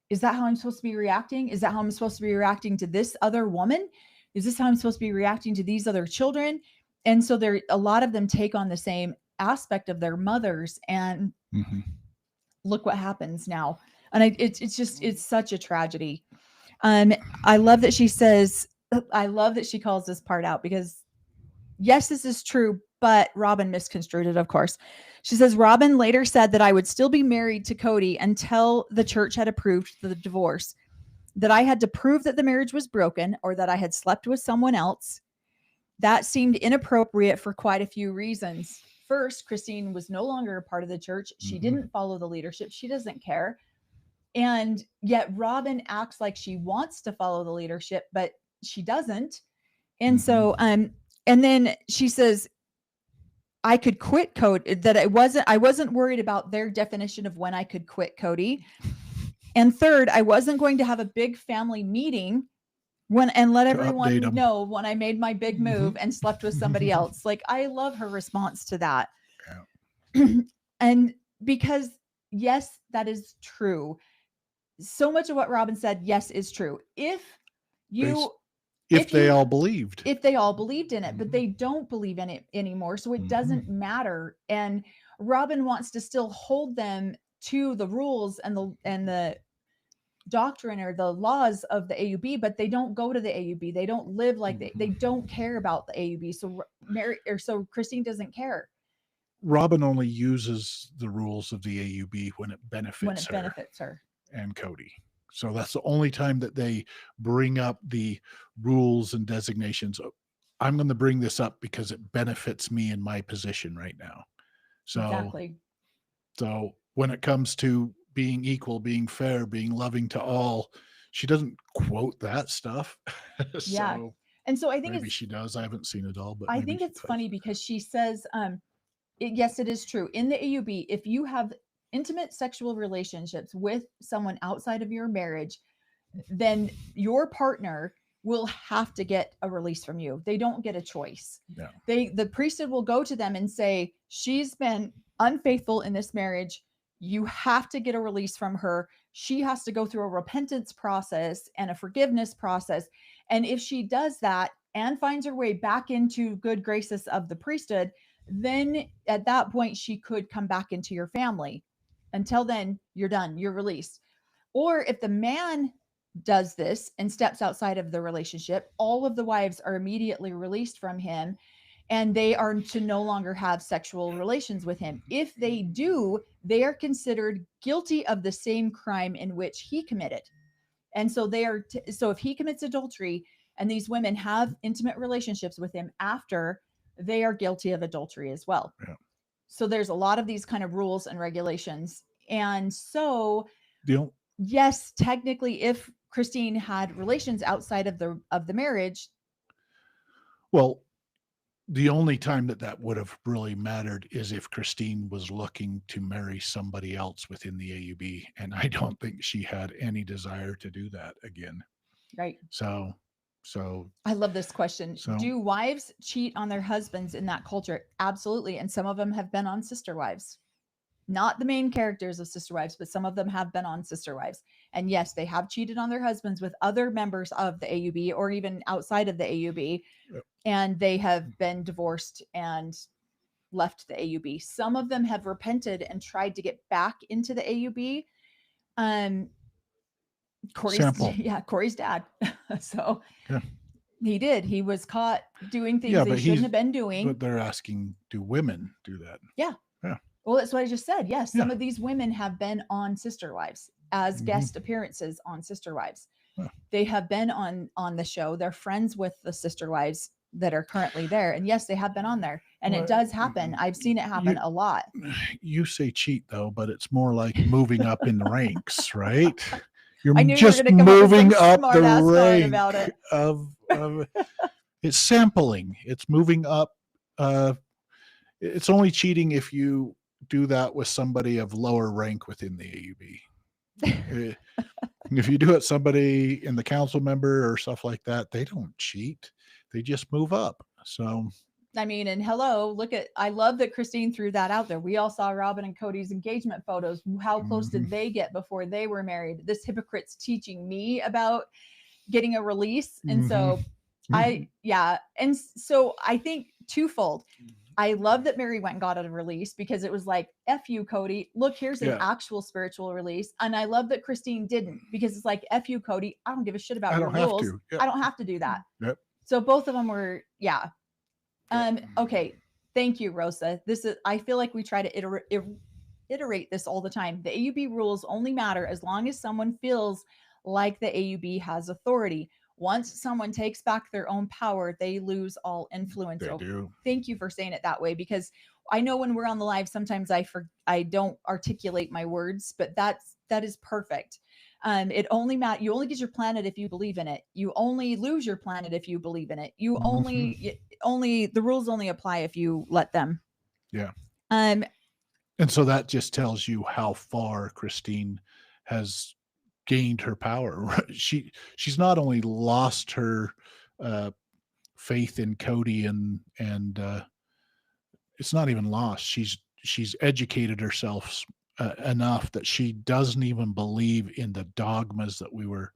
is that how I'm supposed to be reacting? Is that how I'm supposed to be reacting to this other woman? Is this how I'm supposed to be reacting to these other children? And so a lot of them take on the same aspect of their mothers. And look what happens now. And it's such a tragedy. I love that she says, I love that she calls this part out, because yes, this is true, but Robin misconstrued it, of course. She says, Robin later said that I would still be married to Cody until the church had approved the divorce, that I had to prove that the marriage was broken or that I had slept with someone else. That seemed inappropriate for quite a few reasons. First, Christine was no longer a part of the church. She didn't follow the leadership. She doesn't care. And yet Robin acts like she wants to follow the leadership, but she doesn't. And so, and then she says, I could quit Cody, that I wasn't worried about their definition of when I could quit Cody. And third, I wasn't going to have a big family meeting and let everyone know when I made my big move and slept with somebody else. Like, I love her response to that. Yeah. And because yes, that is true. So much of what Robin said, yes, is true. If they all believed in it, but they don't believe in it anymore. So it doesn't matter. And Robin wants to still hold them to the rules and the doctrine or the laws of the AUB, but they don't go to the AUB. They don't live like they don't care about the AUB. So Christine doesn't care. Robin only uses the rules of the AUB when it benefits her and Cody. So that's the only time that they bring up the rules and designations. I'm going to bring this up because it benefits me in my position right now. So, exactly. So when it comes to being equal, being fair, being loving to all, she doesn't quote that stuff. Yeah. And so I think maybe she does. I haven't seen it all, but I think it's funny because she says, yes, it is true. In the AUB, if you have intimate sexual relationships with someone outside of your marriage, then your partner will have to get a release from you. They don't get a choice. Yeah. The priesthood will go to them and say, she's been unfaithful in this marriage. You have to get a release from her. She has to go through a repentance process and a forgiveness process. And if she does that and finds her way back into good graces of the priesthood, then at that point, she could come back into your family. Until then, you're done. You're released. Or if the man does this and steps outside of the relationship, all of the wives are immediately released from him, and they are to no longer have sexual relations with him. If they do, they are considered guilty of the same crime in which he committed. And so so if he commits adultery and these women have intimate relationships with him after, they are guilty of adultery as well. Yeah. So there's a lot of these kind of rules and regulations. And so yes, technically, if Christine had relations outside of the marriage. Well, the only time that would have really mattered is if Christine was looking to marry somebody else within the AUB. And I don't think she had any desire to do that again. Right. So I love this question. Do wives cheat on their husbands in that culture? Absolutely. And some of them have been on Sister Wives. Not the main characters of Sister Wives, but some of them have been on Sister Wives. And yes, they have cheated on their husbands with other members of the AUB or even outside of the AUB. Yep. And they have been divorced and left the AUB. Some of them have repented and tried to get back into the AUB. Corey's dad. So yeah. He did. He was caught doing things he shouldn't have been doing. But they're asking, do women do that? Yeah. Yeah. Well, that's what I just said. Yes, some of these women have been on Sister Wives as guest appearances on Sister Wives. Yeah. They have been on the show. They're friends with the Sister Wives that are currently there. And yes, they have been on there. And it does happen. I've seen it happen a lot. You say cheat, though, but it's more like moving up in the ranks, right? You're just moving up the rank about it. of it's sampling. It's moving up. It's only cheating if you do that with somebody of lower rank within the AUB. If you do it somebody in the council member or stuff like that, they don't cheat. They just move up. So I mean, and I love that Christine threw that out there. We all saw Robin and Cody's engagement photos. How close did they get before they were married? This hypocrite's teaching me about getting a release. And so and so I think twofold. I love that Mary went and got a release, because it was like, F you, Cody. Look, here's an actual spiritual release. And I love that Christine didn't, because it's like, F you, Cody. I don't give a shit about your rules. I don't have to do that. Yep. So both of them were, yeah. Okay. Thank you, Rosa. I feel like we try to iterate this all the time. The AUB rules only matter as long as someone feels like the AUB has authority. Once someone takes back their own power, they lose all influence. Thank you for saying it that way, because I know when we're on the live, sometimes I don't articulate my words, but that is perfect. You only get your planet if you believe in it. You only lose your planet if you believe in it. You only the rules only apply if you let them. Yeah. And so that just tells you how far Christine has gained her power. She's not only lost her faith in Cody and it's not even lost. She's educated herself enough that she doesn't even believe in the dogmas that we were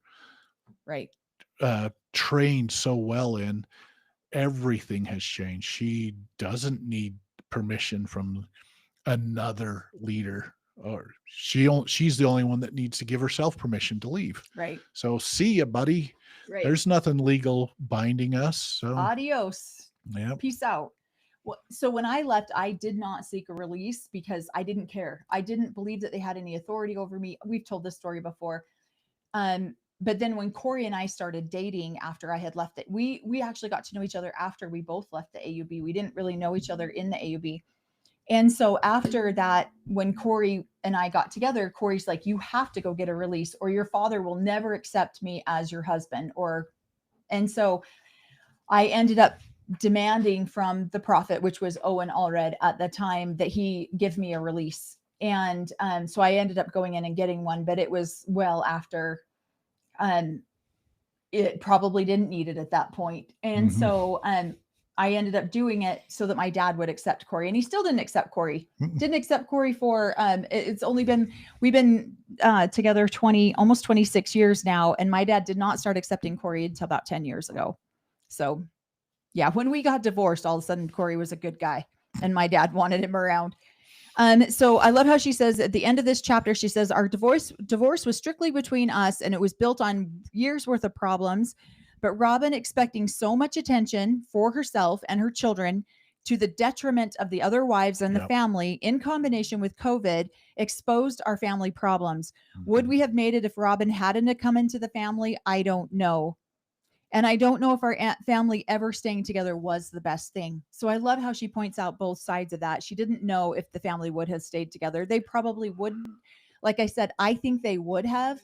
trained so well in. Everything has changed. She doesn't need permission from another leader, or she's the only one that needs to give herself permission to leave. Right. So see ya, buddy. Right. There's nothing legal binding us. So adios. Yeah. Peace out. Well, so when I left, I did not seek a release because I didn't care. I didn't believe that they had any authority over me. We've told this story before. But then when Corey and I started dating after I had left it, we actually got to know each other after we both left the AUB. We didn't really know each other in the AUB. And so after that, when Corey and I got together, Corey's like, you have to go get a release or your father will never accept me as your husband. And so I ended up demanding from the prophet, which was Owen Allred at the time, that he give me a release. And so I ended up going in and getting one, but it was well after it probably didn't need it at that point. And so I ended up doing it so that my dad would accept Corey, and he still didn't accept Corey. Didn't accept Corey for it's only been, we've been together almost 26 years now, and my dad did not start accepting Corey until about 10 years ago. So yeah, when we got divorced, all of a sudden Corey was a good guy and my dad wanted him around. So I love how she says at the end of this chapter, she says, our divorce was strictly between us and it was built on years worth of problems. But Robin, expecting so much attention for herself and her children to the detriment of the other wives and the family, in combination with COVID, exposed our family problems. Would we have made it if Robin hadn't come into the family? I don't know. And I don't know if our family ever staying together was the best thing. So I love how she points out both sides of that. She didn't know if the family would have stayed together. They probably wouldn't. Like I said, I think they would have.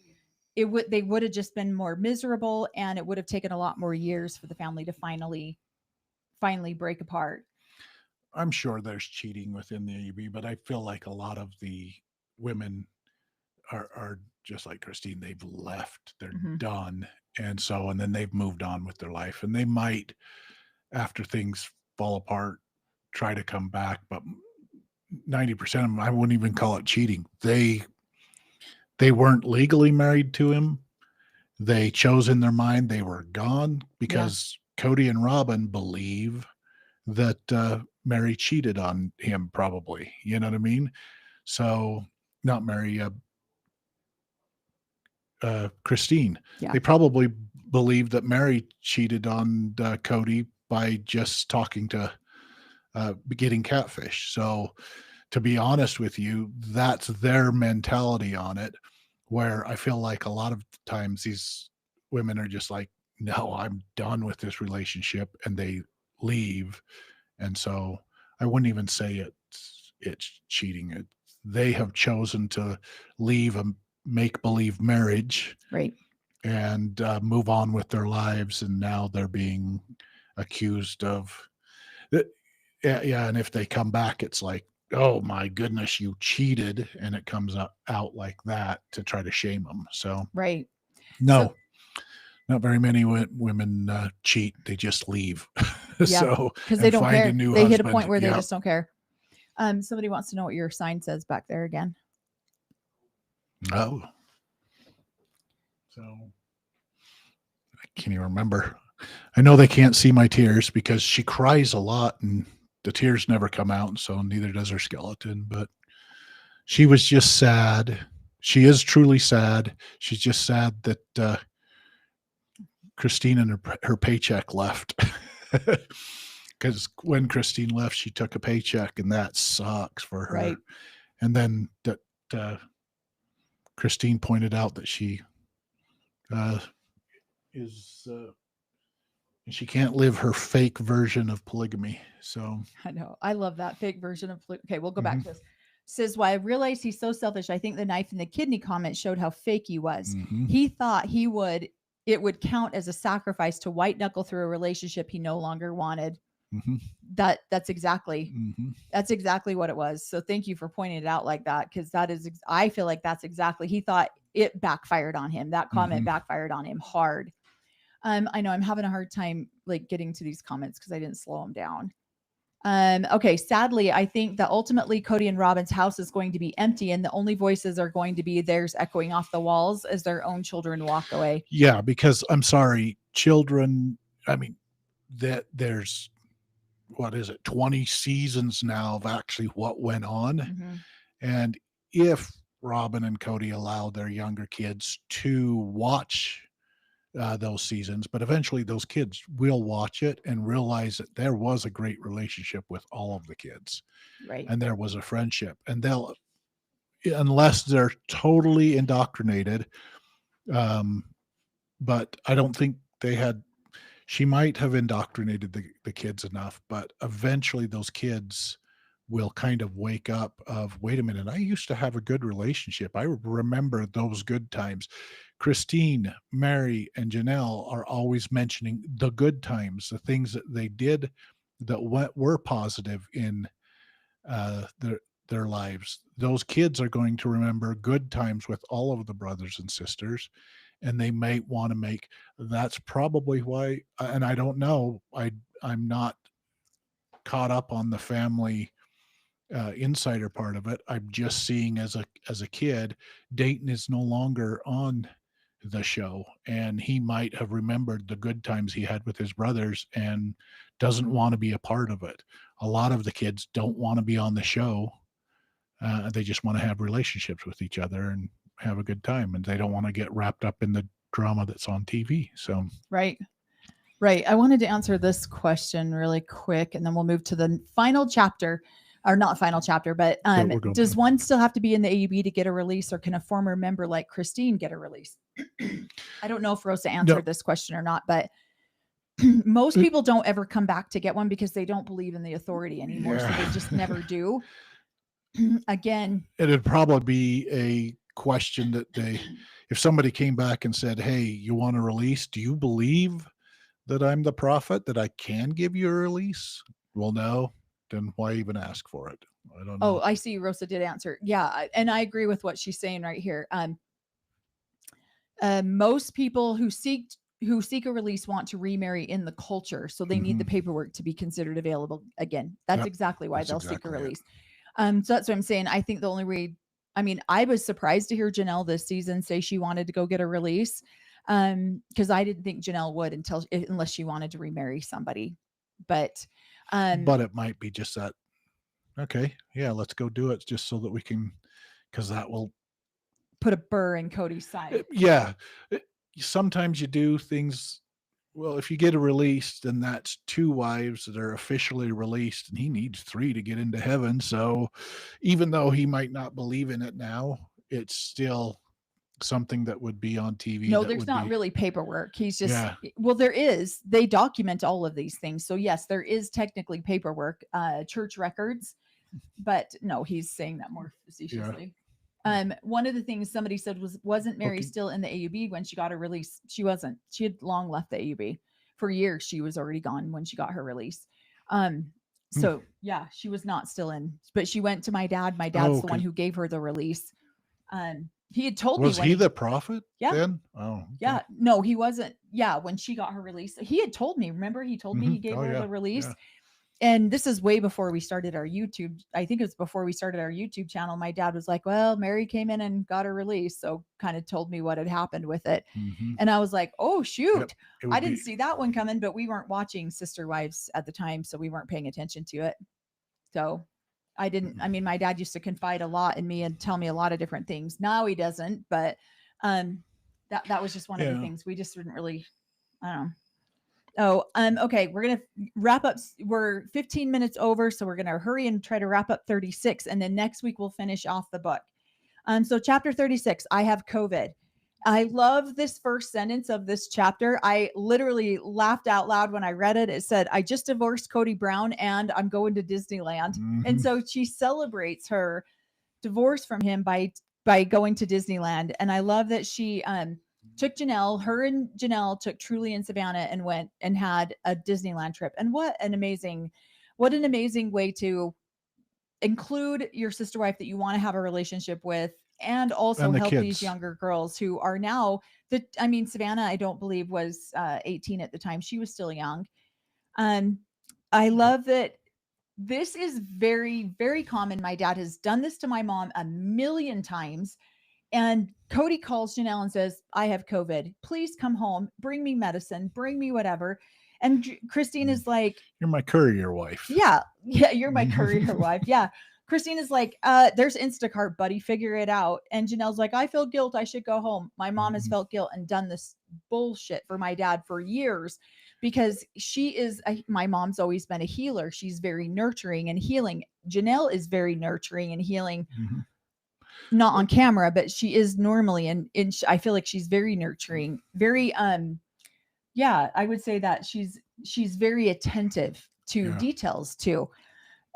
They would have just been more miserable, and it would have taken a lot more years for the family to finally break apart. I'm sure there's cheating within the AUB, but I feel like a lot of the women are just like Christine. They've left, they're done. And then they've moved on with their life, and they might, after things fall apart, try to come back. But 90% of them, I wouldn't even call it cheating. They weren't legally married to him. They chose in their mind they were gone because Cody and Robin believe that Mary cheated on him, probably. You know what I mean? So not Mary, Christine. They probably believed that Mary cheated on Cody by just talking to getting catfish. So to be honest with you, that's their mentality on it, where I feel like a lot of times these women are just like, no, I'm done with this relationship, and they leave. And so I wouldn't even say it's cheating. They have chosen to leave a make-believe marriage, right, and move on with their lives, and now they're being accused of and if they come back, it's like, oh my goodness, you cheated, and it comes out like that to try to shame them. So right, no, not very many women cheat. They just leave. So because they don't care. They hit a point where they just don't care. Somebody wants to know what your sign says back there again. Oh, so I can't even remember. I know they can't see my tears because she cries a lot, and the tears never come out, so neither does her skeleton. But she was just sad. She is truly sad. She's just sad that Christine and her paycheck left. Because when Christine left, she took a paycheck, and that sucks for her. Right. And then that Christine pointed out that she she can't live her fake version of polygamy. So I know. I love that fake version of okay, we'll go back to this. Says, why I realized he's so selfish. I think the knife and the kidney comment showed how fake he was. He thought it would count as a sacrifice to white knuckle through a relationship he no longer wanted. That's exactly what it was. So thank you for pointing it out like that, because that is I feel like that's exactly, he thought it backfired on him. That comment backfired on him hard. I know I'm having a hard time like getting to these comments because I didn't slow them down. Okay, sadly, I think that ultimately Cody and Robin's house is going to be empty, and the only voices are going to be theirs echoing off the walls as their own children walk away. Yeah, because I'm sorry, children, I mean, there's, what is it, 20 seasons now of actually what went on. And if Robin and Cody allow their younger kids to watch those seasons, but eventually those kids will watch it and realize that there was a great relationship with all of the kids, right? And there was a friendship, and they'll, unless they're totally indoctrinated, but I don't think they had. She might have indoctrinated the kids enough, but eventually those kids will kind of wake up of, wait a minute, I used to have a good relationship. I remember those good times. Christine, Mary, and Janelle are always mentioning the good times, the things that they did that were positive in their lives. Those kids are going to remember good times with all of the brothers and sisters, and they may want to make, that's probably why, and I don't know, I'm not caught up on the family insider part of it. I'm just seeing as a kid, Dayton is no longer on the show, and he might have remembered the good times he had with his brothers and doesn't want to be a part of it. A lot of the kids don't want to be on the show. They just want to have relationships with each other and have a good time, and they don't want to get wrapped up in the drama that's on TV. So right. I wanted to answer this question really quick, and then we'll move to the final chapter. Or not final chapter, but does one still have to be in the AUB to get a release, or can a former member like Christine get a release? I don't know if Rosa answered this question or not, but most people don't ever come back to get one because they don't believe in the authority anymore. So they just never do. Again, it'd probably be a question that if somebody came back and said, hey, you want a release? Do you believe that I'm the prophet, that I can give you a release? Well, no. Then why even ask for it? I don't know. Oh, I see. Rosa did answer. Yeah. And I agree with what she's saying right here. Most people who seek a release want to remarry in the culture. So they need the paperwork to be considered available again. That's exactly why they'll seek a release. So that's what I'm saying. I think the only way, I mean, I was surprised to hear Janelle this season say she wanted to go get a release. Because I didn't think Janelle would unless she wanted to remarry somebody. But it might be just that, okay, yeah, let's go do it just so that we can, because that will put a burr in Cody's side. Yeah. Sometimes you do things, well, if you get a release, then that's 2 wives that are officially released, and he needs 3 to get into heaven. So even though he might not believe in it now, it's still something that would be on TV. No, there's not really paperwork. He's just, well, there is. They document all of these things. So yes, there is technically paperwork, church records, but no, he's saying that more facetiously. One of the things somebody said wasn't Mary still in the AUB when she got her release? She wasn't. She had long left the AUB for years. She was already gone when she got her release. So yeah, she was not still in, but she went to my dad. My dad's the one who gave her the release. He had told me. Was he the prophet? Yeah. Then? Oh. Okay. Yeah. No, he wasn't. Yeah. When she got her release, he had told me. Remember, he told me he gave her the release. Yeah. and this is way before we started our YouTube. I think it was before we started our YouTube channel. My dad was like, well, Mary came in and got her release. So kind of told me what had happened with it. Mhm. And I was like, oh, shoot. Yep. I didn't see that one coming, but we weren't watching Sister Wives at the time. So we weren't paying attention to it. So I didn't, I mean, my dad used to confide a lot in me and tell me a lot of different things. Now he doesn't, but that was just one of the things we just didn't really, I don't know. Oh, okay. We're going to wrap up. We're 15 minutes over. So we're going to hurry and try to wrap up 36. And then next week we'll finish off the book. So chapter 36, I have COVID. I love this first sentence of this chapter. I literally laughed out loud when I read it. It said, I just divorced Cody Brown and I'm going to Disneyland. Mm-hmm. And so she celebrates her divorce from him by going to Disneyland. And I love that she, took Janelle, her and Janelle took Truly and Savannah and went and had a Disneyland trip. And what an amazing way to include your sister wife that you want to have a relationship with, and also help kids. These younger girls who are now Savannah, I don't believe was 18 at the time. She was still young. I love that this is very, very common. My dad has done this to my mom a million times. And Cody calls Janelle and says, I have COVID. Please come home. Bring me medicine. Bring me whatever. And Christine is like, you're my courier wife. Yeah. You're my courier wife. Yeah. Christine is like, there's Instacart, buddy. Figure it out. And Janelle's like, I feel guilt. I should go home. My mom has felt guilt and done this bullshit for my dad for years because my mom's always been a healer. She's very nurturing and healing. Janelle is very nurturing and healing. Mm-hmm. Not on camera, but she is normally. And I feel like she's very nurturing, very, I would say that she's very attentive to details too.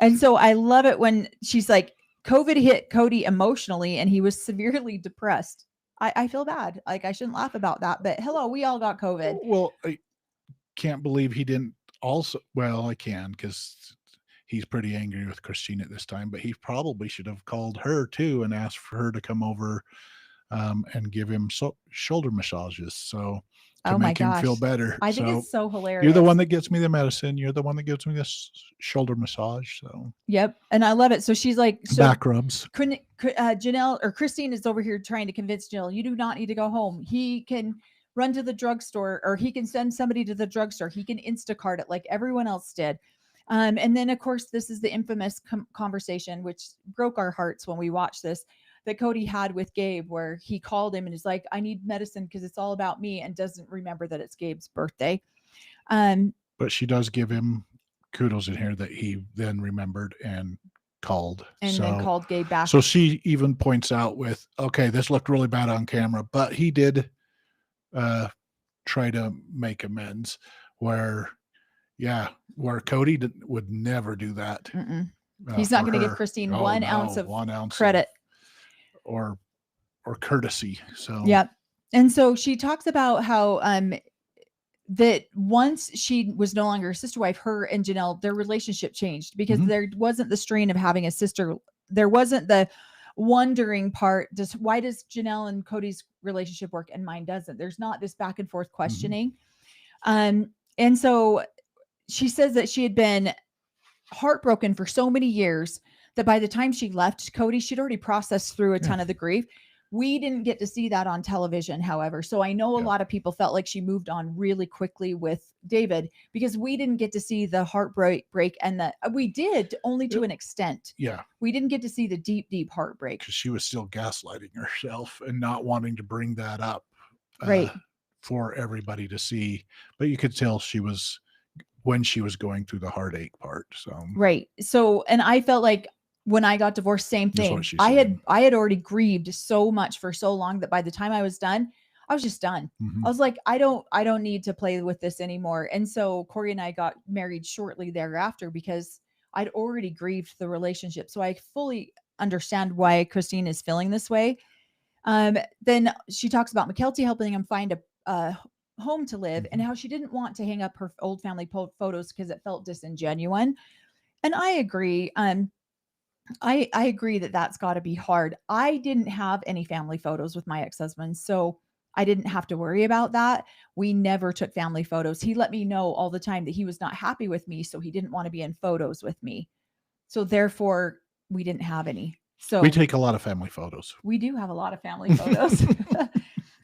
And so I love it when she's like, COVID hit Cody emotionally and he was severely depressed. I feel bad. Like I shouldn't laugh about that, but hello, we all got COVID. Well, I can't believe he didn't also, well, I can, because he's pretty angry with Christine at this time, but he probably should have called her too and asked for her to come over and give him shoulder massages. So to make him feel better. I think it's so hilarious. You're the one that gets me the medicine. You're the one that gives me this shoulder massage. So yep. And I love it. So she's like, back rubs. Janelle or Christine is over here trying to convince Janelle, you do not need to go home. He can run to the drugstore or he can send somebody to the drugstore. He can Instacart it like everyone else did. And then of course, this is the infamous conversation, which broke our hearts when we watched this, that Cody had with Gabe, where he called him and is like, I need medicine because it's all about me, and doesn't remember that it's Gabe's birthday. But she does give him kudos in here that he then remembered and called. Then called Gabe back. So she even points out with, okay, this looked really bad on camera, but he did try to make amends where Cody would never do that. He's not going to give Christine one ounce of credit or courtesy. So yeah. And so she talks about how that once she was no longer a sister wife, her and Janelle, their relationship changed because there wasn't the strain of having a sister. There wasn't the wondering part. Why does Janelle and Cody's relationship work and mine doesn't? There's not this back and forth questioning. And so she says that she had been heartbroken for so many years that by the time she left Cody, she'd already processed through a ton of the grief. We didn't get to see that on television, however. So I know a lot of people felt like she moved on really quickly with David because we didn't get to see the heartbreak and we did only to an extent. Yeah. We didn't get to see the deep, deep heartbreak. Because she was still gaslighting herself and not wanting to bring that up for everybody to see. But you could tell when she was going through the heartache part. So right. So, and I felt like when I got divorced, same thing. I had already grieved so much for so long that by the time I was done, I was just done. I was like, I don't need to play with this anymore. And so Corey and I got married shortly thereafter because I'd already grieved the relationship. So I fully understand why Christine is feeling this way. Then she talks about McKelty helping him find a home to live and how she didn't want to hang up her old family photos because it felt disingenuous. And I agree. I agree that that's got to be hard. I didn't have any family photos with my ex-husband, so I didn't have to worry about that. We never took family photos. He let me know all the time that he was not happy with me, so he didn't want to be in photos with me. So therefore, we didn't have any. So we take a lot of family photos. We do have a lot of family photos.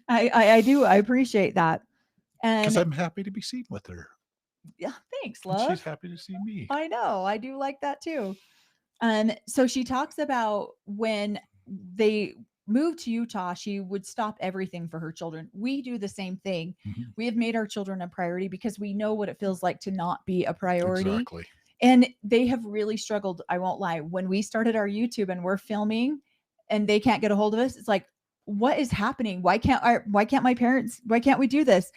I do. I appreciate that. And because I'm happy to be seen with her. Yeah, thanks, love. And she's happy to see me. I know. I do like that too. So she talks about when they moved to Utah, she would stop everything for her children. We do the same thing. We have made our children a priority because we know what it feels like to not be a priority. Exactly. And they have really struggled. I won't lie. When we started our YouTube and we're filming and they can't get a hold of us, it's like, what is happening? Why can't my parents, why can't we do this?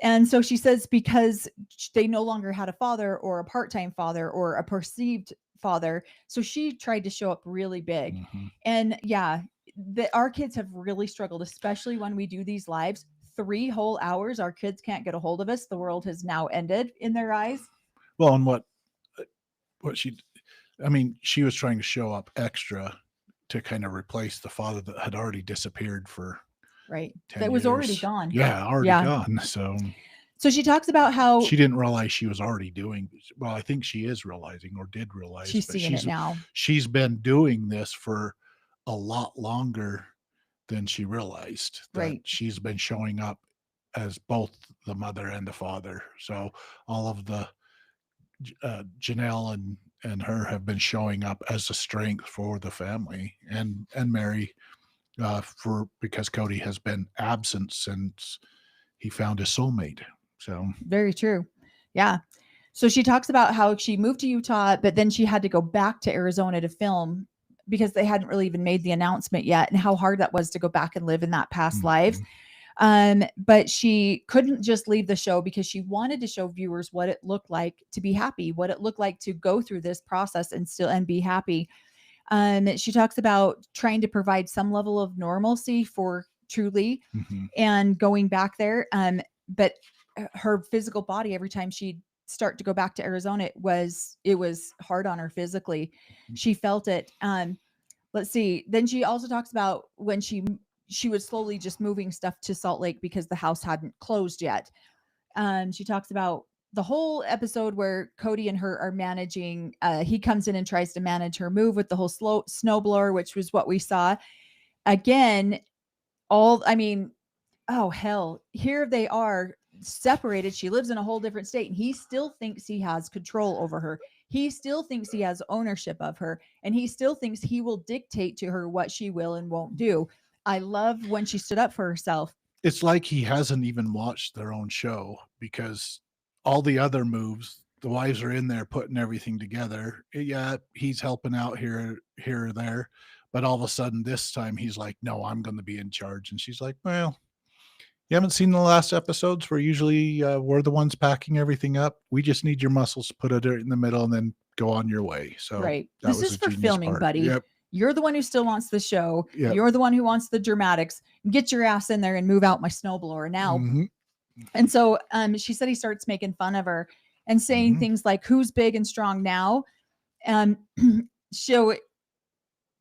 And so she says, because they no longer had a father or a part-time father or a perceived father. So she tried to show up really big. And yeah, our kids have really struggled, especially when we do these lives. 3 whole hours, our kids can't get a hold of us. The world has now ended in their eyes. Well, and what she was trying to show up extra to kind of replace the father that had already disappeared for right. 10 that was years. already gone. Yeah, already gone. So she talks about how she didn't realize she was already doing. Well, I think she is realizing, or did realize. She's seeing it now. She's been doing this for a lot longer than she realized. Right. She's been showing up as both the mother and the father. So all of the Janelle and her have been showing up as a strength for the family, and Mary, because Cody has been absent since he found his soulmate. So very true. Yeah. So she talks about how she moved to Utah, but then she had to go back to Arizona to film because they hadn't really even made the announcement yet, and how hard that was to go back and live in that past lives. But she couldn't just leave the show because she wanted to show viewers what it looked like to be happy, what it looked like to go through this process and be happy. She talks about trying to provide some level of normalcy for Truly and going back there. But her physical body, every time she'd start to go back to Arizona, it was hard on her physically. She felt it. Let's see. Then she also talks about when she was slowly just moving stuff to Salt Lake because the house hadn't closed yet. She talks about the whole episode where Cody and her are managing. He comes in and tries to manage her move with the whole snowblower, which was what we saw. Again, oh hell, here they are separated. She lives in a whole different state, and he still thinks he has control over her. He still thinks he has ownership of her, and he still thinks he will dictate to her what she will and won't do. I love when she stood up for herself. It's like he hasn't even watched their own show, because all the other moves, the wives are in there putting everything together. Yeah, he's helping out here or there, but all of a sudden this time he's like, no, I'm going to be in charge. And she's like, well, you haven't seen the last episodes where usually we're the ones packing everything up. We just need your muscles, put it in the middle, and then go on your way. So right. This is for filming, buddy. Yep. You're the one who still wants the show. Yep. You're the one who wants the dramatics. Get your ass in there and move out my snowblower now. And so she said he starts making fun of her and saying things like, who's big and strong now? So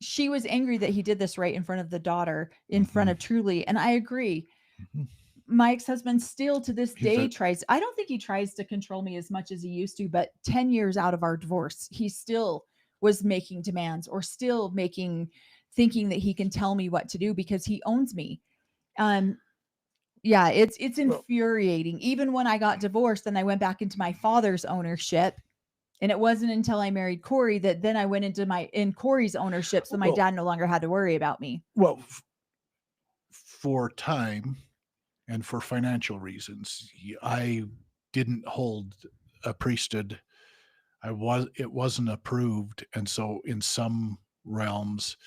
she was angry that he did this right in front of the daughter, in front of Truly. And I agree. My ex-husband still to this day I don't think he tries to control me as much as he used to, but 10 years out of our divorce, he still was making demands or still thinking that he can tell me what to do because he owns me. Yeah, it's infuriating. Even when I got divorced and I went back into my father's ownership, and it wasn't until I married Corey that then I went into Corey's ownership, so my dad no longer had to worry about me. Well, for time and for financial reasons, I didn't hold a priesthood. It wasn't approved, and so in some realms,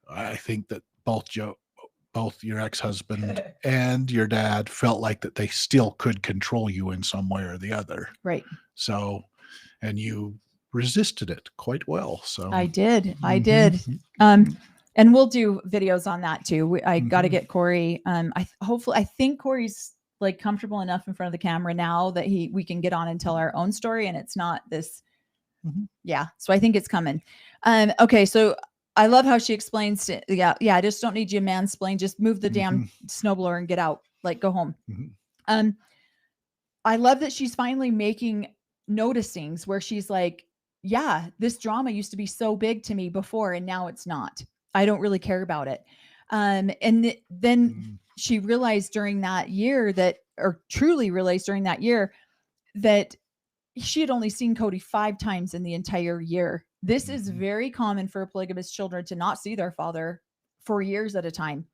I think that both your ex-husband and your dad felt like that they still could control you in some way or the other. Right. So, and you resisted it quite well. So I did. And we'll do videos on that too. I got to get Corey. I think Corey's like comfortable enough in front of the camera now that we can get on and tell our own story, and it's not this. Yeah. So I think it's coming. Okay. So I love how she explains I just don't need you mansplain. Just move the damn snowblower and get out. like go home. Mhm. I love that she's finally making noticings where she's like, yeah, this drama used to be so big to me before and now it's not. I don't really care about it. Then she realized during that year that, or truly realized during that year, that she had only seen Cody 5 times in the entire year. This is very common for polygamous children to not see their father for years at a time.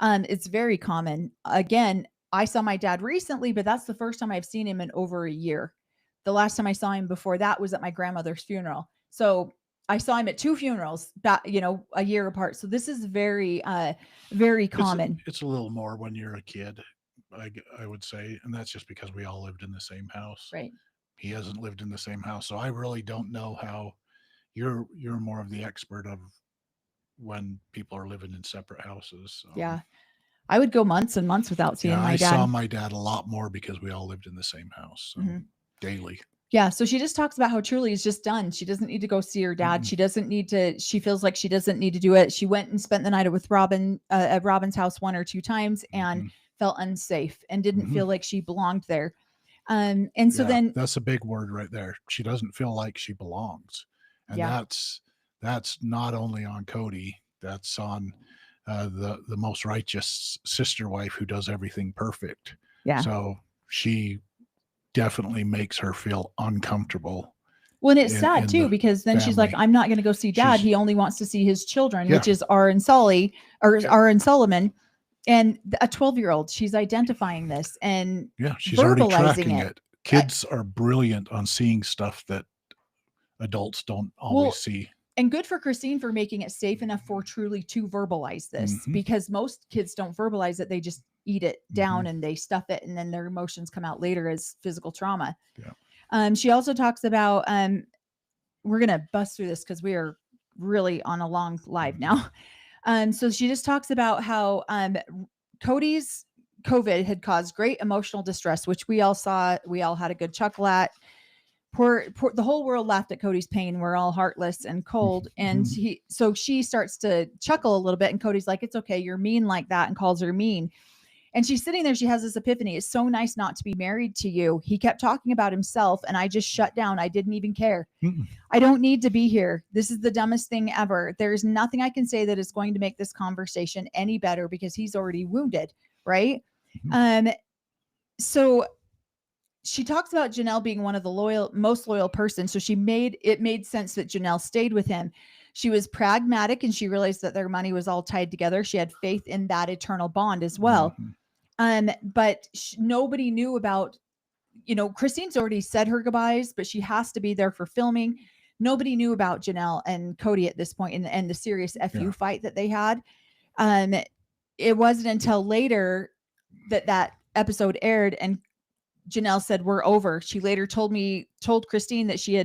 It's very common. Again, I saw my dad recently, but that's the first time I've seen him in over a year. The last time I saw him before that was at my grandmother's funeral. So I saw him at 2 funerals, a year apart. So this is very, very common. It's a little more when you're a kid, I would say, and that's just because we all lived in the same house. Right. He hasn't lived in the same house, so I really don't know how. You're more of the expert of when people are living in separate houses. Yeah. I would go months and months without seeing my dad. I saw my dad a lot more because we all lived in the same house, daily. Yeah. So she just talks about how Truly is just done. She doesn't need to go see her dad. She doesn't need to, she feels like she doesn't need to do it. She went and spent the night with Robin at Robin's house 1 or 2 times and felt unsafe and didn't feel like she belonged there. And so then that's a big word right there. She doesn't feel like she belongs. And that's not only on Cody, that's on the most righteous sister wife who does everything perfect. Yeah. So she definitely makes her feel uncomfortable. Well, and it's sad too, because then she's like, I'm not going to go see dad. He only wants to see his children, which is R and Sully, or R and Solomon. And a 12-year-old, she's identifying this and she's already tracking it. Kids are brilliant on seeing stuff that adults don't always see. And good for Christine for making it safe enough for Truly to verbalize this, because most kids don't verbalize it. They just eat it down and they stuff it, and then their emotions come out later as physical trauma. Yeah. She also talks about, we're going to bust through this because we are really on a long live now. So she just talks about how Cody's COVID had caused great emotional distress, which we all saw. We all had a good chuckle at. Poor, the whole world laughed at Cody's pain. We're all heartless and cold. And so she starts to chuckle a little bit, and Cody's like, it's okay, you're mean like that, and calls her mean. And she's sitting there. She has this epiphany. It's so nice not to be married to you. He kept talking about himself, and I just shut down. I didn't even care. I don't need to be here. This is the dumbest thing ever. There's nothing I can say that is going to make this conversation any better because he's already wounded. Right. So she talks about Janelle being one of the most loyal persons. So it made sense that Janelle stayed with him. She was pragmatic, and she realized that their money was all tied together. She had faith in that eternal bond as well. But nobody knew about, Christine's already said her goodbyes, but she has to be there for filming. Nobody knew about Janelle and Cody at this point, and the serious FU fight that they had. It wasn't until later that episode aired, and Janelle said, we're over. She later told Christine that she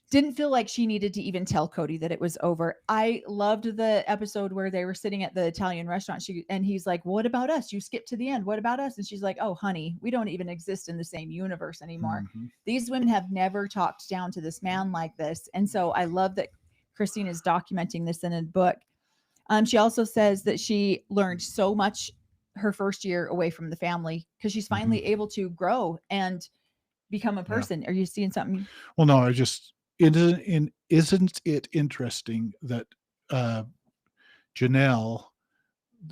didn't feel like she needed to even tell Cody that it was over. I loved the episode where they were sitting at the Italian restaurant. And he's like, what about us? You skipped to the end. What about us? And she's like, oh, honey, we don't even exist in the same universe anymore. These women have never talked down to this man like this. And so I love that Christine is documenting this in a book. She also says that she learned so much her first year away from the family because she's finally able to grow and become a person. Are you seeing something? Well, no, isn't it interesting that Janelle,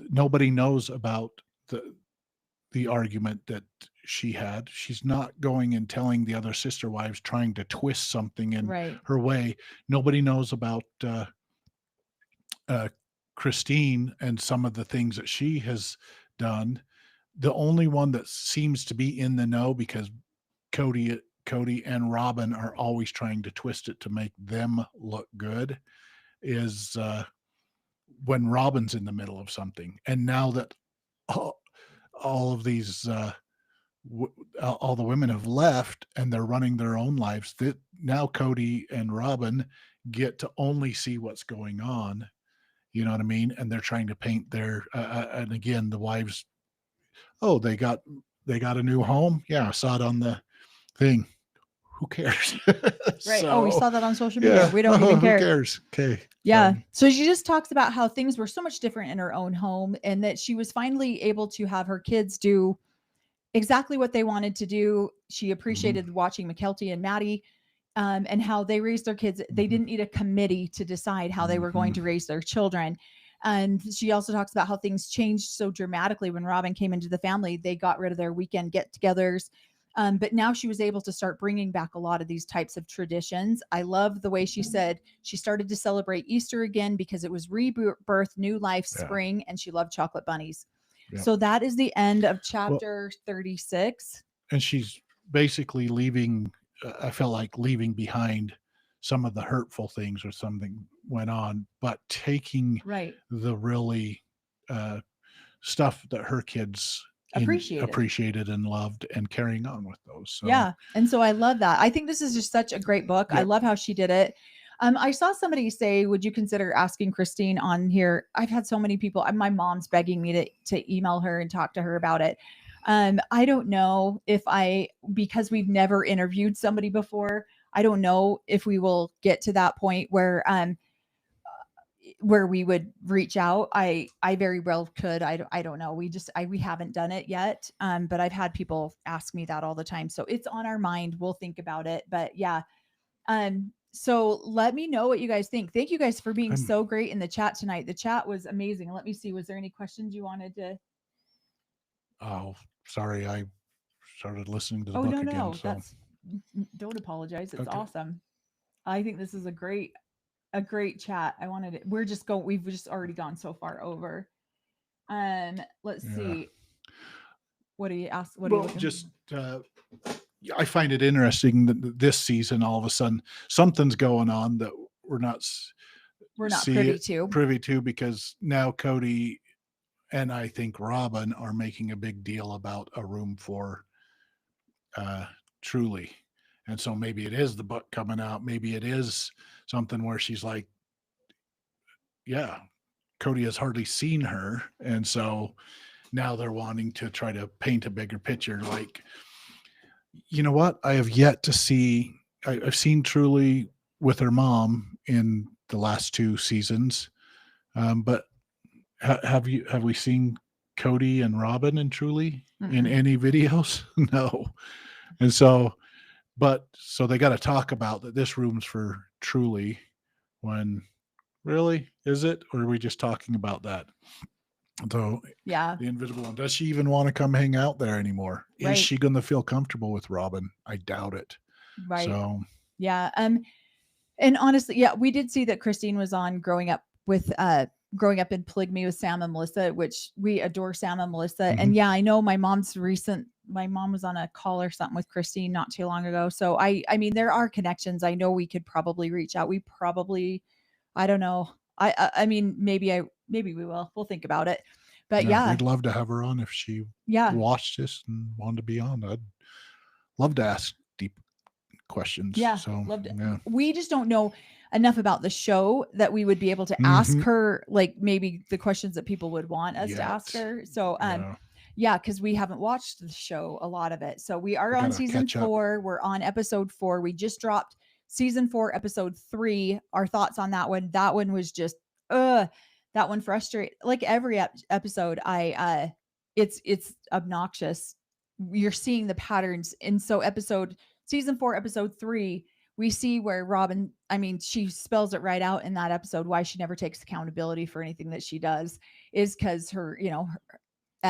nobody knows about the argument that she had. She's not going and telling the other sister wives, trying to twist something in her way. Nobody knows about Christine and some of the things that she has done. The only one that seems to be in the know, because Cody and Robin are always trying to twist it to make them look good, is when Robin's in the middle of something. And now that all of these all the women have left and they're running their own lives, that now Cody and Robin get to only see what's going on. You know what I mean? And they're trying to paint their and again, the wives, they got a new home. Yeah, I saw it on the thing. who cares? Right. Oh, we saw that on social media. Yeah, We don't even care. Who cares? Okay. Yeah. So she just talks about how things were so much different in her own home, and that she was finally able to have her kids do exactly what they wanted to do. She appreciated watching McKelty and Maddie, and how they raised their kids. They didn't need a committee to decide how they were going to raise their children. And she also talks about how things changed so dramatically when Robin came into the family. They got rid of their weekend get-togethers. But now she was able to start bringing back a lot of these types of traditions. I love the way she said she started to celebrate Easter again because it was rebirth, new life, spring, and she loved chocolate bunnies. So that is the end of chapter 36. And she's basically leaving, I felt like leaving behind some of the hurtful things or something went on, but taking the really stuff that her kids appreciated and loved and carrying on with those. So. Yeah. And so I love that. I think this is just such a great book. I love how she did it. I saw somebody say, would you consider asking Christine on here? I've had so many people. My mom's begging me to email her and talk to her about it. I don't know if because we've never interviewed somebody before, I don't know if we will get to that point where we would reach out. I very well could. I don't know. We haven't done it yet. But I've had people ask me that all the time. So it's on our mind. We'll think about it. But yeah. So let me know what you guys think. Thank you guys for being so great in the chat tonight. The chat was amazing. Let me see. Was there any questions you wanted to? Oh, sorry. I started listening to the book again. No. Don't apologize. It's awesome. I think this is a great chat. We've just already gone so far over. Let's see. What do you ask? I find it interesting that this season, all of a sudden, something's going on that we're not privy to, because now Cody and I think Robin are making a big deal about a room for Truly. And so maybe it is the book coming out. Maybe it is something where she's like, yeah, Cody has hardly seen her. And so now they're wanting to try to paint a bigger picture. Like, you know what? I have yet to see, I've seen Truly with her mom in the last 2 seasons. But have we seen Cody and Robin and Truly in any videos? No. And so they got to talk about that this room's for Truly, when really, is it? Or are we just talking about that? So the invisible one, does she even want to come hang out there anymore? Is she going to feel comfortable with Robin? I doubt it. Right. So yeah. And honestly, we did see that Christine was on growing up in Polygamy with Sam and Melissa, which we adore Sam and Melissa. And I know my mom was on a call or something with Christine not too long ago. So I mean, there are connections. I know we could probably reach out. I don't know. I mean, maybe we will. We'll think about it. But we'd love to have her on if she watched this and wanted to be on. I'd love to ask deep questions. Yeah. So loved it. Yeah. We just don't know enough about the show that we would be able to ask her, like maybe the questions that people would want us to ask her. So, because we haven't watched the show, a lot of it. So we are on season 4. We're on episode 4. We just dropped season 4, episode 3. Our thoughts on that one. That one was just, that one frustrated. Like every episode, it's obnoxious. You're seeing the patterns. And so season 4, episode 3, we see where Robin, she spells it right out in that episode, why she never takes accountability for anything that she does is because her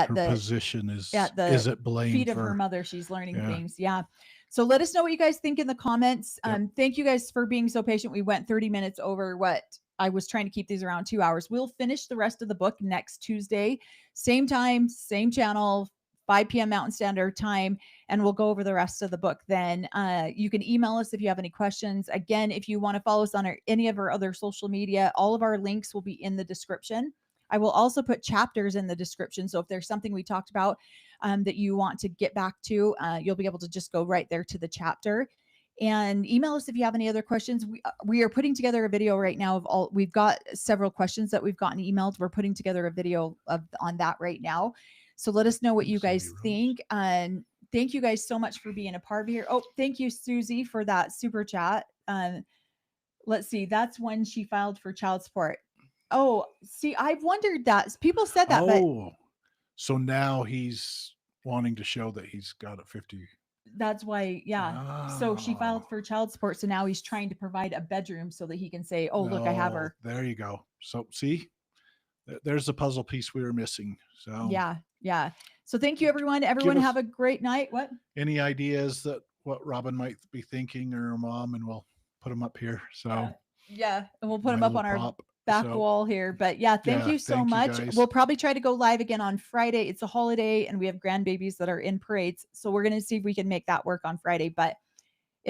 position is at the is it blame feet of her mother. She's learning things. Yeah. So let us know what you guys think in the comments. Thank you guys for being so patient. We went 30 minutes over what I was trying to keep these around 2 hours. We'll finish the rest of the book next Tuesday, same time, same channel, 5 p.m. Mountain Standard Time, and we'll go over the rest of the book then. You can email us if you have any questions. Again, if you want to follow us on any of our other social media, all of our links will be in the description. I will also put chapters in the description. So if there's something we talked about that you want to get back to, you'll be able to just go right there to the chapter. And email us if you have any other questions. We are putting together a video right now we've got several questions that we've gotten emailed. We're putting together a video on that right now. So let us know what you guys think. And thank you guys so much for being a part of here. Oh, thank you, Susie, for that super chat. Let's see. That's when she filed for child support. Oh, see, I've wondered that. People said that, but so now he's wanting to show that he's got a 50. That's why, yeah. So she filed for child support. So now he's trying to provide a bedroom so that he can say, oh, look, I have her. There you go. So see, there's the puzzle piece we were missing. So yeah. So thank you, everyone. Everyone have a great night. What? Any ideas that what Robin might be thinking, or her mom, and we'll put them up here. So yeah, and we'll put them up on our back wall here. But yeah, thank you so much. We'll probably try to go live again on Friday. It's a holiday and we have grandbabies that are in parades. So we're going to see if we can make that work on Friday. But